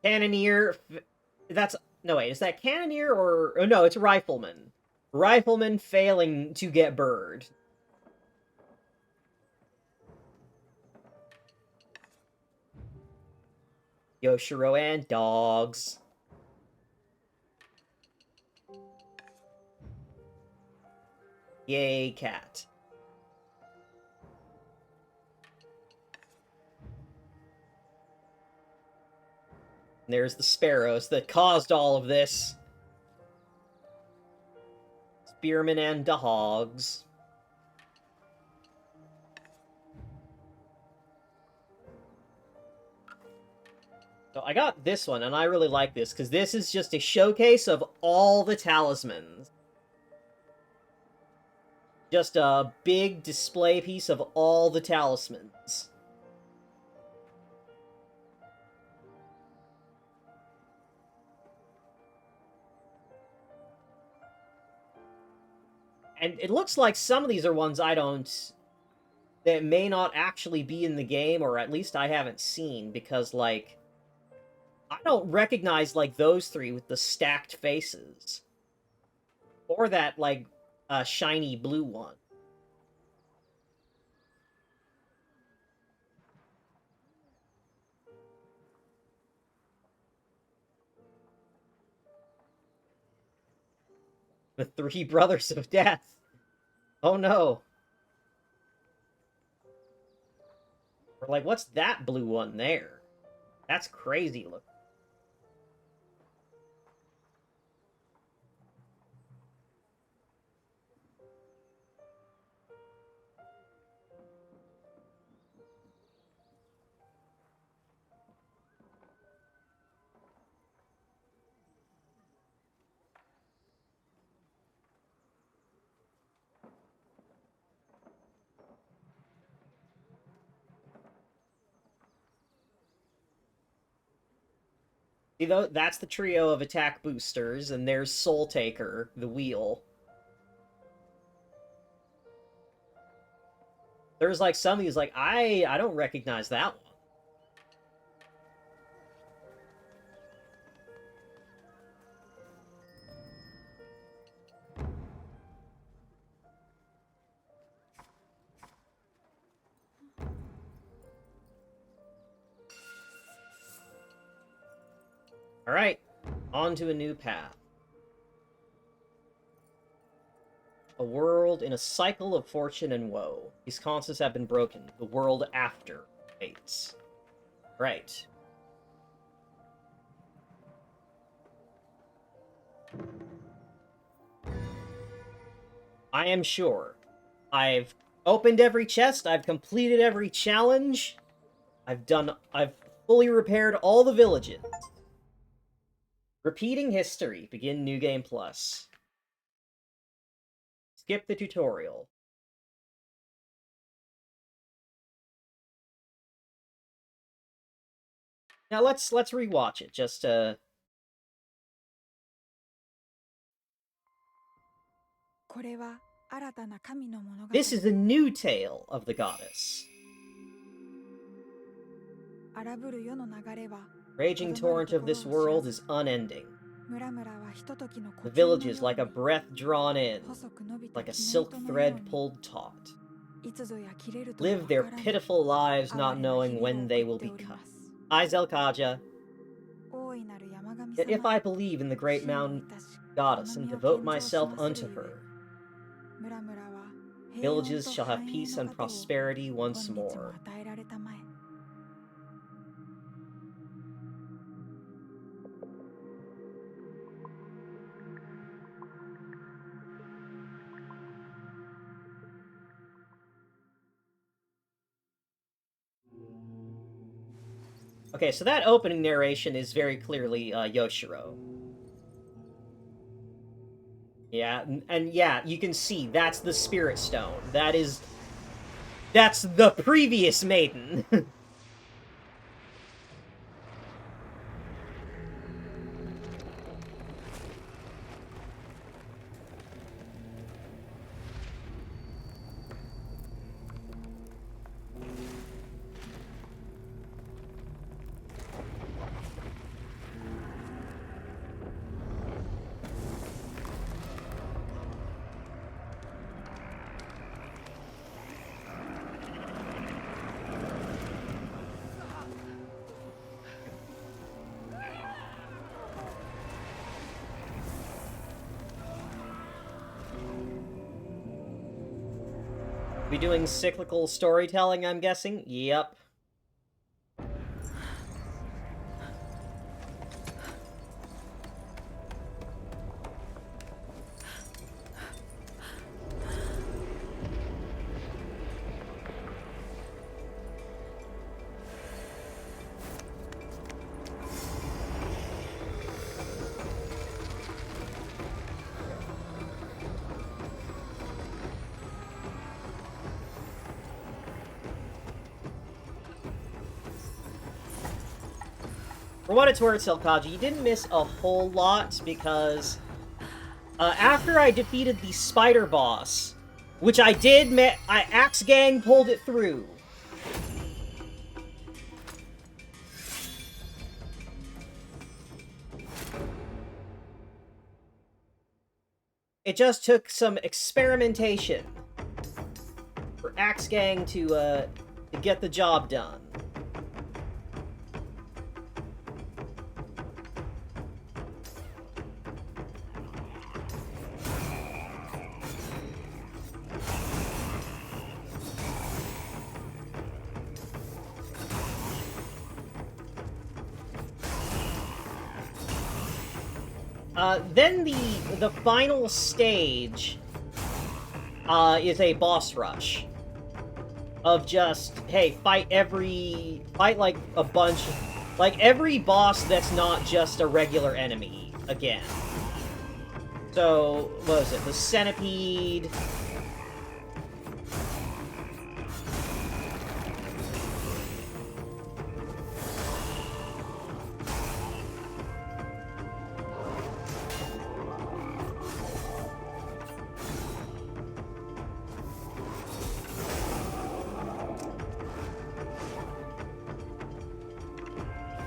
A: Cannoneer... That's... No, wait, is that Cannoneer or... Oh, no, it's Rifleman. Rifleman failing to get bird. Yoshiro and dogs. Yay, cat. And there's the sparrows that caused all of this. Spearmen and dogs. So I got this one, and I really like this, because this is just a showcase of all the talismans. Just a big display piece of all the talismans. And it looks like some of these are ones that may not actually be in the game, or at least I haven't seen, because, like, I don't recognize, like, those three with the stacked faces. Or that, like, shiny blue one. The three brothers of death. Oh no. Or like, what's that blue one there? That's crazy looking. See, though, that's the trio of attack boosters, and there's Soul Taker, the wheel. There's, like, some of these, like, I don't recognize that one. Alright. On to a new path. A world in a cycle of fortune and woe. These constants have been broken. The world after waits. Right. I am sure. I've opened every chest, I've completed every challenge, I've fully repaired all the villages. Repeating history. Begin New Game Plus. Skip the tutorial. Now let's rewatch it, just to... This is a new tale of the goddess. Raging torrent of this world is unending. The villages, like a breath drawn in, like a silk thread pulled taut, live their pitiful lives not knowing when they will be cut. Aizel Yet if I believe in the great mountain goddess and devote myself unto her, villages shall have peace and prosperity once more. Okay, so that opening narration is very clearly Yoshiro. Yeah, and yeah, you can see that's the Spirit Stone. That's the previous maiden. We doing cyclical storytelling, I'm guessing? Yep. For what it's worth, Silkaji, you didn't miss a whole lot, because after I defeated the spider boss, which I did, Axe Gang pulled it through. It just took some experimentation for Axe Gang to get the job done. Then the final stage is a boss rush of just, hey, fight like a bunch, like every boss that's not just a regular enemy again. So, what was it? The centipede.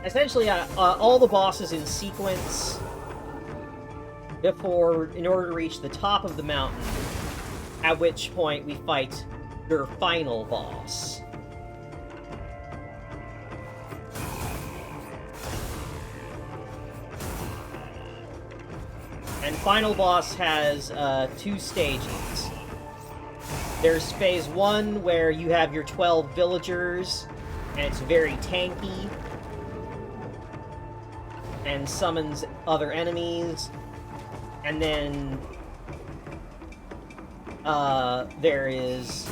A: Essentially, all the bosses in sequence in order to reach the top of the mountain, at which point we fight your final boss. final boss has 2 stages. There's phase 1, where you have your 12 villagers, and it's very tanky, and summons other enemies. And then there is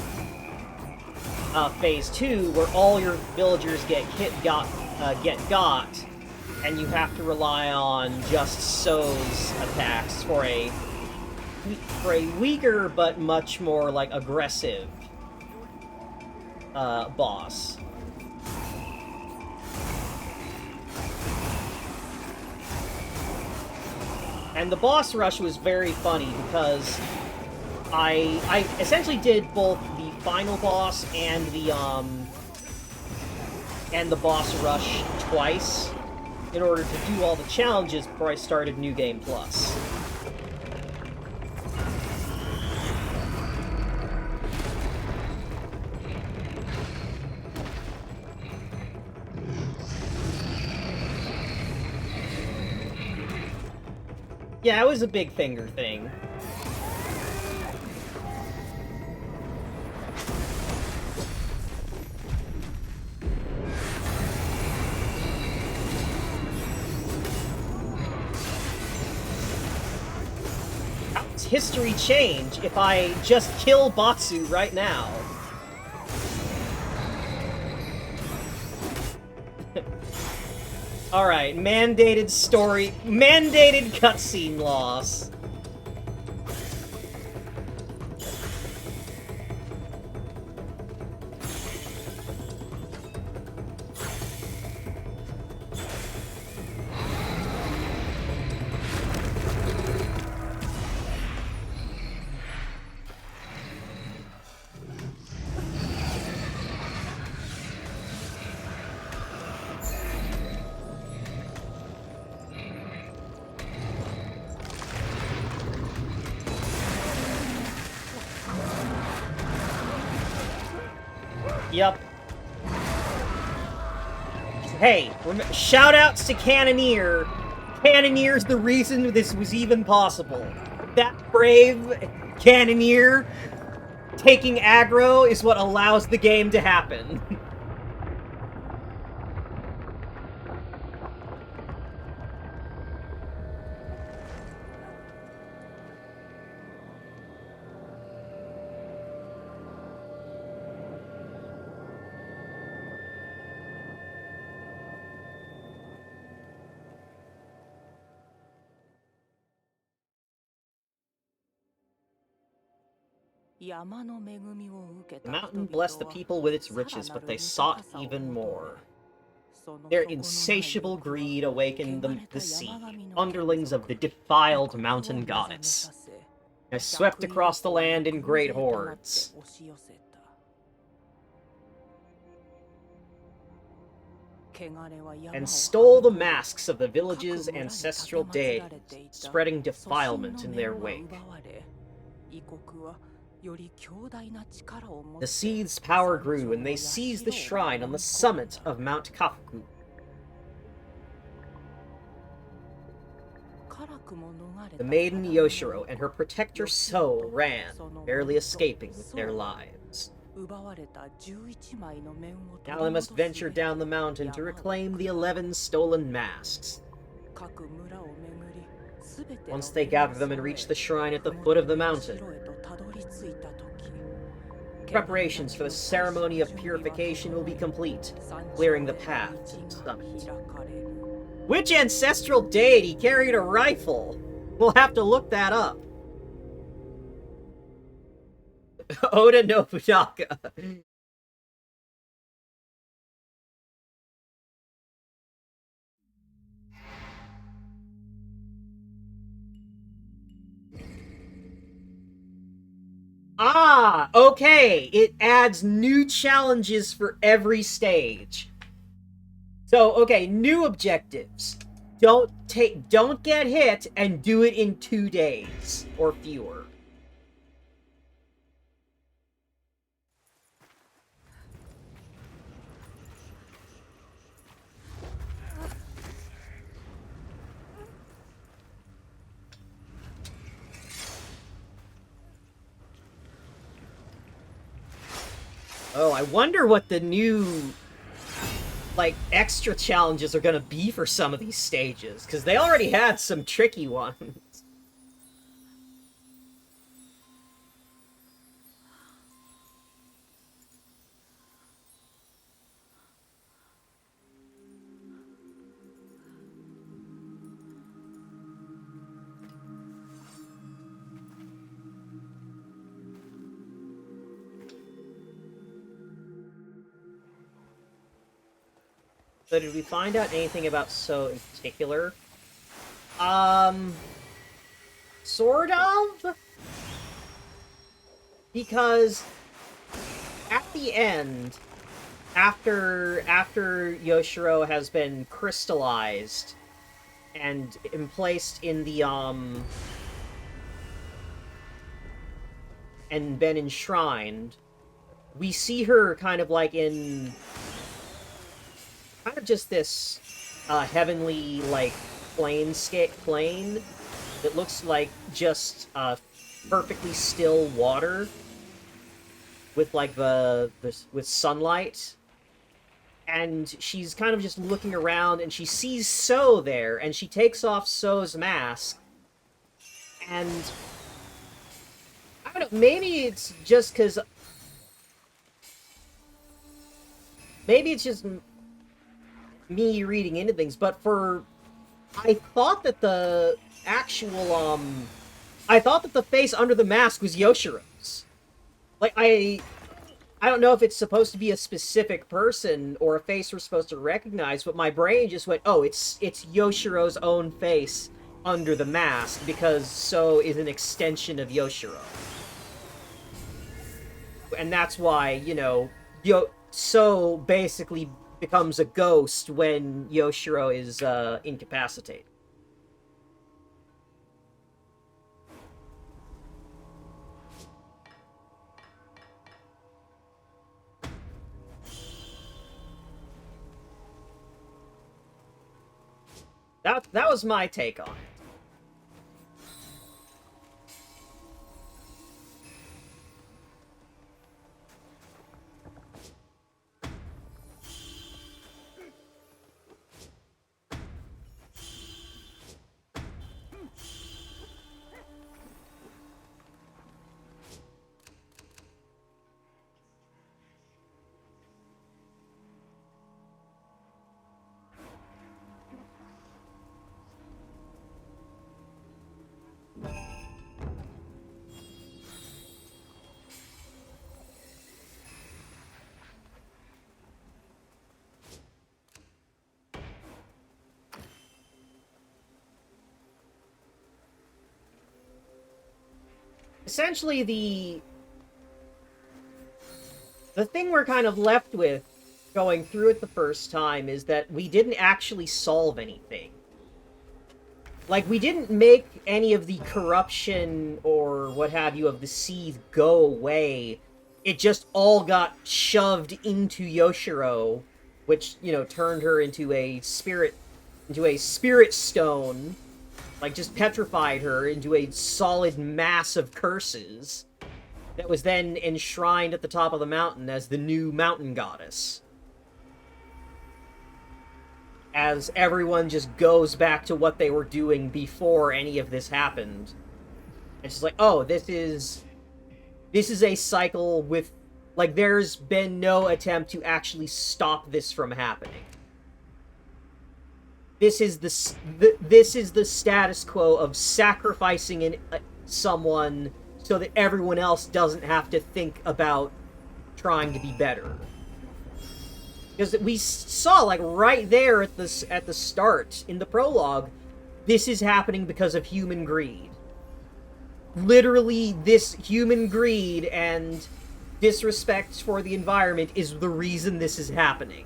A: phase 2, where all your villagers get got, and you have to rely on just So's attacks for a weaker but much more like aggressive boss. And the boss rush was very funny because I essentially did both the final boss and the boss rush twice in order to do all the challenges before I started New Game Plus. Yeah, it was a big finger thing. How does history change if I just kill Batsu right now? Alright, mandated cutscene loss. Yep. Hey, shoutouts to Cannoneer. Cannoneer's the reason this was even possible. That brave Cannoneer taking aggro is what allows the game to happen. The mountain blessed the people with its riches, but they sought even more. Their insatiable greed awakened the sea, underlings of the defiled mountain goddess. They swept across the land in great hordes, and stole the masks of the village's ancestral deities, spreading defilement in their wake. The seed's power grew, and they seized the shrine on the summit of Mount Kafuku. The maiden Yoshiro and her protector So ran, barely escaping with their lives. Now they must venture down the mountain to reclaim the 11 stolen masks. Once they gather them and reach the shrine at the foot of the mountain, preparations for the ceremony of purification will be complete, clearing the path to the summit. Which ancestral deity carried a rifle? We'll have to look that up. Oda Nobunaga. Ah, okay. It adds new challenges for every stage. So, okay, new objectives. Don't get hit and do it in 2 days or fewer. Oh, I wonder what the new, like, extra challenges are gonna be for some of these stages, because they already had some tricky ones. So did we find out anything about So in particular? Um, sort of? Because at the end, after Yoshiro has been crystallized and emplaced in the and been enshrined, we see her kind of like in kind of just this heavenly like plane that looks like just perfectly still water with like with sunlight, and she's kind of just looking around and she sees So there, and she takes off So's mask, and I don't know, maybe it's just because maybe it's just me reading into things, but I thought that the actual I thought that the face under the mask was Yoshiro's. Like I don't know if it's supposed to be a specific person or a face we're supposed to recognize, but my brain just went, "Oh, it's Yoshiro's own face under the mask because So is an extension of Yoshiro." And that's why, So basically becomes a ghost when Yoshiro is incapacitated. That was my take on it. Essentially, the thing we're kind of left with going through it the first time is that we didn't actually solve anything. Like, we didn't make any of the corruption or what have you of the seed go away. It just all got shoved into Yoshiro, which, turned her into a spirit stone, like just petrified her into a solid mass of curses that was then enshrined at the top of the mountain as the new mountain goddess. As everyone just goes back to what they were doing before any of this happened. It's just like, oh, this is a cycle with, like, there's been no attempt to actually stop this from happening. This is the status quo of sacrificing someone so that everyone else doesn't have to think about trying to be better. Because we saw, like, right there at the start in the prologue, this is happening because of human greed. Literally, this human greed and disrespect for the environment is the reason this is happening.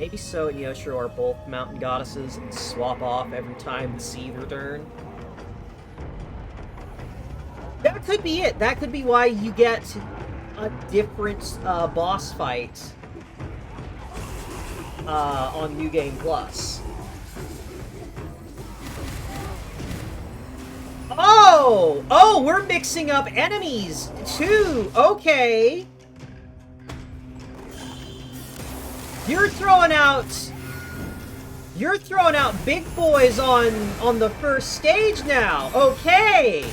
A: Maybe So and Yoshiro are both mountain goddesses and swap off every time the Seed return. That could be it. That could be why you get a different boss fight on New Game Plus. Oh! Oh, we're mixing up enemies, too! Okay! You're throwing out big boys on the first stage now! Okay!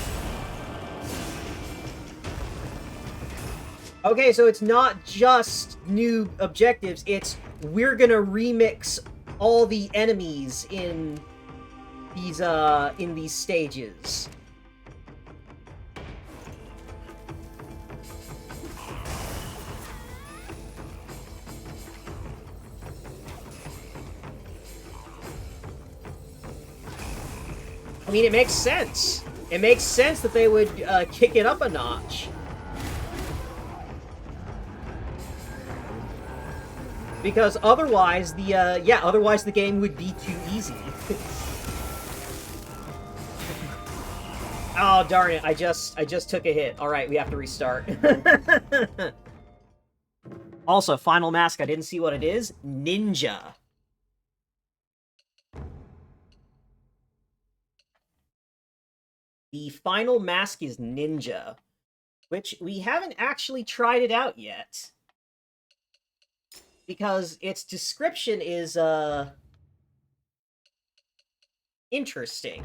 A: Okay, so it's not just new objectives, it's we're gonna remix all the enemies in these stages. I mean, it makes sense. It makes sense that they would kick it up a notch. Because otherwise the game would be too easy. Oh, darn it, I just took a hit. Alright, we have to restart. Also, final mask, I didn't see what it is. Ninja. The final mask is Ninja, which we haven't actually tried it out yet. Because its description is, interesting.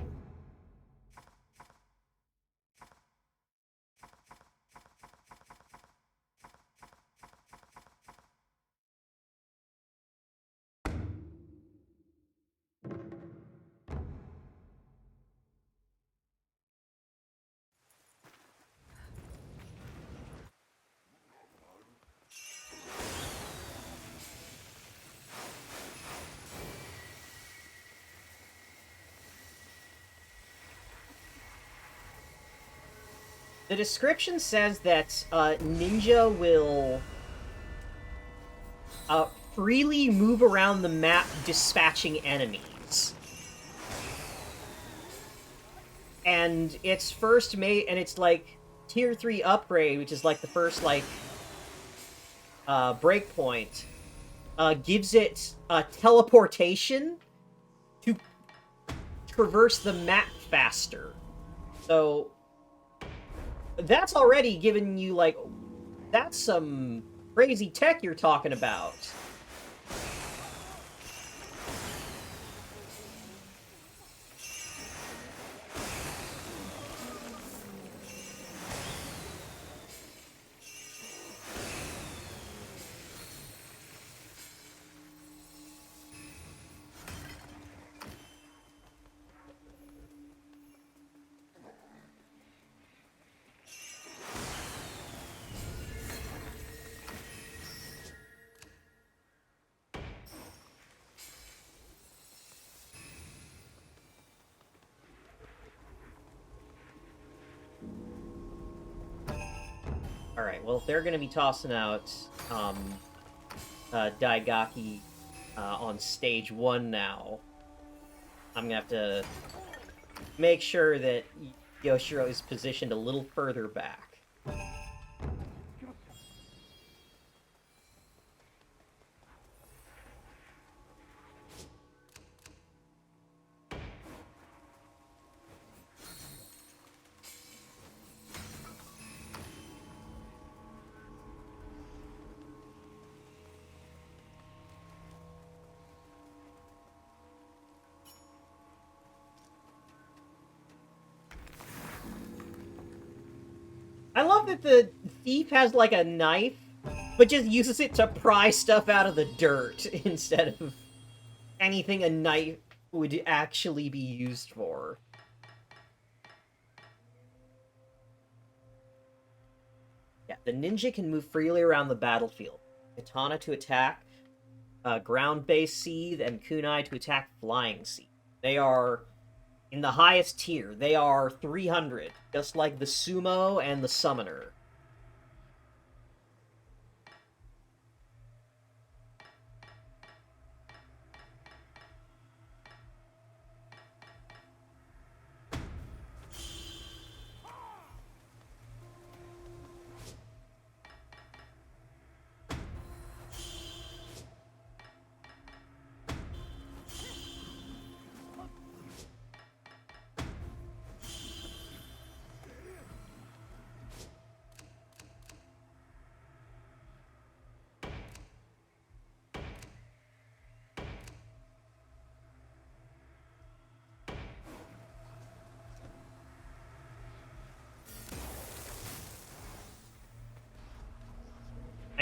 A: The description says that Ninja will freely move around the map dispatching enemies. And its first and it's like tier 3 upgrade, which is like the first like breakpoint, gives it teleportation to traverse the map faster. So that's already given you, like, that's some crazy tech you're talking about. Alright, well, if they're gonna be tossing out Daigaki on stage 1 now, I'm gonna have to make sure that Yoshiro is positioned a little further back. I love that the thief has, like, a knife, but just uses it to pry stuff out of the dirt instead of anything a knife would actually be used for. Yeah, the ninja can move freely around the battlefield. Katana to attack, ground-based Seed, and Kunai to attack flying Seed. They are in the highest tier. They are 300, just like the Sumo and the Summoner.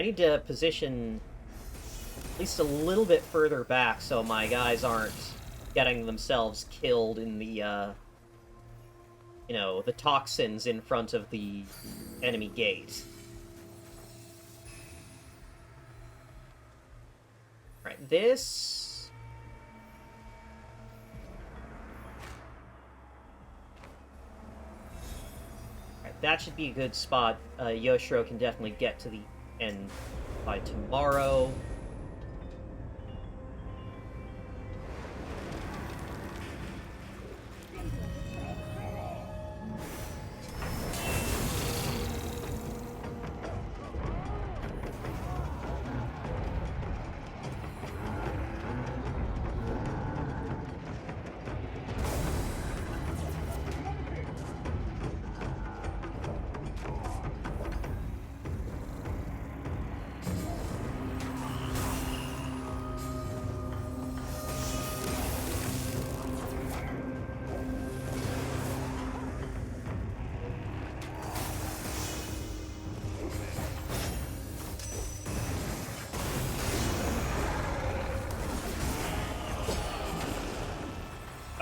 A: I need to position at least a little bit further back so my guys aren't getting themselves killed in the, you know, the toxins in front of the enemy gate. Right, this... Right, that should be a good spot. Yoshiro can definitely get to the end by tomorrow.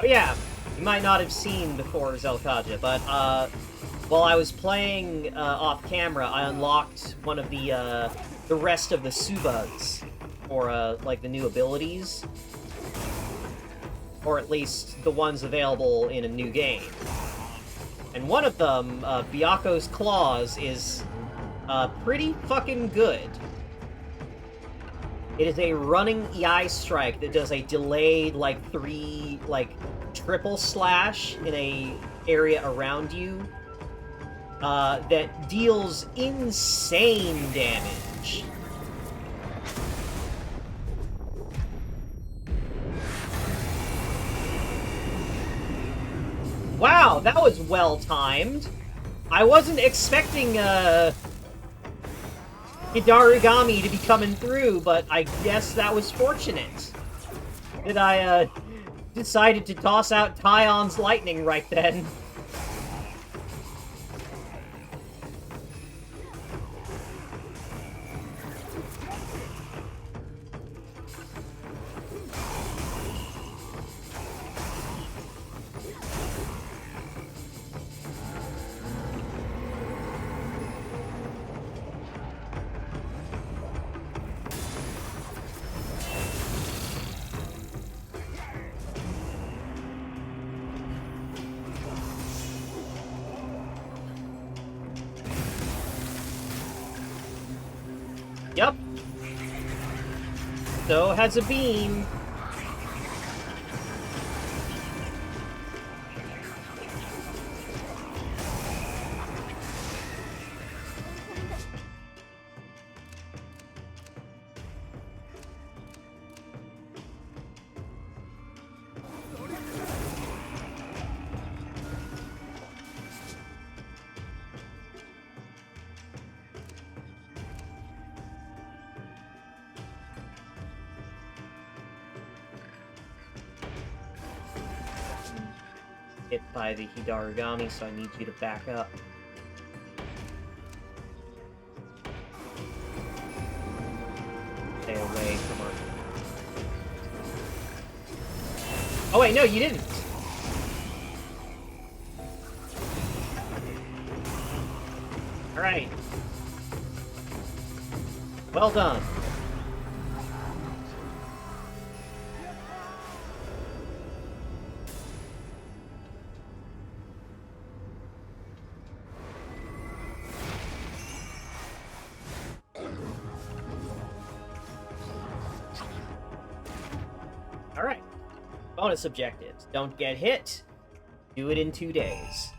A: Oh yeah, you might not have seen before Zelkaja, but while I was playing off camera, I unlocked one of the rest of the Subas for like the new abilities, or at least the ones available in a new game. And one of them, Byaku's Claws, is pretty fucking good. It is a running EI strike that does a delayed, like, triple slash in a area around you that deals insane damage. Wow, that was well-timed. I wasn't expecting, Kunitsu-Gami to be coming through, but I guess that was fortunate. That I, decided to toss out Tyon's lightning right then. Yep. So has a beam. Hit by the Kunitsu-Gami, so I need you to back up. Stay away from her. Oh wait, no, you didn't! Alright. Well done. Alright. Bonus objectives. Don't get hit. Do it in 2 days.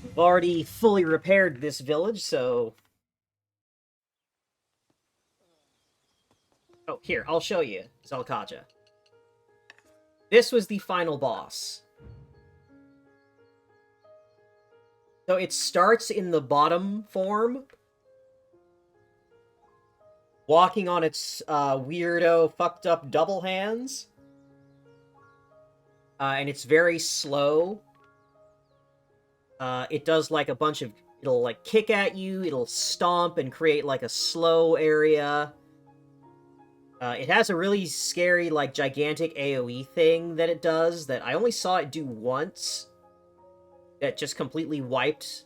A: We've already fully repaired this village, so... Oh, here, I'll show you, Zelkaja. This was the final boss. So it starts in the bottom form, walking on its weirdo, fucked up double hands. and it's very slow. It does like a bunch of... It'll like kick at you, it'll stomp and create like a slow area. It has a really scary, like, gigantic AoE thing that it does that I only saw it do once. That just completely wiped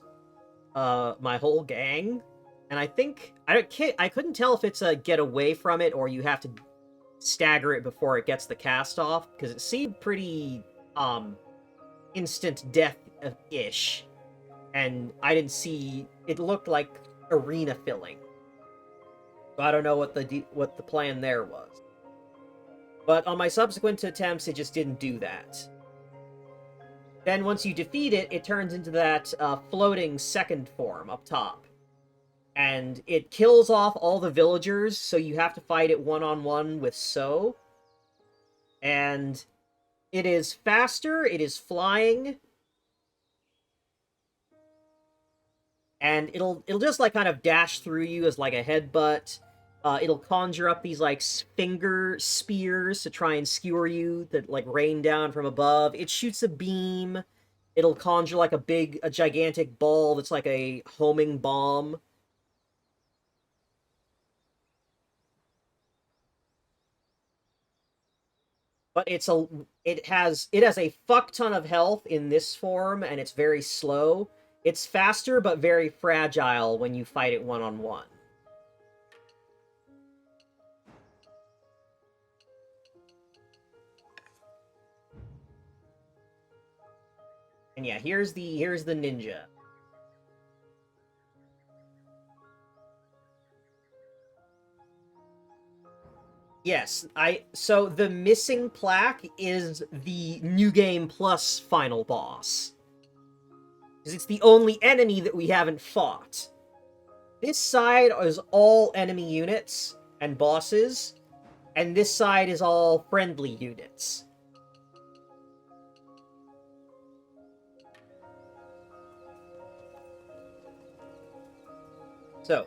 A: my whole gang. And I think... I couldn't tell if it's a get away from it or you have to stagger it before it gets the cast off, because it seemed pretty, instant death-ish. And I didn't see... It looked like arena filling. So I don't know what the plan there was. But on my subsequent attempts, it just didn't do that. Then once you defeat it, it turns into that floating second form up top. And it kills off all the villagers, so you have to fight it one-on-one with So. And it is faster, it is flying, and it'll just, like, kind of dash through you as, like, a headbutt. It'll conjure up these, like, finger spears to try and skewer you that, like, rain down from above. It shoots a beam. It'll conjure, like, a gigantic ball that's like a homing bomb. But it has a fuck ton of health in this form, and it's very slow. It's faster, but very fragile when you fight it one-on-one. And yeah, here's the ninja. Yes, so the missing plaque is the New Game Plus final boss. Because it's the only enemy that we haven't fought. This side is all enemy units and bosses, and this side is all friendly units. So.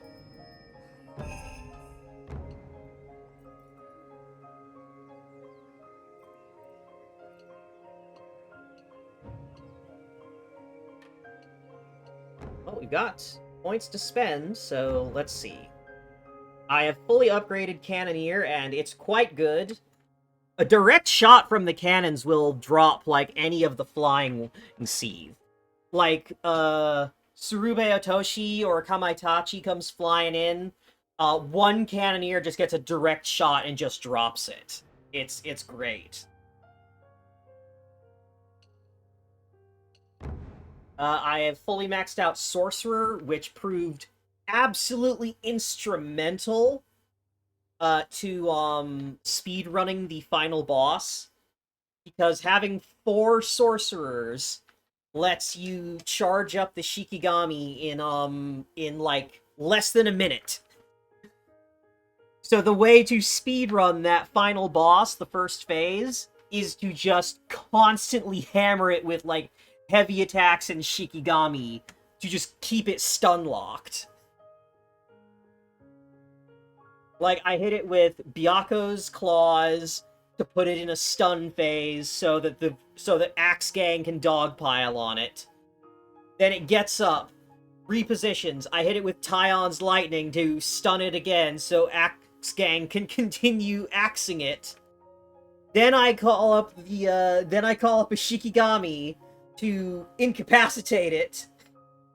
A: Well, we've got points to spend, so let's see. I have fully upgraded Cannoneer, and it's quite good. A direct shot from the cannons will drop, like, any of the flying seed. Like, Surube Otoshi or Kamaitachi comes flying in, one Cannoneer just gets a direct shot and just drops it. It's great. I have fully maxed out Sorcerer, which proved absolutely instrumental to speedrunning the final boss. Because having 4 Sorcerers lets you charge up the Shikigami in like less than a minute. So the way to speedrun that final boss, the first phase, is to just constantly hammer it with, like, heavy attacks and Shikigami to just keep it stun-locked. Like, I hit it with Byaku's Claws to put it in a stun phase so that Axe Gang can dogpile on it. Then it gets up, repositions. I hit it with Tion's Lightning to stun it again so Axe Gang can continue axing it. Then I call up a Shikigami to incapacitate it,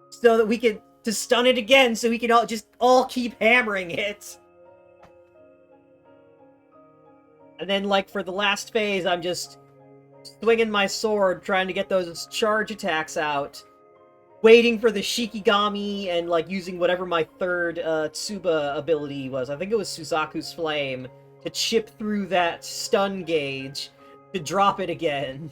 A: so that we can to stun it again, so we can all keep hammering it. And then, like, for the last phase, I'm just swinging my sword, trying to get those charge attacks out, waiting for the Shikigami, and, like, using whatever my third Tsuba ability was. I think it was Suzaku's Flame, to chip through that stun gauge, to drop it again.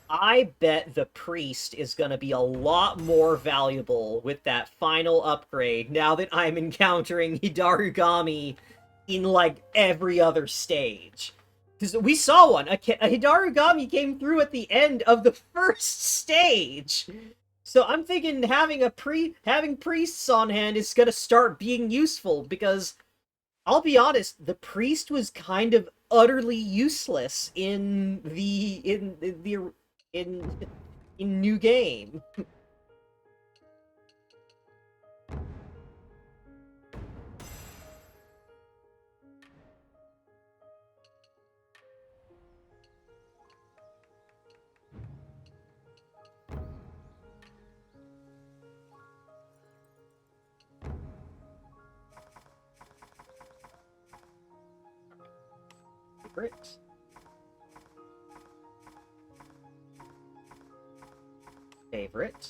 A: I bet the priest is going to be a lot more valuable with that final upgrade now that I'm encountering Hidarugami in, like, every other stage. Because we saw one. A Hidarugami came through at the end of the first stage. So I'm thinking having priests on hand is gonna start being useful, because I'll be honest, the priest was kind of utterly useless in new game. Favorite. Favorite.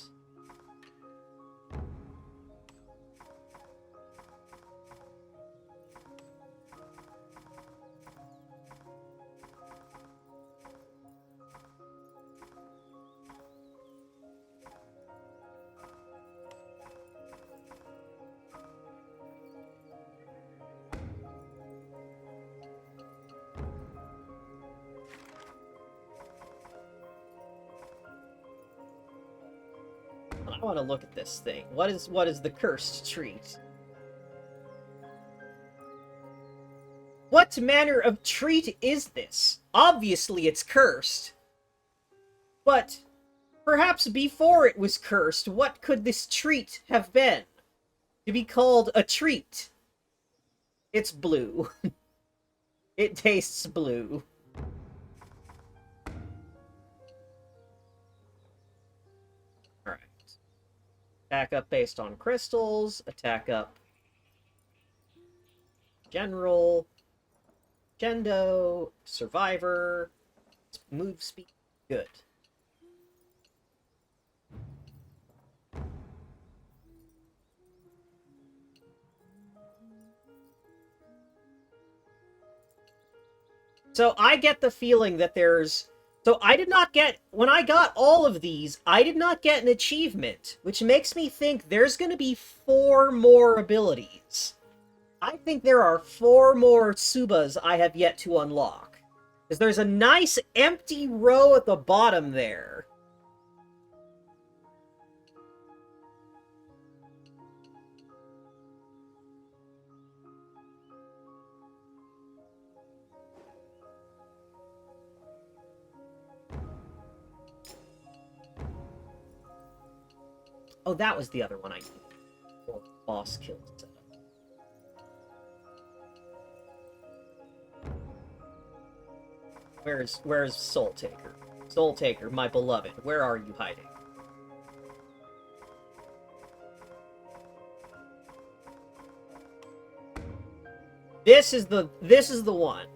A: I want to look at this thing. What is the cursed treat? What manner of treat is this? Obviously it's cursed. But perhaps before it was cursed, what could this treat have been? To be called a treat. It's blue. It tastes blue. Alright. Attack up based on crystals. Attack up general. Gendo. Survivor. Move speed. Good. So I get the feeling that there's... So I did not get... When I got all of these, I did not get an achievement, which makes me think there's going to be 4 more abilities. I think there are 4 more Tsubas I have yet to unlock. Because there's a nice empty row at the bottom there. Oh, that was the other one I needed. Or boss kill setup. Where's Soul Taker? Soul Taker, my beloved, where are you hiding? This is the one.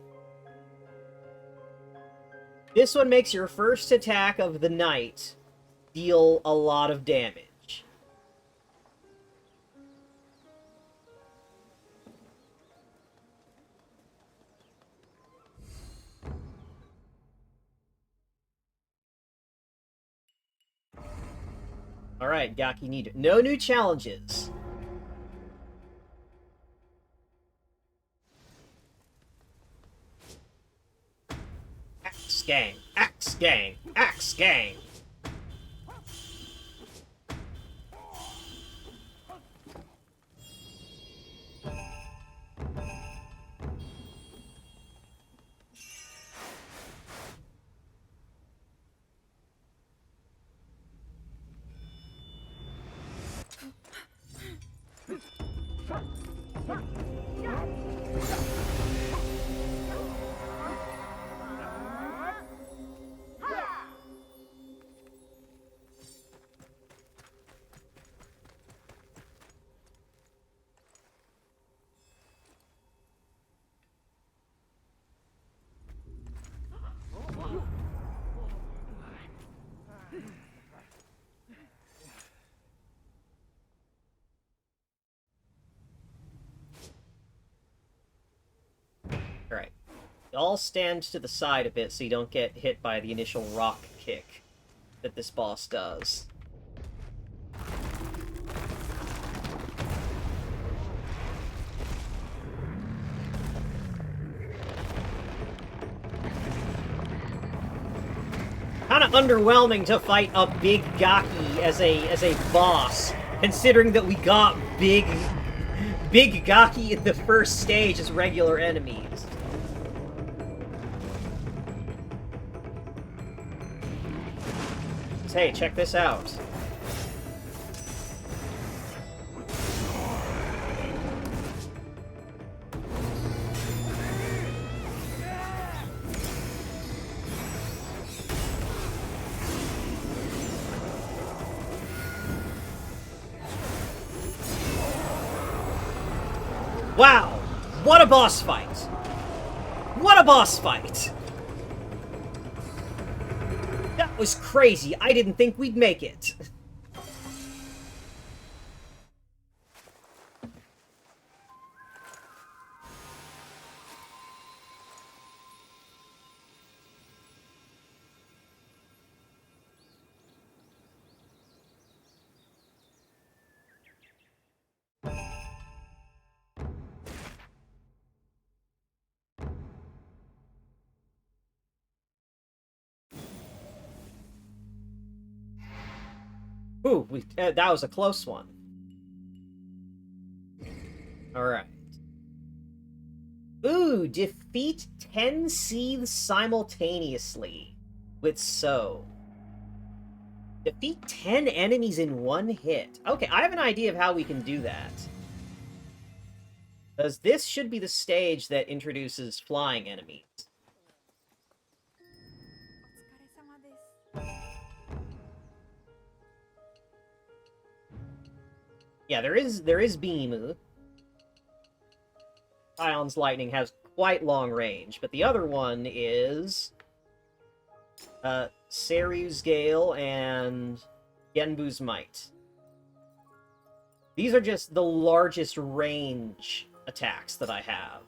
A: This one makes your first attack of the night deal a lot of damage. Alright, Gaki Nido. No new challenges. Axe Gang! Axe Gang! Axe Gang! Alright. All stand to the side a bit so you don't get hit by the initial rock kick that this boss does. Hana! underwhelming to fight a big Gaki as a boss, considering that we got big Gaki in the first stage as regular enemies. Hey, check this out. Wow! What a boss fight! What a boss fight! That was crazy. I didn't think we'd make it. Ooh, that was a close one. Alright. Ooh, defeat 10 seeds simultaneously with So. Defeat 10 enemies in one hit. Okay, I have an idea of how we can do that. Because this should be the stage that introduces flying enemies. Yeah, there is Beamu. Ion's Lightning has quite long range, but the other one is Seryu's Gale and Genbu's Might. These are just the largest range attacks that I have.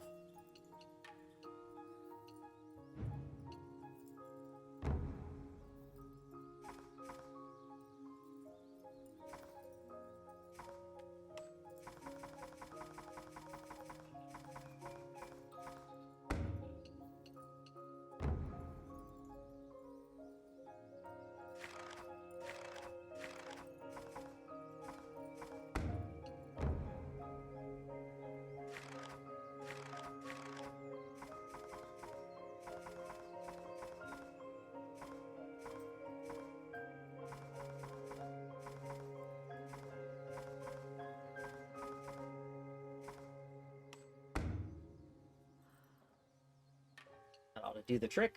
A: That ought to do the trick.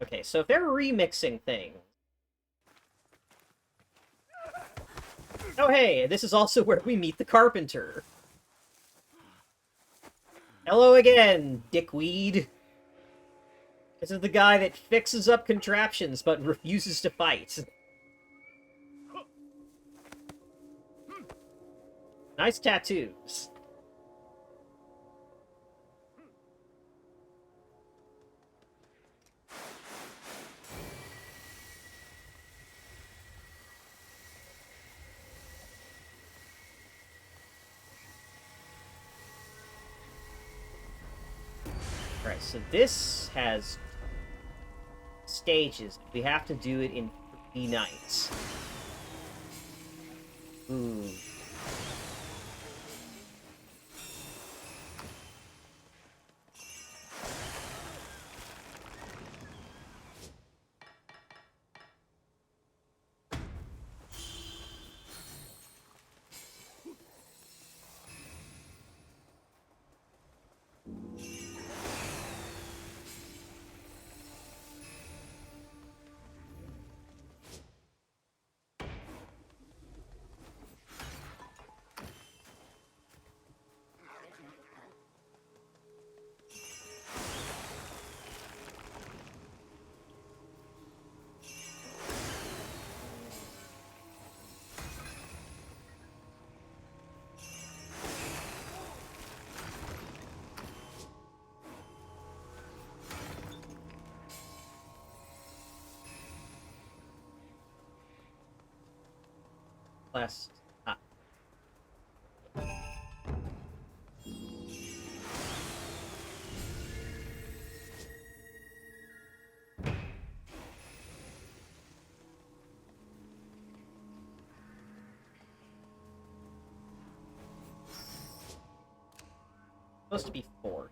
A: Okay, so if they're remixing things... Oh hey, this is also where we meet the Carpenter. Hello again, dickweed. This is the guy that fixes up contraptions but refuses to fight. Nice tattoos. Alright, so this has stages. We have to do it in 3 nights. Ooh. Last... Ah. Supposed to be 4.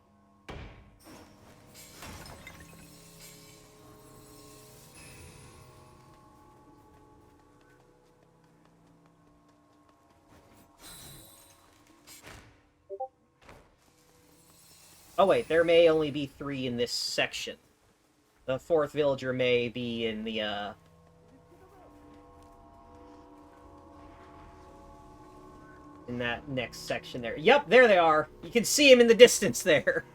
A: Oh wait, there may only be 3 in this section. The 4th villager may be in the, in that next section there. Yep, there they are! You can see him in the distance there!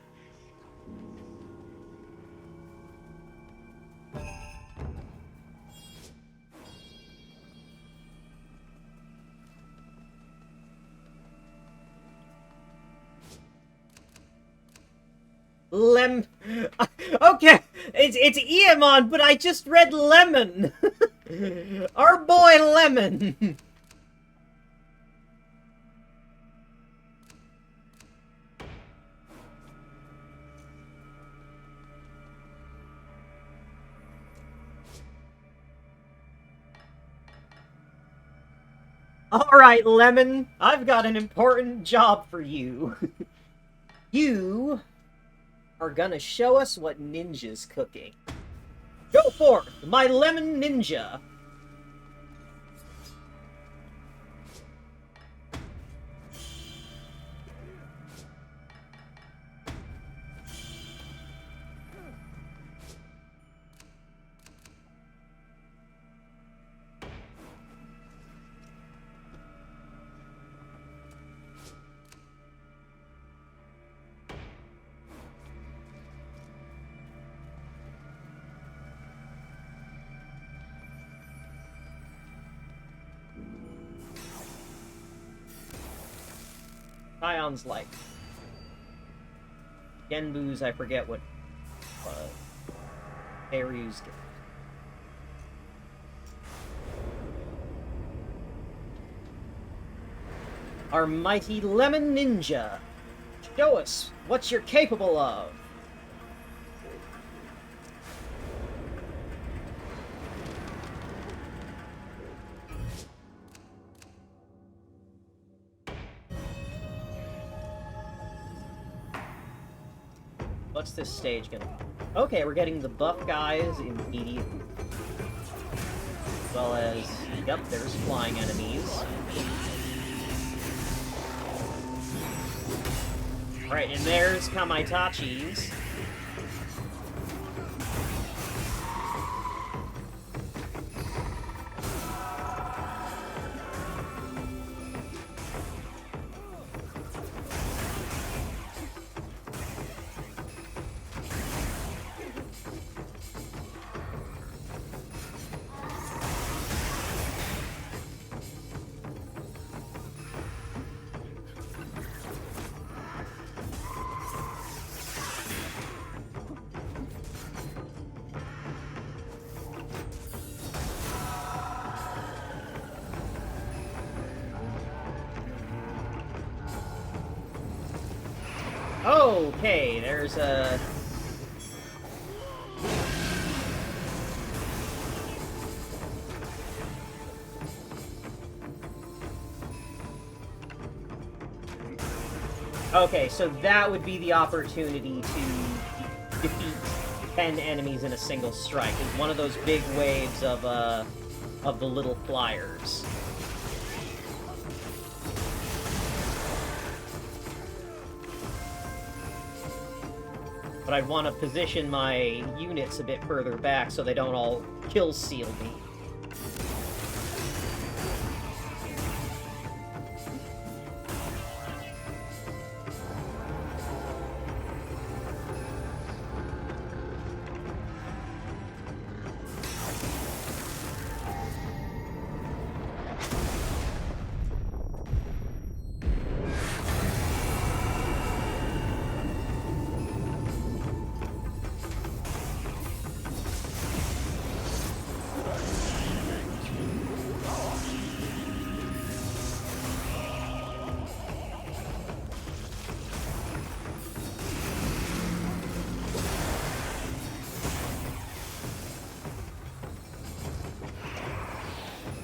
A: Okay, it's Iemon, but I just read Lemon! Our boy Lemon! Alright, Lemon, I've got an important job for you. You are gonna show us what Ninja's cooking. Go forth, my Lemon Ninja! Ion's like Genbu's, I forget what Aryu's get. Our mighty Lemon Ninja, show us what you're capable of. What's this stage gonna be? Okay, we're getting the buff guys immediately. As well as, yep, there's flying enemies. Alright, and there's Kamaitachi's. Okay, there's a... Okay, so that would be the opportunity to defeat 10 enemies in a single strike. It's one of those big waves of the little flyers. But I'd want to position my units a bit further back so they don't all kill seal me.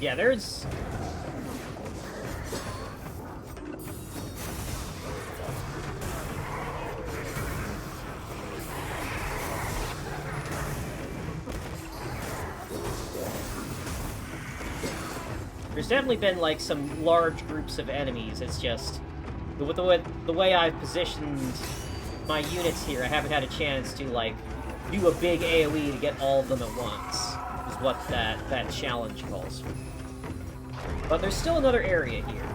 A: Yeah, there's... There's definitely been, like, some large groups of enemies. It's just... With the way I've positioned my units here, I haven't had a chance to, like, do a big AoE to get all of them at once, is what that challenge calls for. But there's still another area here.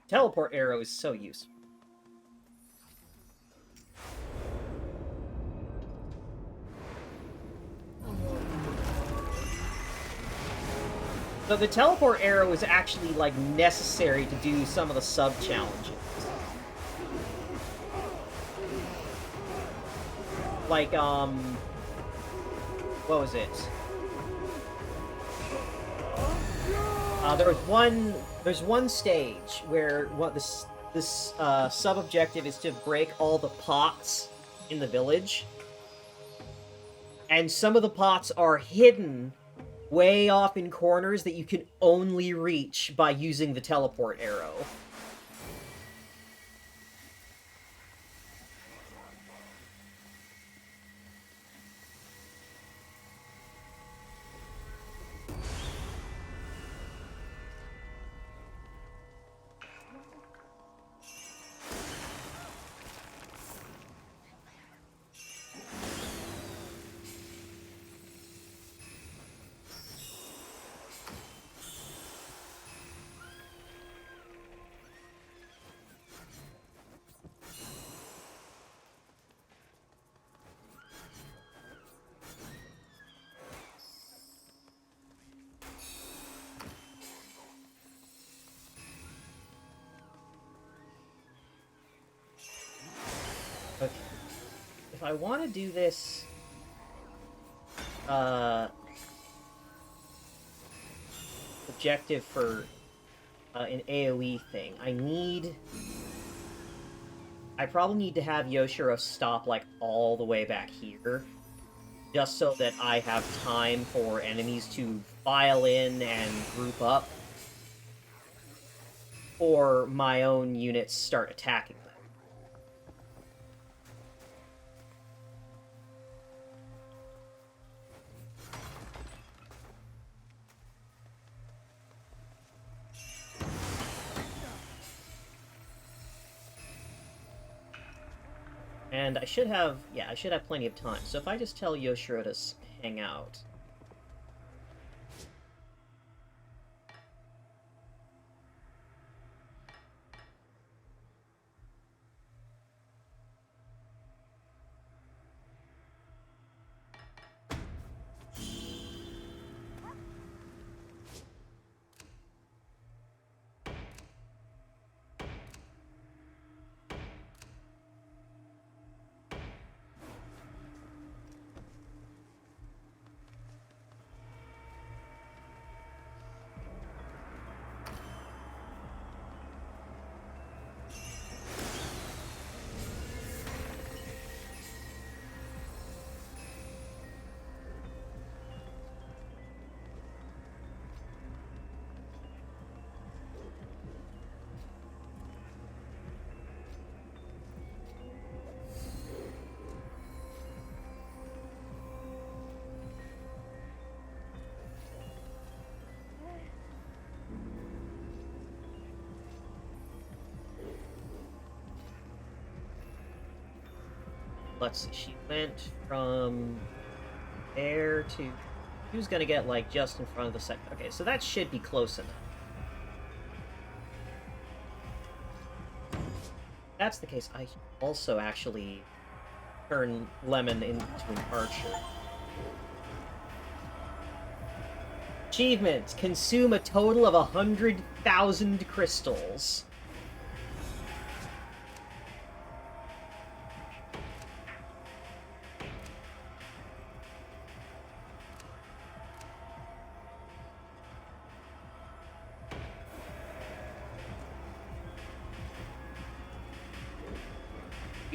A: Teleport arrow is so useful. So the teleport arrow is actually, like, necessary to do some of the sub-challenges. Like, what was it? There's one stage where this sub-objective is to break all the pots in the village. And some of the pots are hidden way off in corners that you can only reach by using the teleport arrow. Okay. If I want to do this... objective for an AoE thing, I probably need to have Yoshiro stop, like, all the way back here, just so that I have time for enemies to file in and group up, or my own units start attacking them. And I should have plenty of time. So if I just tell Yoshiro to hang out... Let's see, she went from there to... She was gonna get, like, just in front of the second... Okay, so that should be close enough. If that's the case, I also actually turn Lemon into an archer. Achievement! Consume a total of 100,000 crystals.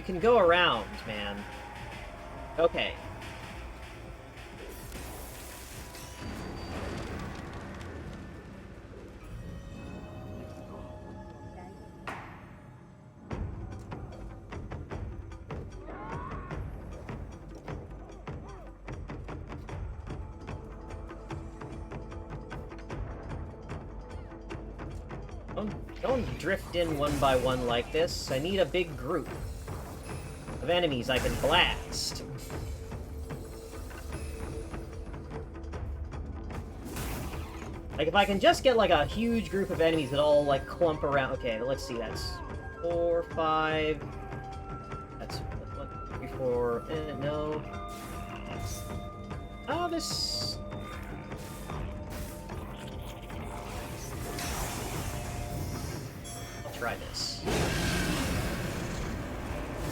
A: You can go around, man. Okay. Don't drift in one by one like this. I need a big group of enemies I can blast. Like, if I can just get, like, a huge group of enemies that all, like, clump around... Okay, let's see, that's 4, 5... That's 1, 3, 4... no... Oh, this... I'll try this.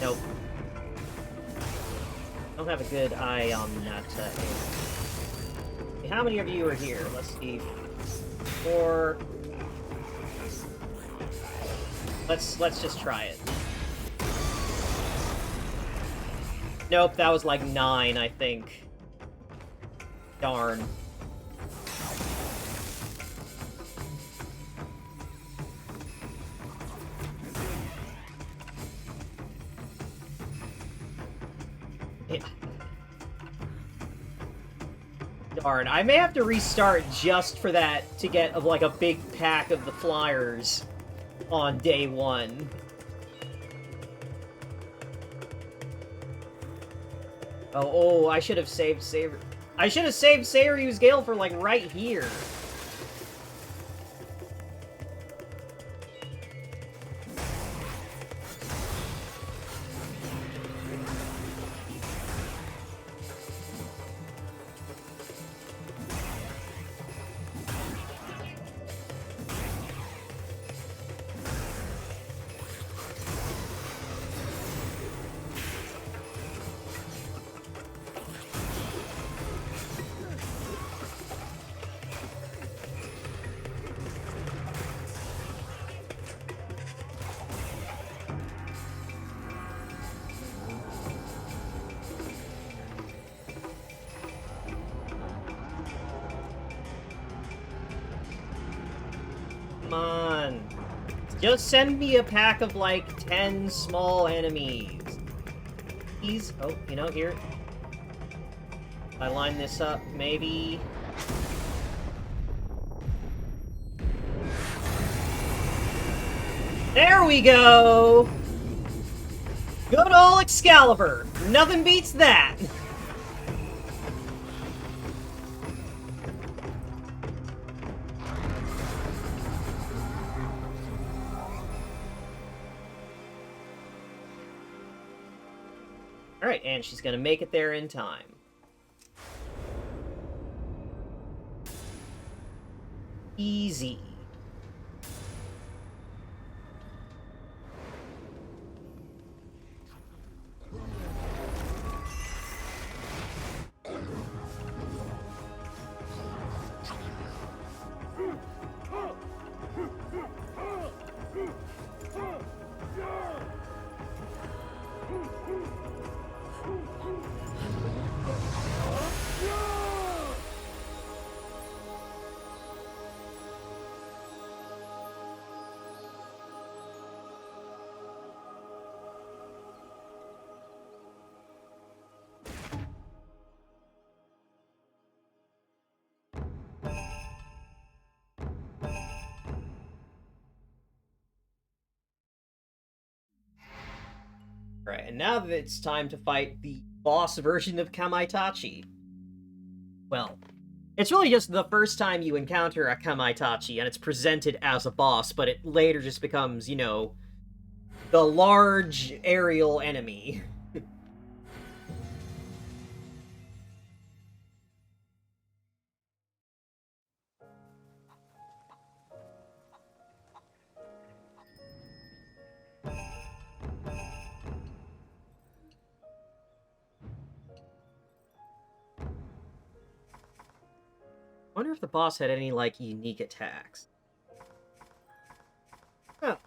A: Nope. Don't have a good eye on that, How many of you are here? Let's see... 4... Let's just try it. Nope, that was like 9, I think. Darn. Yeah. Darn, I may have to restart just for that to get, like, a big pack of the flyers on day 1. Oh, I should have saved I should have saved Seiryu's Gale for, like, right here. Come on. Just send me a pack of, like, 10 small enemies. Please. Oh, you know, here. If I line this up, maybe... There we go! Good old Excalibur! Nothing beats that! Alright, and she's gonna make it there in time. Easy. Right, and now that it's time to fight the boss version of Kamaitachi. Well, it's really just the first time you encounter a Kamaitachi, and it's presented as a boss, but it later just becomes, you know, the large aerial enemy. I wonder if the boss had any, like, unique attacks. Oh.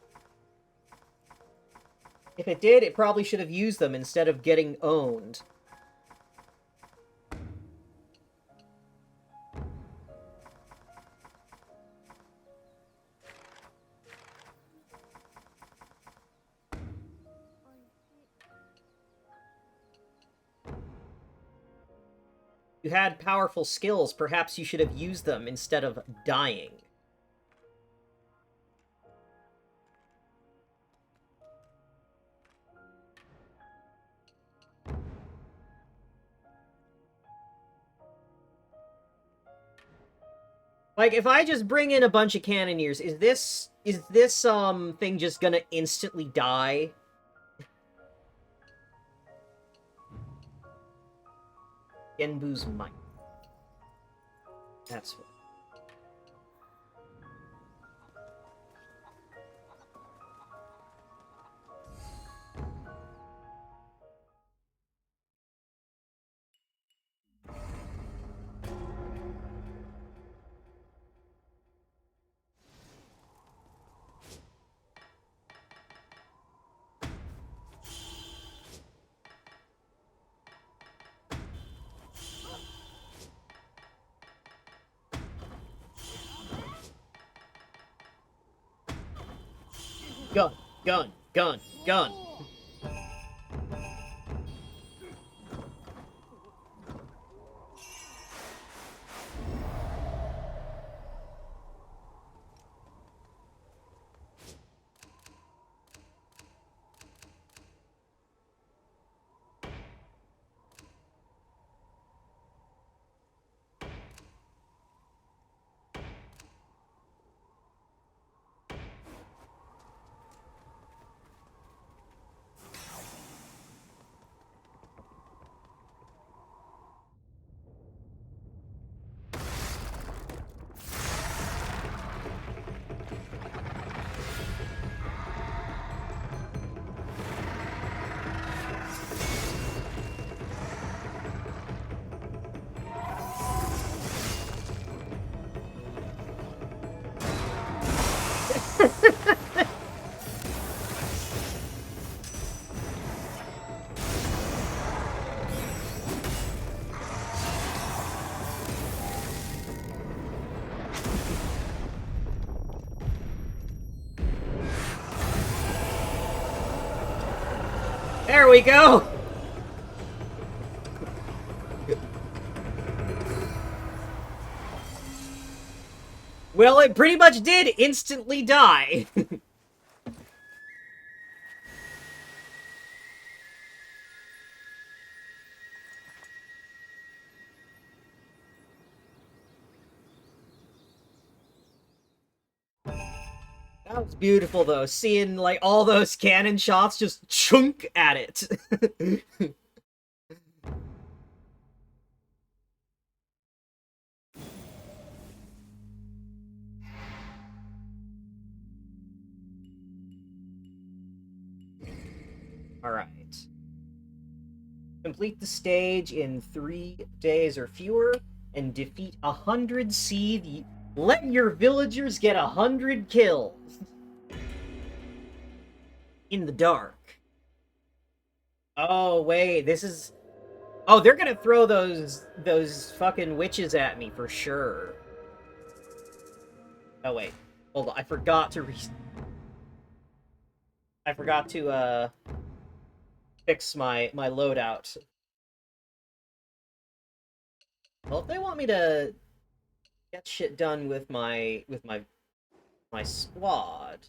A: If it did, it probably should have used them instead of getting owned. You had powerful skills, perhaps you should have used them instead of dying. Like, if I just bring in a bunch of cannoneers, is this thing just gonna instantly die? Genbu's Might. That's what. Gun, gun, gun, gun. There we go! Well, it pretty much did instantly die. That was beautiful, though, seeing, like, all those cannon shots just chunk at it. Alright. Complete the stage in 3 days or fewer, and defeat 100 seed. Let your villagers get 100 kills. In the dark. Oh, wait, this is... Oh, they're gonna throw those fucking witches at me for sure. Oh, wait. Hold on, I forgot to fix my loadout. Well, if they want me to get shit done with my squad.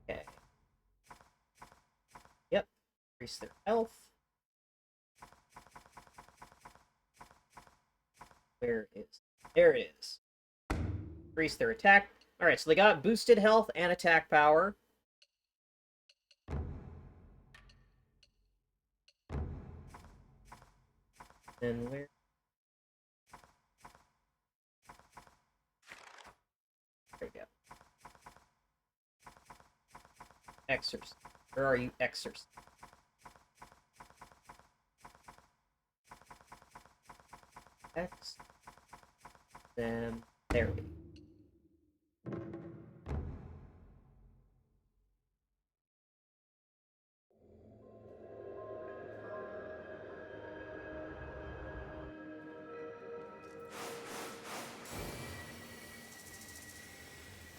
A: Okay. Yep. Increase their health. Where is... There it is. Increase their attack. Alright, so they got boosted health and attack power. Then where... There we go. Exorcist. Where are you, Exorcist? X. Then there we go.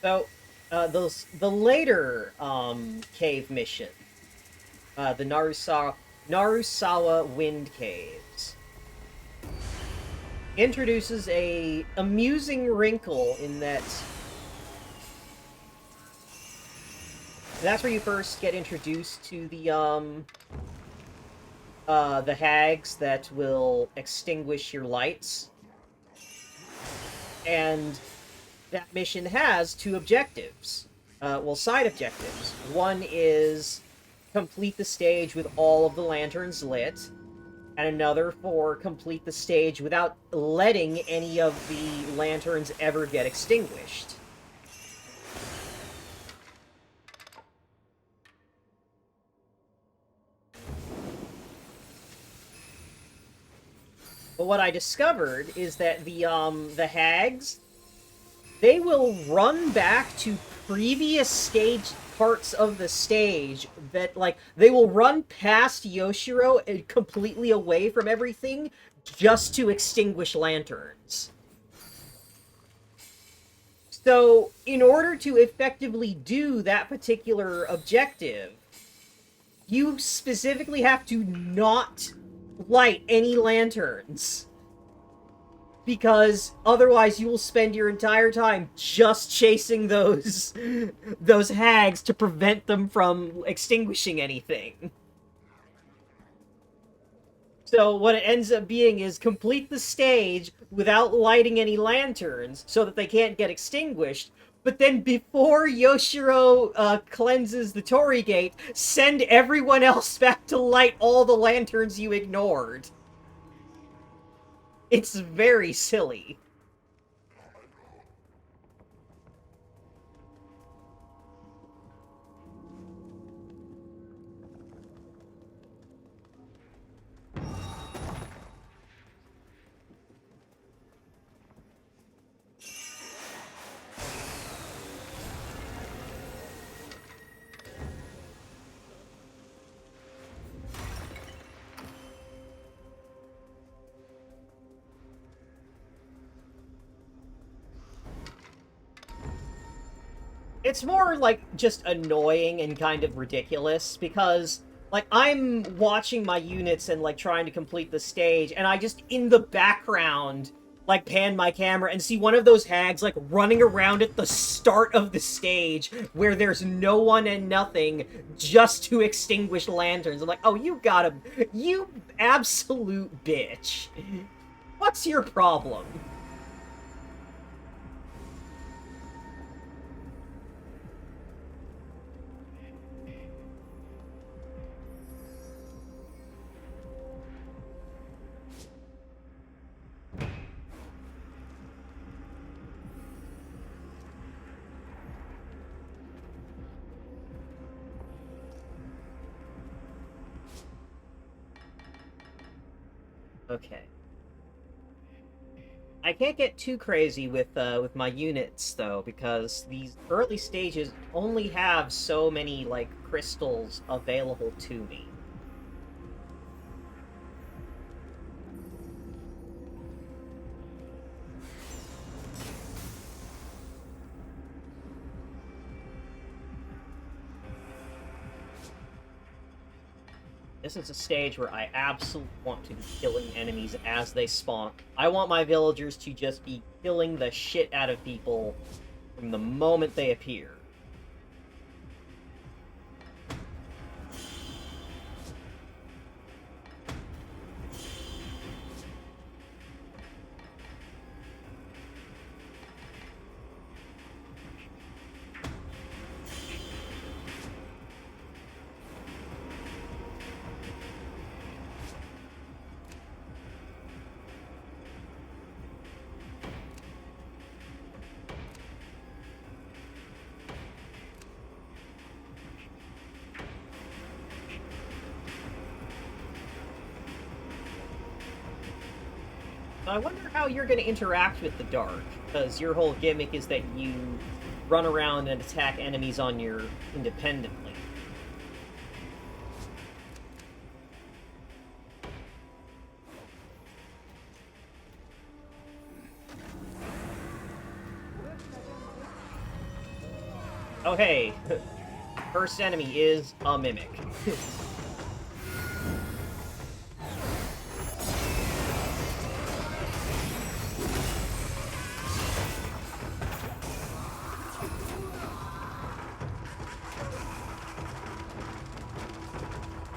A: So, the later cave mission, the Narusawa Wind Caves, introduces a amusing wrinkle in that that's where you first get introduced to the hags that will extinguish your lights. And that mission has two objectives. Well, side objectives. One is complete the stage with all of the lanterns lit, and another for complete the stage without letting any of the lanterns ever get extinguished. But what I discovered is that the hags, they will run back to previous stage parts of the stage that, like, they will run past Yoshiro and completely away from everything just to extinguish lanterns. So, in order to effectively do that particular objective, you specifically have to not light any lanterns. Because otherwise you will spend your entire time just chasing those hags to prevent them from extinguishing anything. So what it ends up being is complete the stage without lighting any lanterns so that they can't get extinguished, but then before Yoshiro cleanses the Torii Gate, send everyone else back to light all the lanterns you ignored. It's very silly. It's more, like, just annoying and kind of ridiculous, because, like, I'm watching my units and, like, trying to complete the stage, and I just, in the background, like, pan my camera and see one of those hags, like, running around at the start of the stage, where there's no one and nothing, just to extinguish lanterns. I'm like, oh, you absolute bitch. What's your problem? Okay. I can't get too crazy with my units though, because these early stages only have so many, like, crystals available to me. This is a stage where I absolutely want to be killing enemies as they spawn. I want my villagers to just be killing the shit out of people from the moment they appear. I wonder how you're going to interact with the dark, because your whole gimmick is that you run around and attack enemies on your independently. Oh hey, first enemy is a mimic.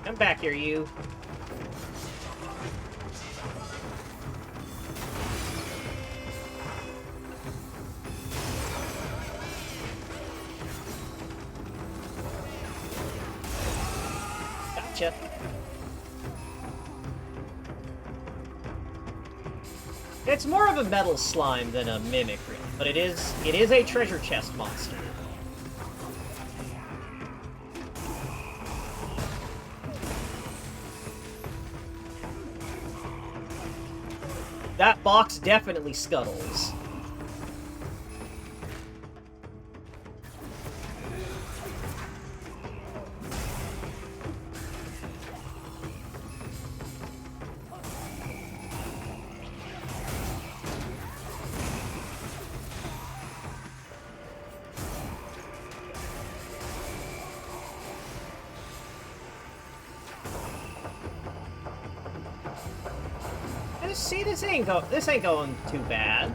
A: Come back here, you. Gotcha. It's more of a metal slime than a mimic, really, but it is a treasure chest monster. That box definitely scuttles. See, this ain't going too bad.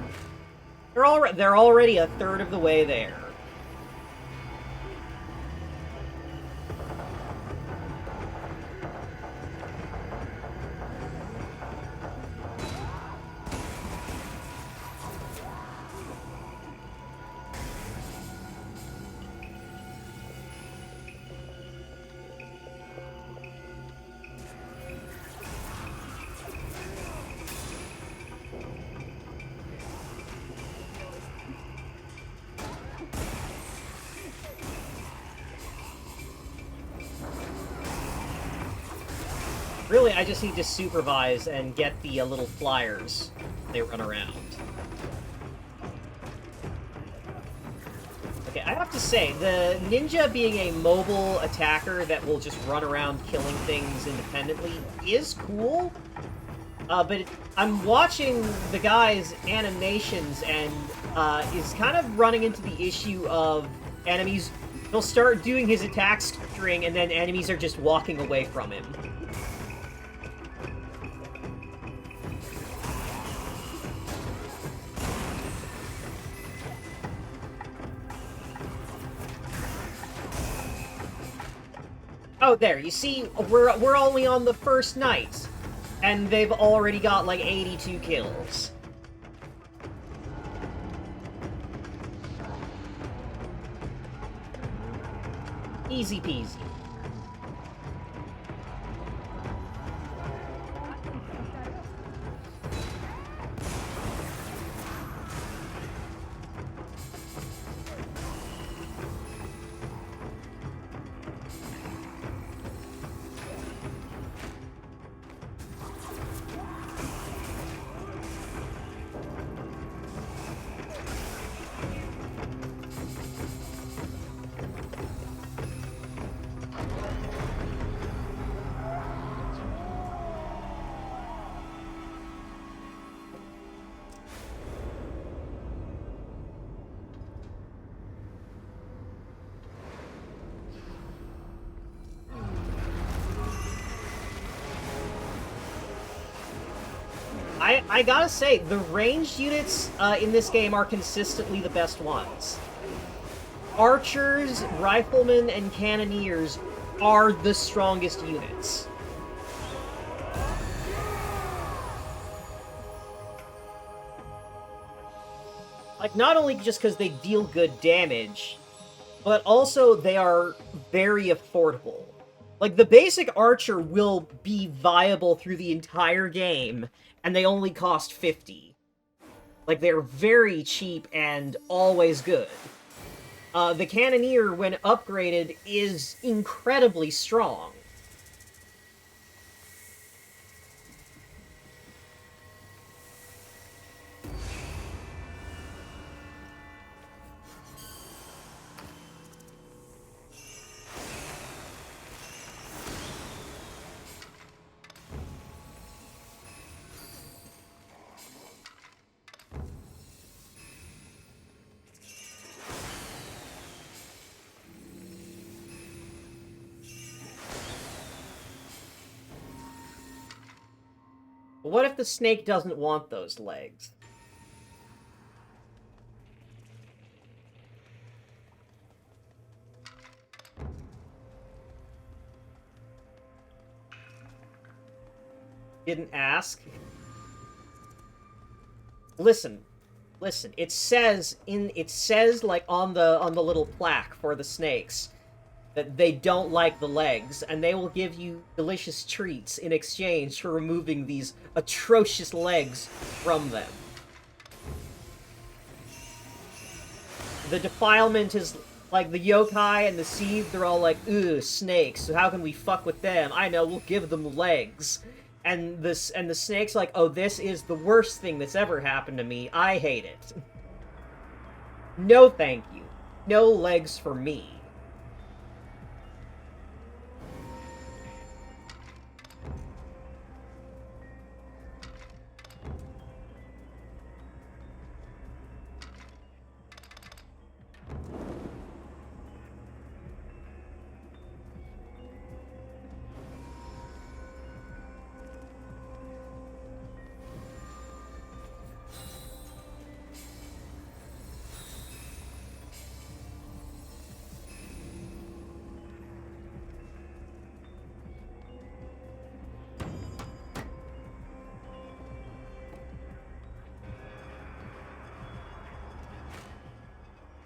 A: They're already a third of the way there. Really, I just need to supervise and get the little flyers. They run around. Okay, I have to say, the ninja being a mobile attacker that will just run around killing things independently is cool. But I'm watching the guy's animations and is kind of running into the issue of enemies. He'll start doing his attack string and then enemies are just walking away from him. Oh, there, you see, we're only on the first night, and they've already got, like, 82 kills. Easy peasy. I gotta say, the ranged units in this game are consistently the best ones. Archers, riflemen, and cannoneers are the strongest units. Like, not only just because they deal good damage, but also they are very affordable. Like, the basic archer will be viable through the entire game, and they only cost 50. Like, they're very cheap and always good. The cannoneer, when upgraded, is incredibly strong. But what if the snake doesn't want those legs? Didn't ask. Listen. It says like on the little plaque for the snakes that they don't like the legs, and they will give you delicious treats in exchange for removing these atrocious legs from them. The defilement is like the yokai and the seed, they're all like, ugh, snakes, so how can we fuck with them? I know, we'll give them legs. And the snake's like, oh, this is the worst thing that's ever happened to me. I hate it. No thank you. No legs for me.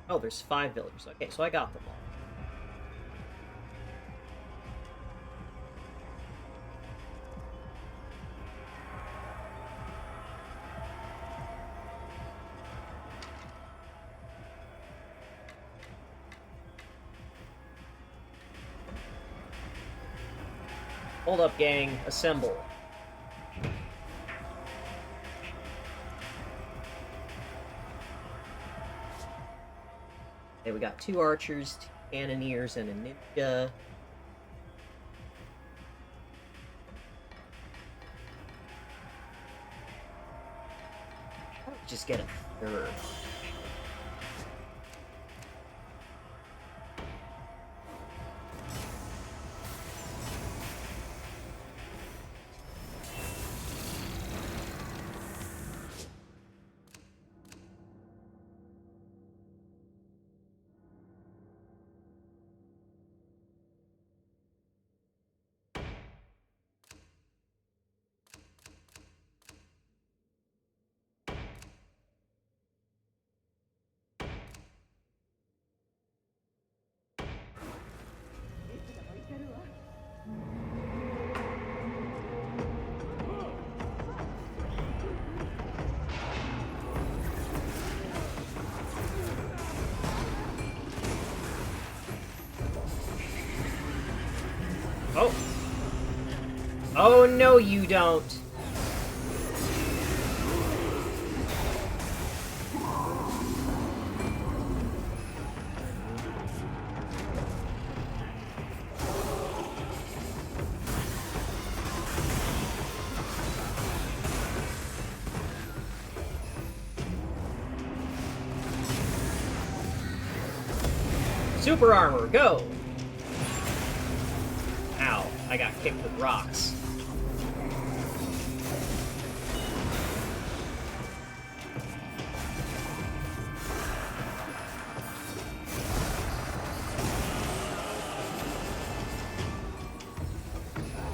A: Oh, there's 5 villagers. Okay, so I got them all. Hold up, gang. Assemble. Okay, we got 2 archers, 2 cannoneers, and a ninja. How don't we just get a 3rd? Oh. Oh, no, you don't. Super armor, go! Ow, I got kicked with rocks.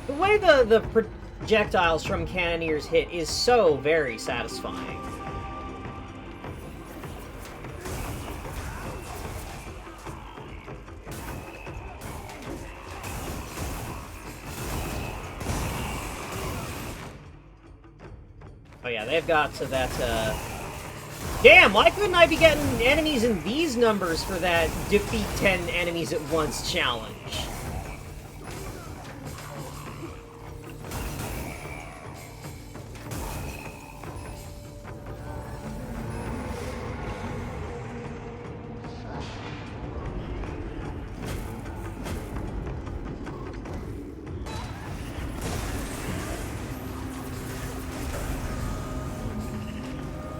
A: The way the projectiles from cannoneers hit is so very satisfying. Oh yeah, they've got to that, Damn, why couldn't I be getting enemies in these numbers for that defeat 10 enemies at once challenge?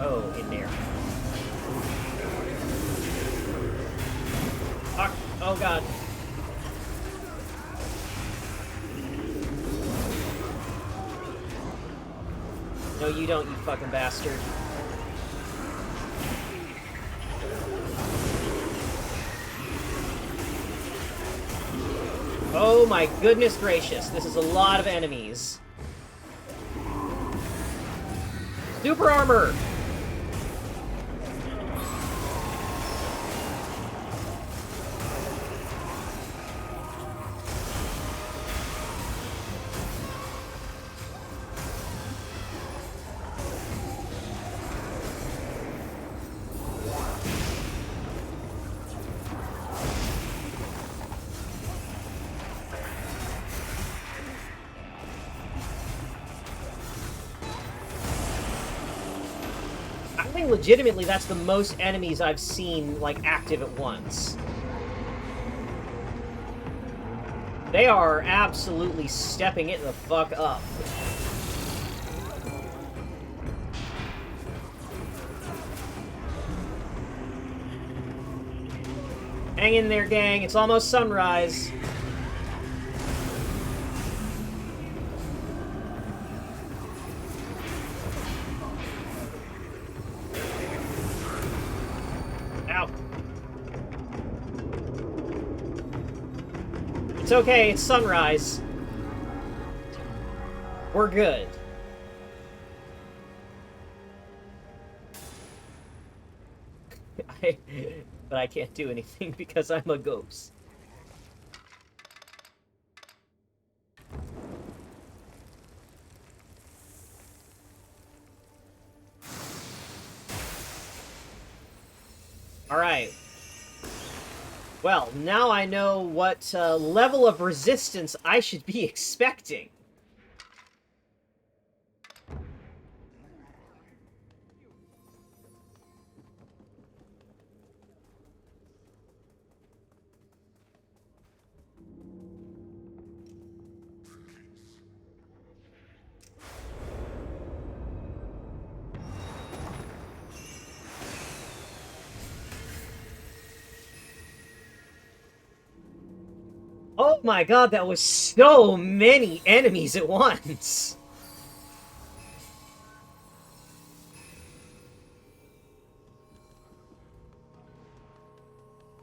A: Oh, in there. Fuck. Oh god. you don't, you fucking bastard. Oh my goodness gracious, this is a lot of enemies. Super armor! I think legitimately that's the most enemies I've seen, like, active at once. They are absolutely stepping it the fuck up. Hang in there, gang. It's almost sunrise. It's okay, it's sunrise. We're good. But I can't do anything because I'm a ghost. Alright. Well, now I know what level of resistance I should be expecting. Oh my god, that was so many enemies at once!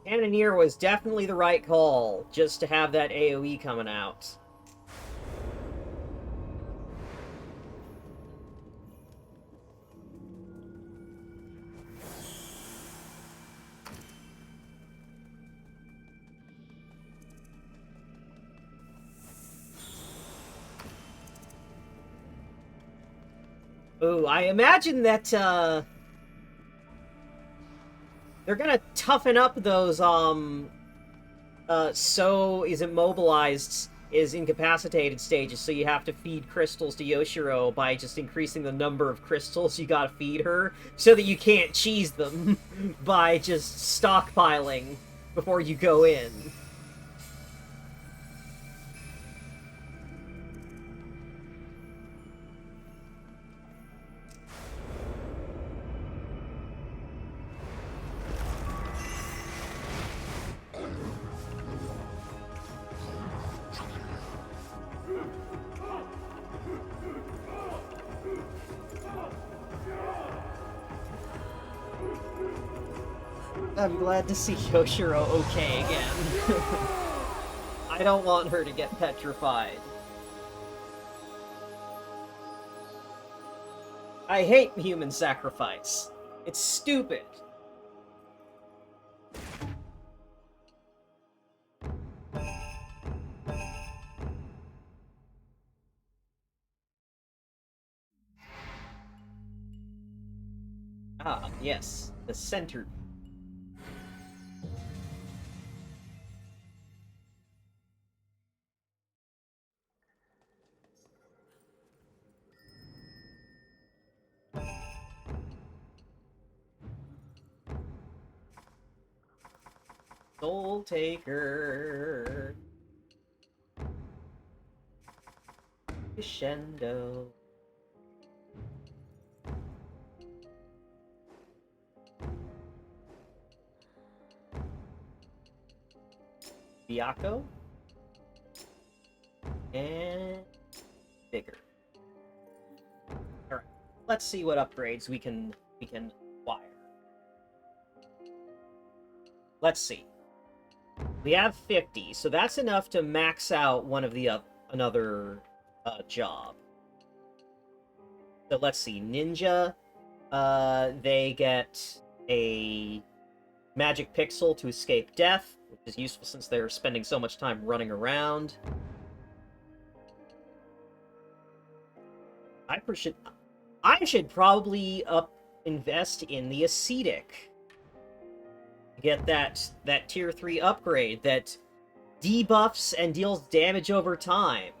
A: Cannoneer was definitely the right call, just to have that AoE coming out. Ooh, I imagine that, they're gonna toughen up those, So is immobilized, is incapacitated stages, so you have to feed crystals to Yoshiro by just increasing the number of crystals you gotta feed her, so that you can't cheese them by just stockpiling before you go in. I'm glad to see Yoshiro okay again. I don't want her to get petrified. I hate human sacrifice. It's stupid. Ah, yes. The center. Soul Taker. Crescendo. Byakuo. And Vigor. Alright. let's see what upgrades we can acquire. Let's see. We have 50, so that's enough to max out one of the another job. So let's see. Ninja, they get a magic pixel to escape death, which is useful since they're spending so much time running around. I should probably invest in the ascetic. Get that tier 3 upgrade that debuffs and deals damage over time.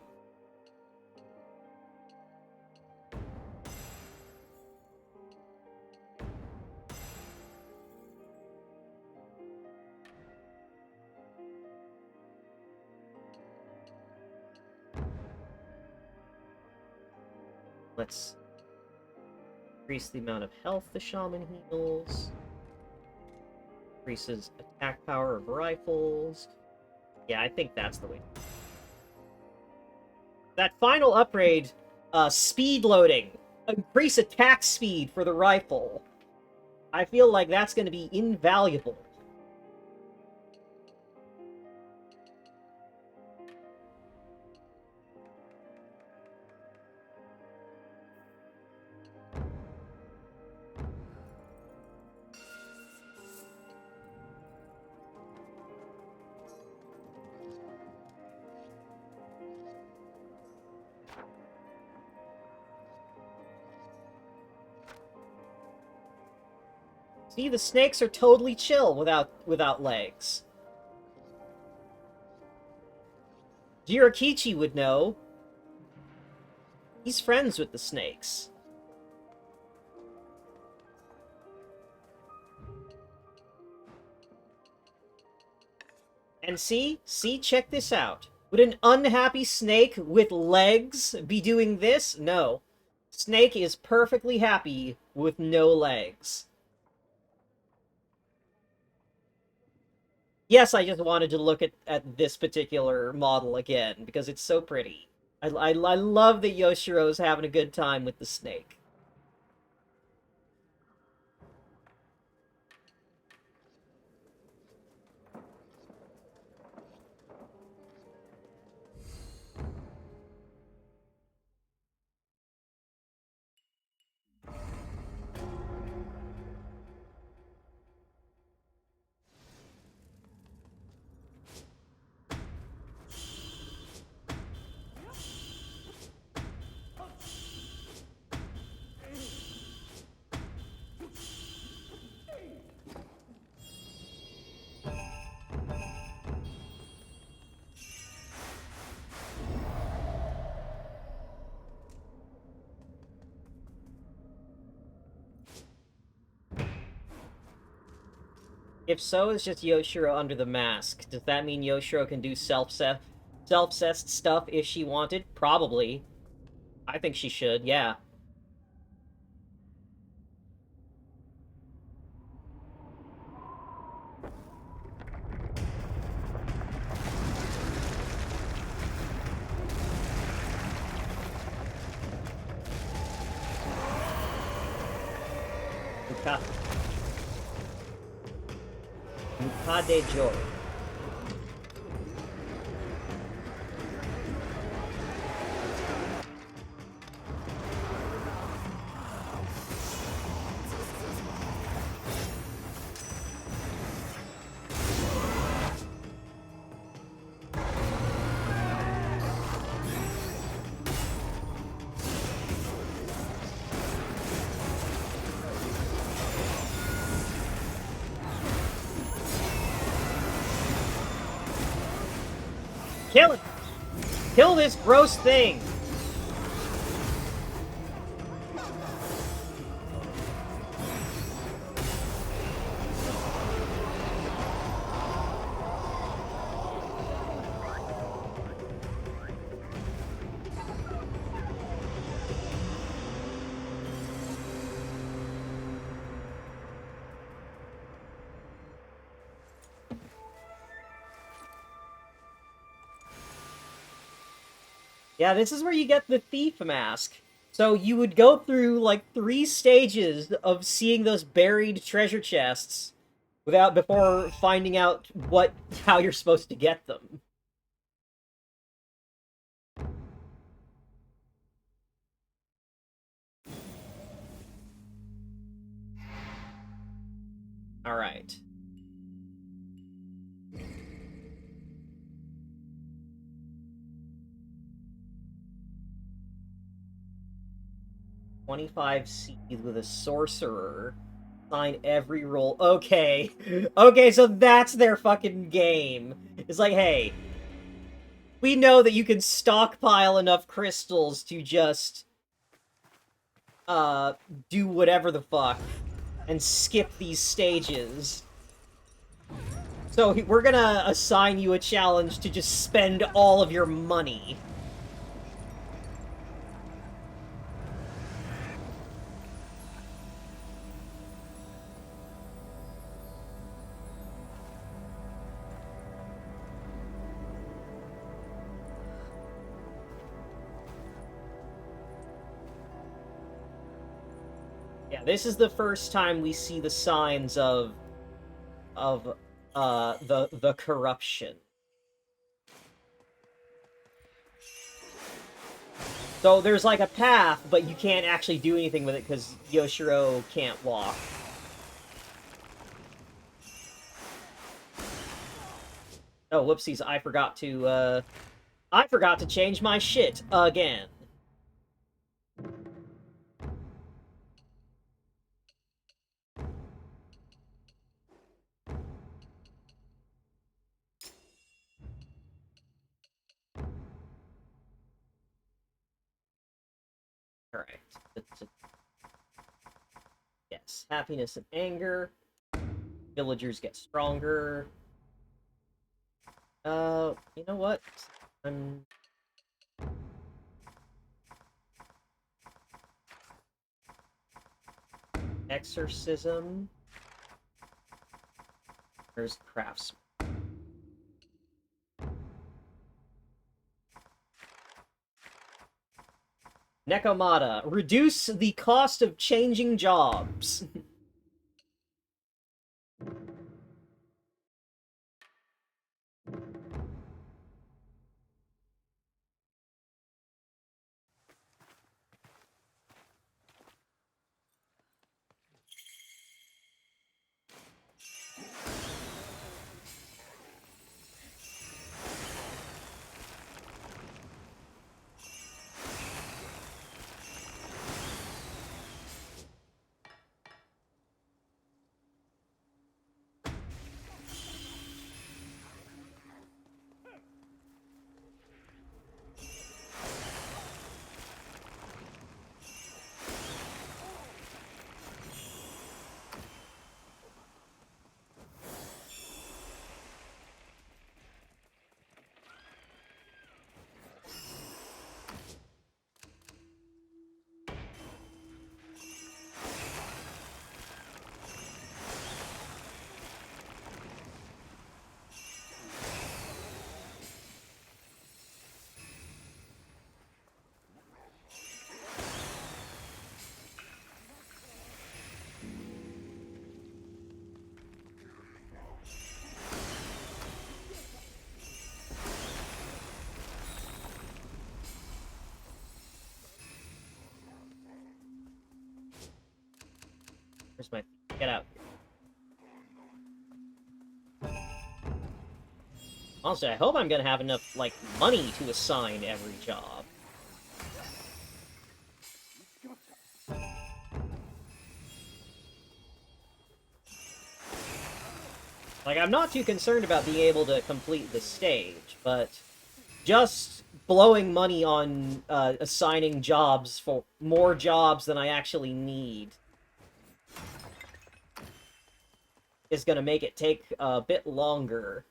A: Let's increase the amount of health the shaman heals. Increases attack power of rifles. Yeah, I think that's the way. That final upgrade, speed loading. Increase attack speed for the rifle. I feel like that's going to be invaluable. See, the snakes are totally chill without legs. Jirakichi would know. He's friends with the snakes. And see, check this out. Would an unhappy snake with legs be doing this? No. Snake is perfectly happy with no legs. Yes, I just wanted to look at this particular model again, because it's so pretty. I love that Yoshiro's having a good time with the snake. If so, it's just Yoshiro under the mask. Does that mean Yoshiro can do self-cessed stuff if she wanted? Probably. I think she should, yeah. Mukade Joy. Kill it! Kill this gross thing! Yeah, this is where you get the thief mask. So you would go through like 3 stages of seeing those buried treasure chests without before finding out how you're supposed to get them. All right. $25 seed with a sorcerer. Sign every roll. Okay. Okay, so that's their fucking game. It's like, hey, we know that you can stockpile enough crystals to just do whatever the fuck and skip these stages. So we're gonna assign you a challenge to just spend all of your money. Yeah, this is the first time we see the signs of the corruption. So there's like a path, but you can't actually do anything with it because Yoshiro can't walk. Oh, whoopsies! I forgot to change my shit again. All right. Yes, happiness and anger. Villagers get stronger. You know what? I'm... Exorcism. There's craftsman. Nekomata. Reduce the cost of changing jobs. Where's my... Get out. Honestly, I hope I'm gonna have enough, like, money to assign every job. Like, I'm not too concerned about being able to complete the stage, but just blowing money on assigning jobs for more jobs than I actually need is gonna make it take a bit longer.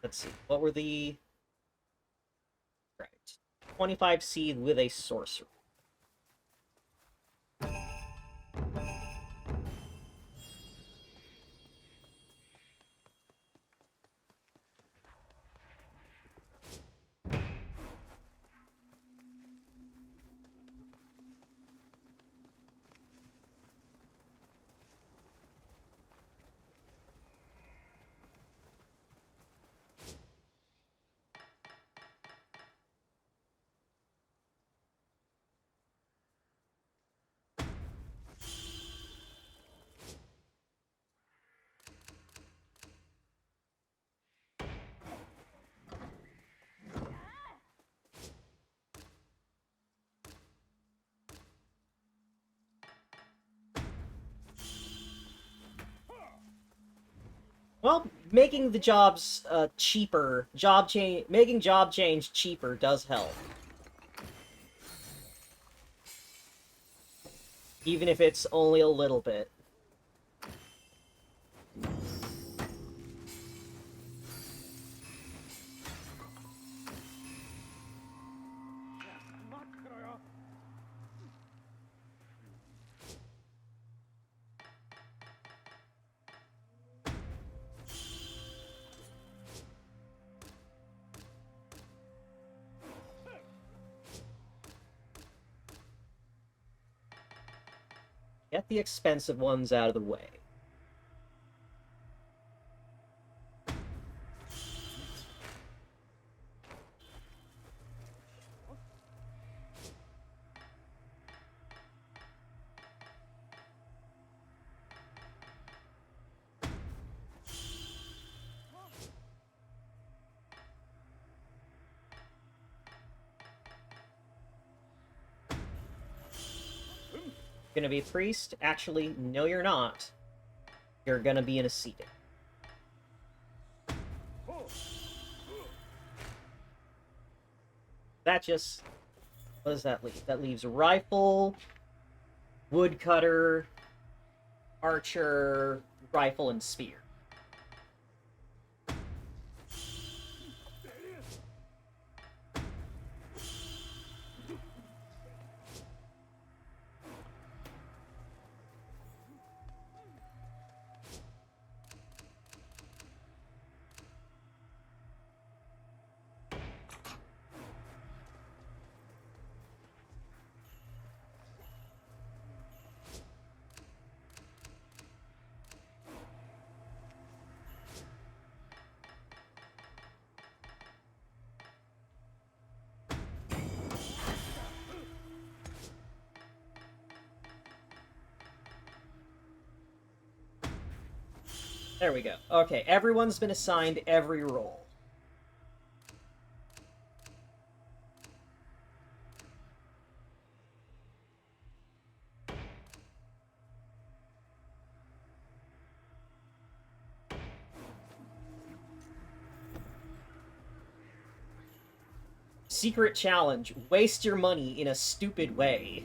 A: Let's see. What were the... Right. 25 seed with a sorcerer. Well, making the jobs cheaper, making job change cheaper does help. Even if it's only a little bit. Get the expensive ones out of the way. Gonna be a priest? Actually, no you're not. You're gonna be an ascetic. That just... What does that leave? That leaves rifle, woodcutter, archer, rifle, and spear. There we go. Okay, everyone's been assigned every role. Secret challenge. Waste your money in a stupid way.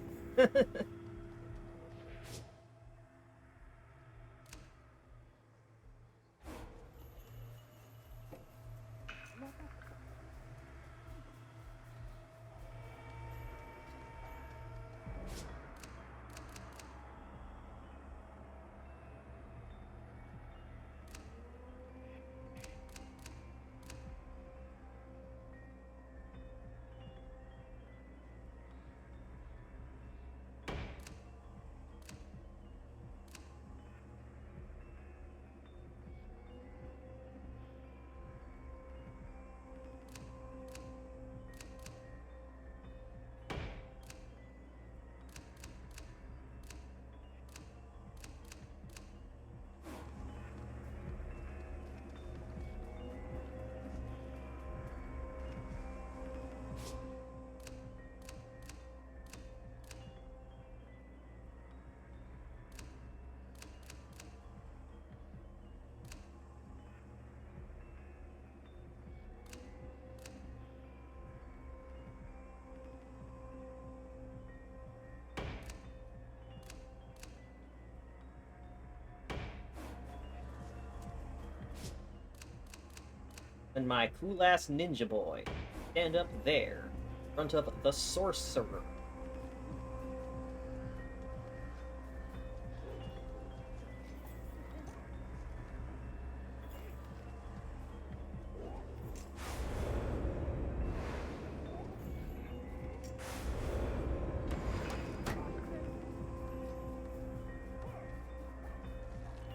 A: and my cool-ass ninja boy. Stand up there, in front of the sorcerer.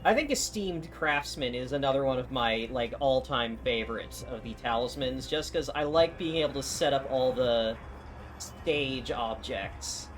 A: I think Esteemed Craftsman is another one of my, like, all-time favorites of the talismans, just because I like being able to set up all the stage objects.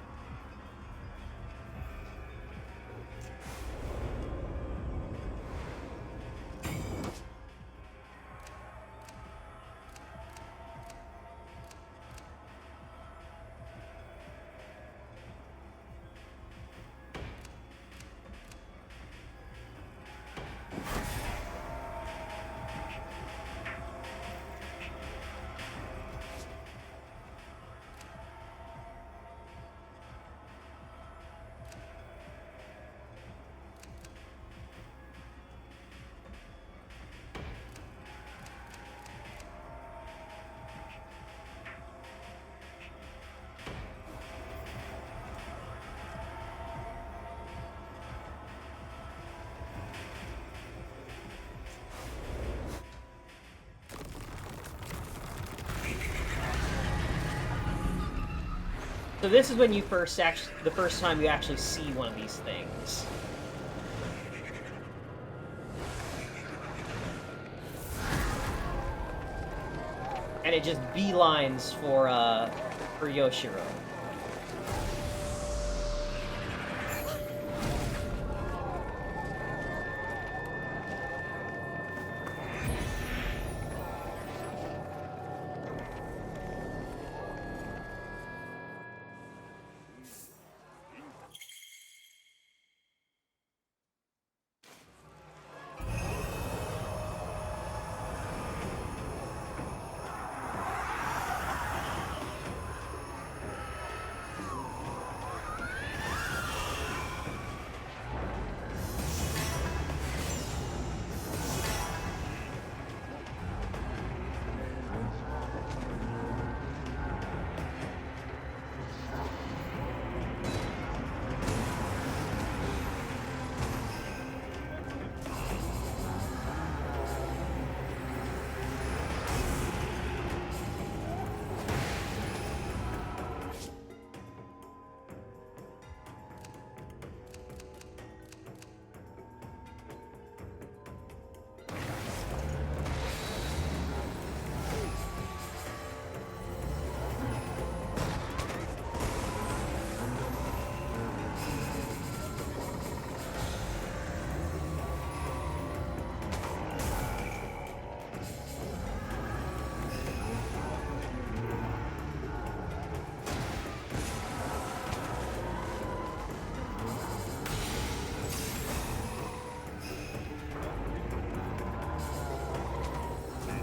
A: So this is when you the first time you actually see one of these things. And it just beelines for Yoshiro.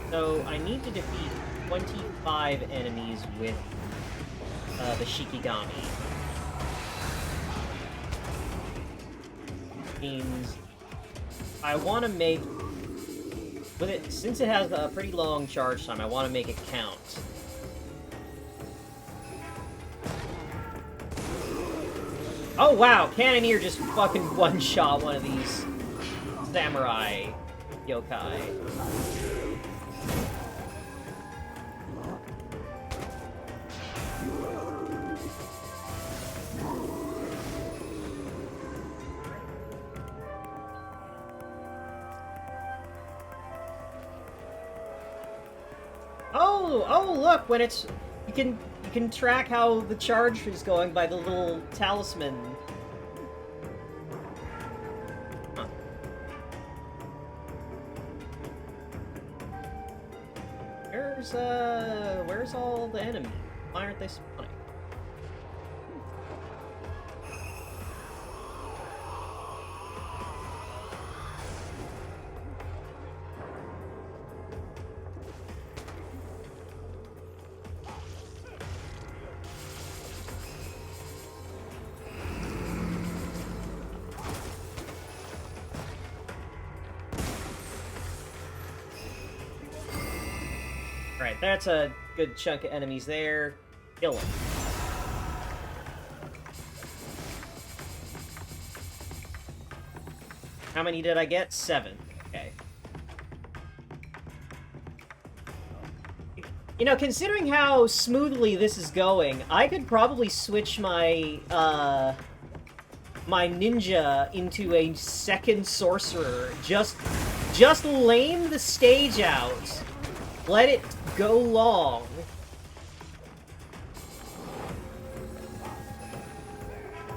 A: So I need to defeat 25 enemies with the Shikigami. Means I want to make with it, since it has a pretty long charge time, I want to make it count. Oh wow, Cannoneer just fucking one-shot one of these samurai yokai. Oh, look, when it's you can track how the charge is going by the little talisman. Huh. Where's all the enemies? Why aren't they spawning? Alright, that's a good chunk of enemies there. Kill them. How many did I get? 7. Okay. You know, considering how smoothly this is going, I could probably switch my, my ninja into a second sorcerer. Just lame the stage out. Let it go long.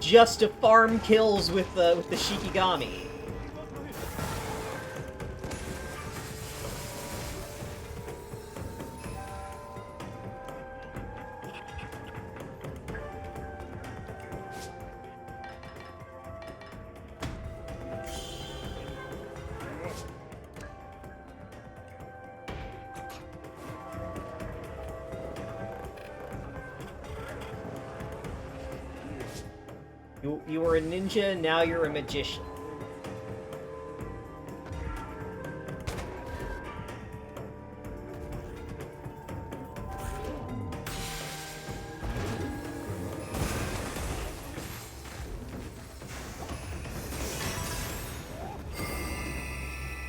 A: Just to farm kills with the Shikigami. You were a ninja, now you're a magician.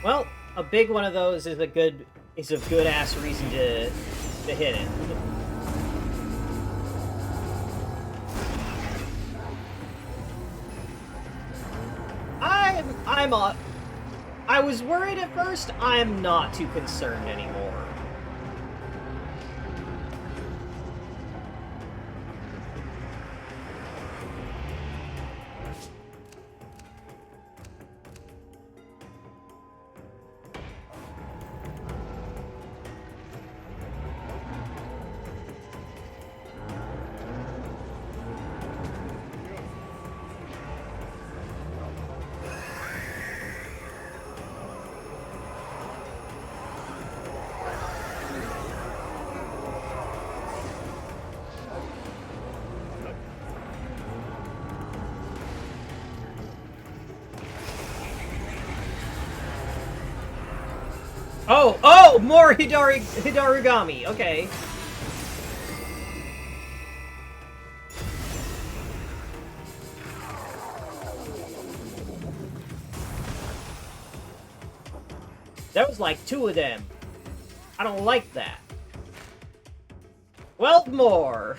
A: Well, a big one of those is a good ass reason to hit it. I was worried at first. I'm not too concerned anymore. Oh, more Hidarugami. Okay. That was like 2 of them. I don't like that. 12 more.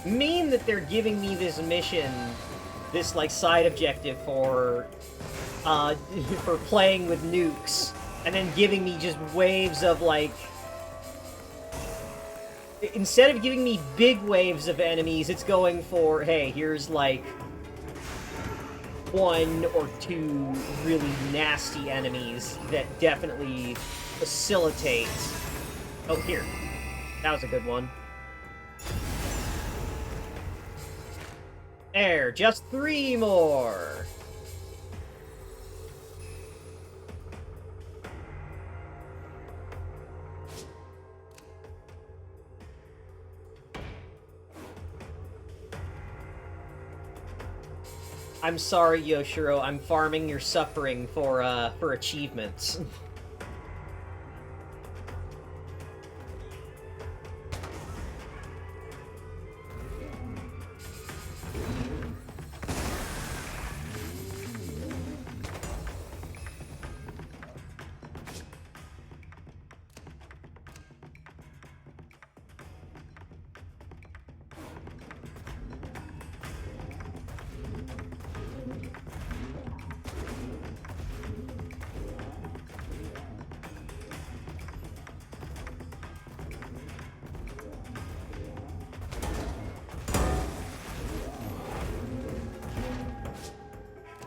A: Mean that they're giving me this mission, this like side objective for playing with nukes, and then giving me just waves of like, instead of giving me big waves of enemies, it's going for, hey, here's like 1 or 2 really nasty enemies that definitely facilitate. Oh, here. That was a good one. There, just 3 more. I'm sorry, Yoshiro. I'm farming your suffering for achievements.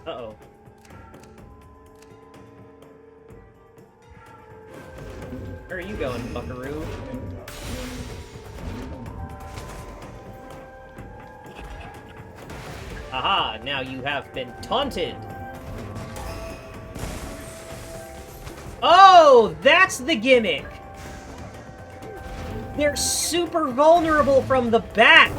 A: Uh-oh. Where are you going, buckaroo? Aha! Now you have been taunted! Oh, that's the gimmick! They're super vulnerable from the back!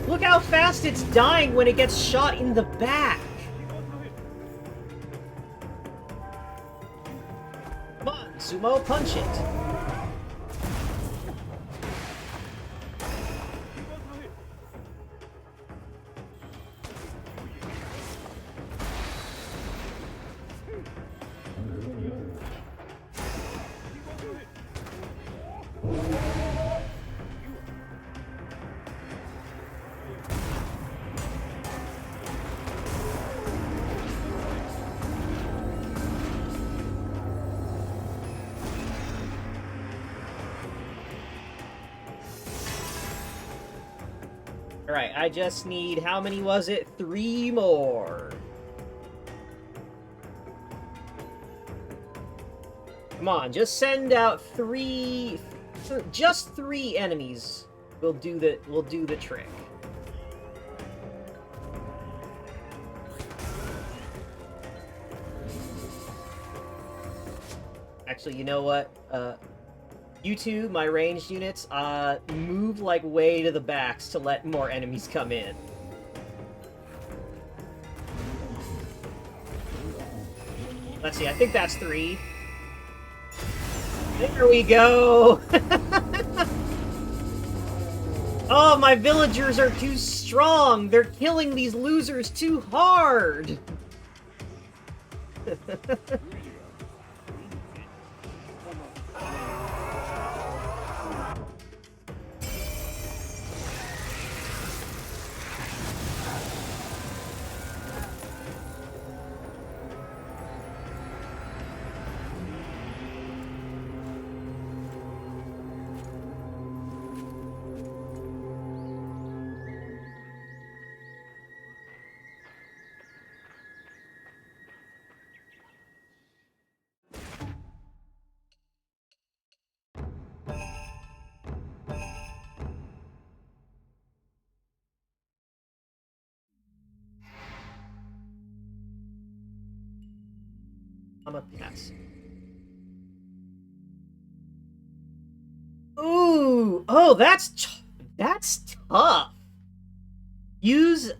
A: Look how fast it's dying when it gets shot in the back! Come on, Sumo, punch it! Alright, I just need, how many was it? 3 more. Come on, just send out 3... Just 3 enemies will do the trick. Actually, you know what? You two, my ranged units, move like way to the backs to let more enemies come in. Let's see, I think that's 3. There we go! Oh, my villagers are too strong! They're killing these losers too hard! I'm a pass. Ooh! Oh, that's tough! Use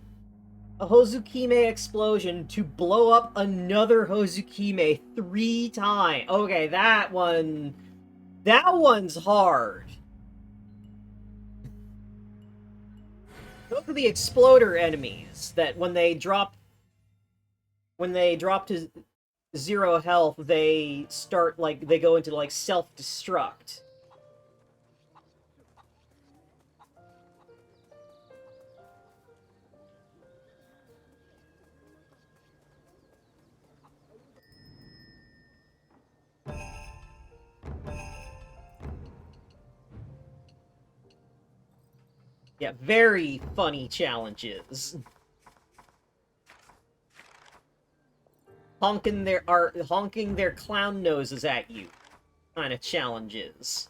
A: a Hozukime explosion to blow up another Hozukime 3 times. Okay, that one's hard. Those are the exploder enemies that when they drop to 0 health, they go into like self-destruct. Yeah, very funny challenges. Honking their clown noses at you kind of challenges.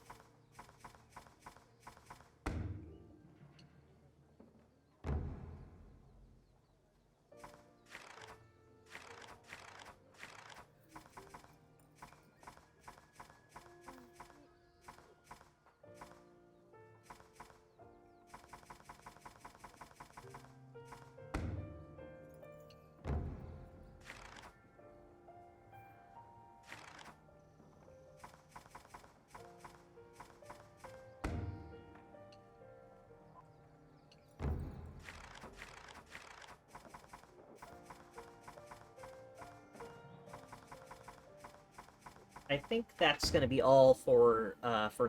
A: I think that's gonna be all for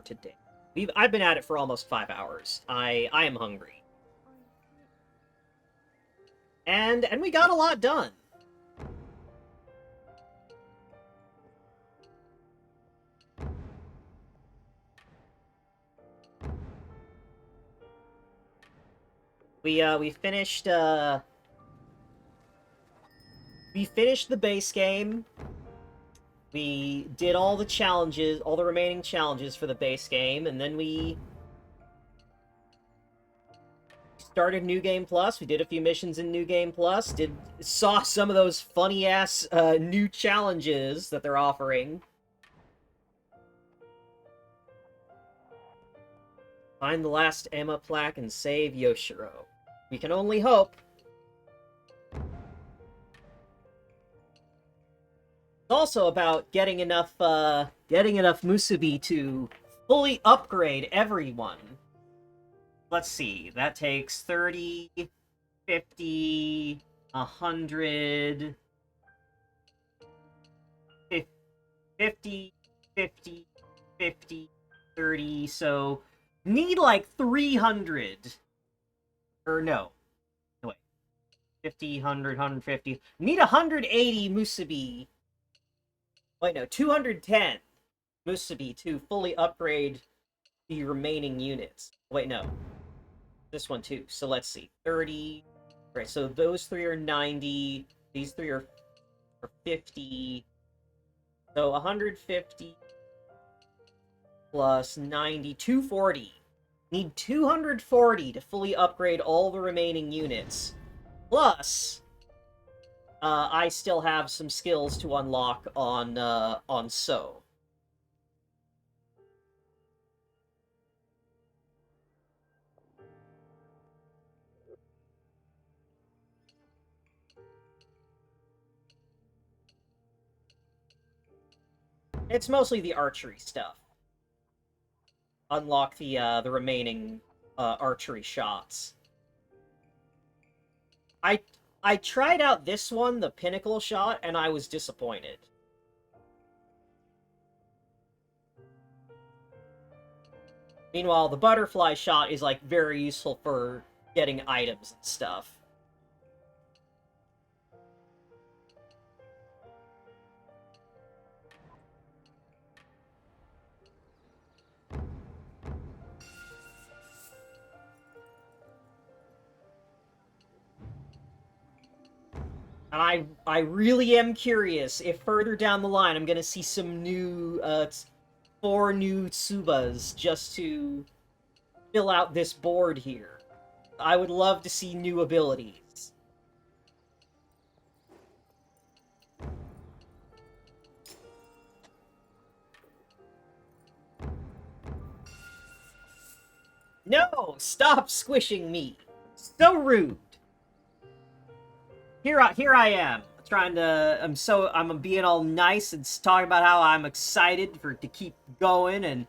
A: today. I've been at it for almost 5 hours. I am hungry. And we got a lot done. We finished the base game. We did all the challenges, all the remaining challenges for the base game, and then we started New Game Plus. We did a few missions in New Game Plus. Saw some of those funny ass new challenges that they're offering. Find the last Emma plaque and save Yoshiro. We can only hope. It's also about getting enough musubi to fully upgrade everyone. Let's see, that takes 30, 50, 100, 50, 50, 50, 30, so need like 300. Or no. Wait. 50, 100, 150. Need 180 musubi. Wait, no, 210 musubi to fully upgrade the remaining units. Wait, no. This one too. So let's see. 30. Right, so those three are 90. These three are 50. So 150 plus 90. 240. Need 240 to fully upgrade all the remaining units. Plus, I still have some skills to unlock on So. It's mostly the archery stuff. Unlock the remaining archery shots. I tried out this one, the pinnacle shot, and I was disappointed. Meanwhile, the butterfly shot is like very useful for getting items and stuff. And I really am curious if further down the line I'm gonna see some new, 4 new Tsubas just to fill out this board here. I would love to see new abilities. No! Stop squishing me! So rude! Here I am, trying to... I'm being all nice and talking about how I'm excited to keep going and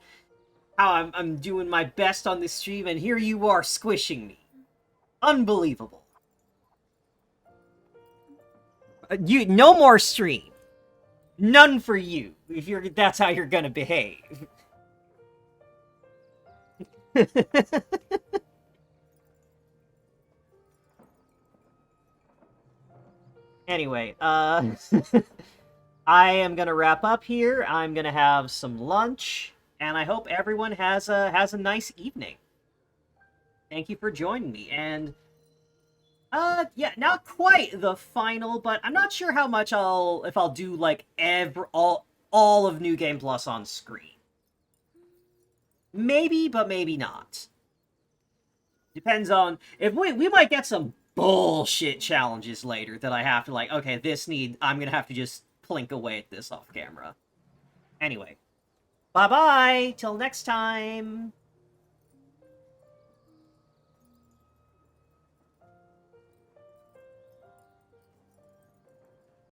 A: how I'm doing my best on this stream, and here you are squishing me. Unbelievable. No more stream. None for you, if that's how you're gonna behave. Anyway, I am gonna wrap up here. I'm gonna have some lunch, and I hope everyone has a nice evening. Thank you for joining me, and yeah, not quite the final, but I'm not sure how much if I'll do like all of New Game Plus on screen. Maybe, but maybe not. Depends on if we might get some bullshit challenges later that I have to like, okay, I'm gonna have to just plink away at this off camera. Anyway. Bye-bye! Till next time!